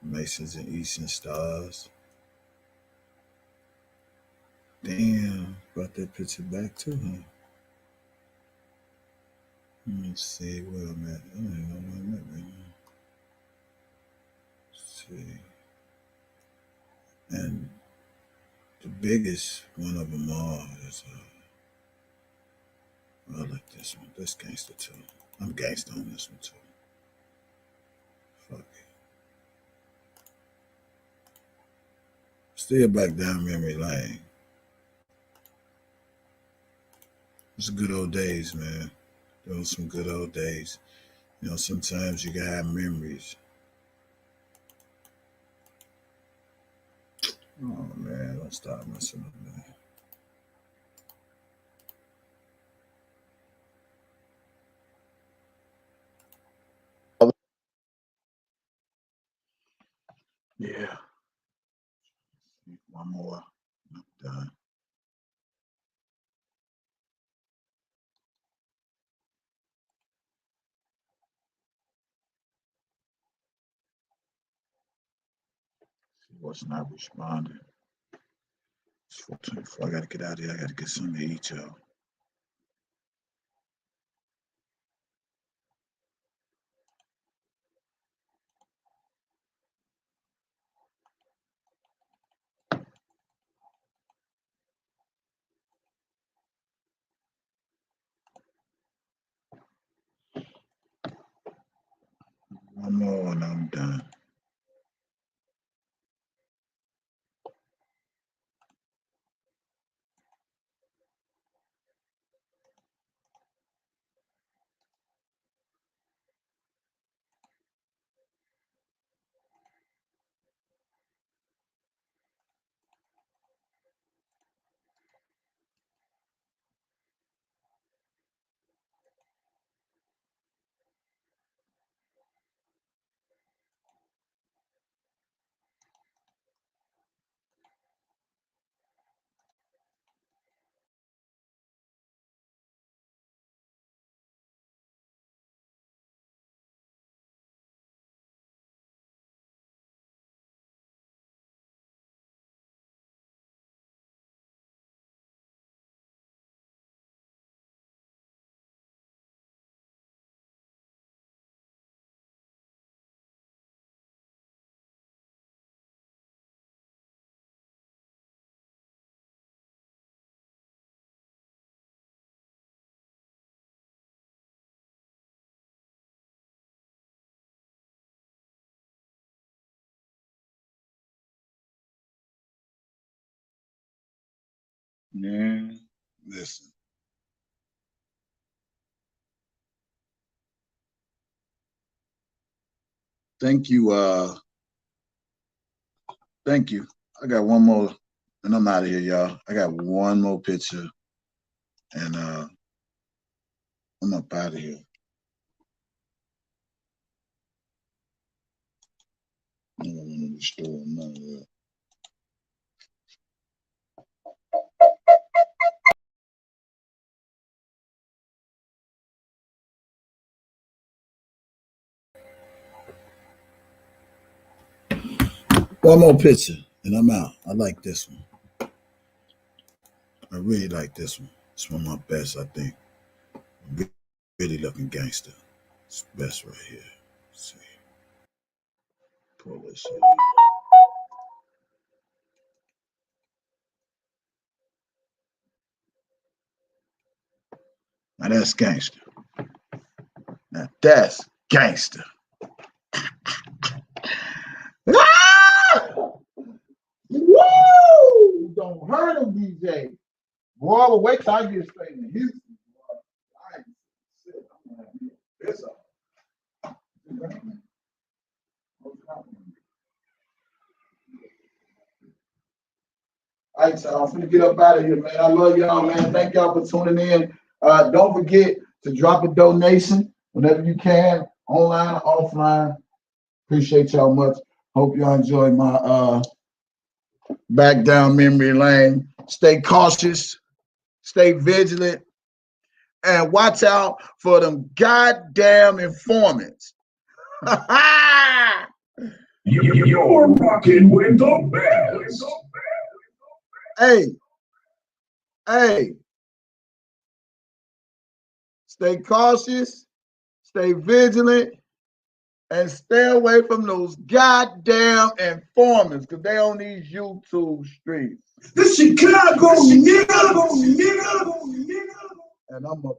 Masons and Eastern Stars. Damn, brought that picture back too, huh? Let's see where I'm at. I don't even know where I'm at right now. Let's see. And the biggest one of them all is I like this one. This gangster too. I'm gangster on this one too. Fuck it. Still back down memory lane. It's good old days, man. Those some good old days. You know, sometimes you can have memories. Oh man, don't stop messing up, man. Yeah. One more. I'm done. See what's not responding. It's 4:24. I gotta get out of here. I gotta get something to eat, y'all. One more and I'm done. Yeah. Listen. Thank you. Thank you. I got one more, and I'm out of here, y'all. I got one more picture, and I'm up out of here. I don't want to restore none of that. One more picture, and I'm out. I like this one. I really like this one. It's one of my best, I think. Really looking gangster. It's best right here. Let's see. Pull this in. Now that's gangster. Now that's gangster. Ah! Woo! Don't hurt him, DJ. Boy, but wait till I get straight in Houston. I ain't shit. I'm gonna have this up. All right, so I'm gonna get up out of here, man. I love y'all, man. Thank y'all for tuning in. Don't forget to drop a donation whenever you can, online or offline. Appreciate y'all much. Hope y'all enjoy my back down memory lane. Stay cautious, stay vigilant, and watch out for them goddamn informants. You're rocking with the best. Hey, stay cautious, stay vigilant, and stay away from those goddamn informants, because they on these YouTube streets. The Chicago nigga. And I'm a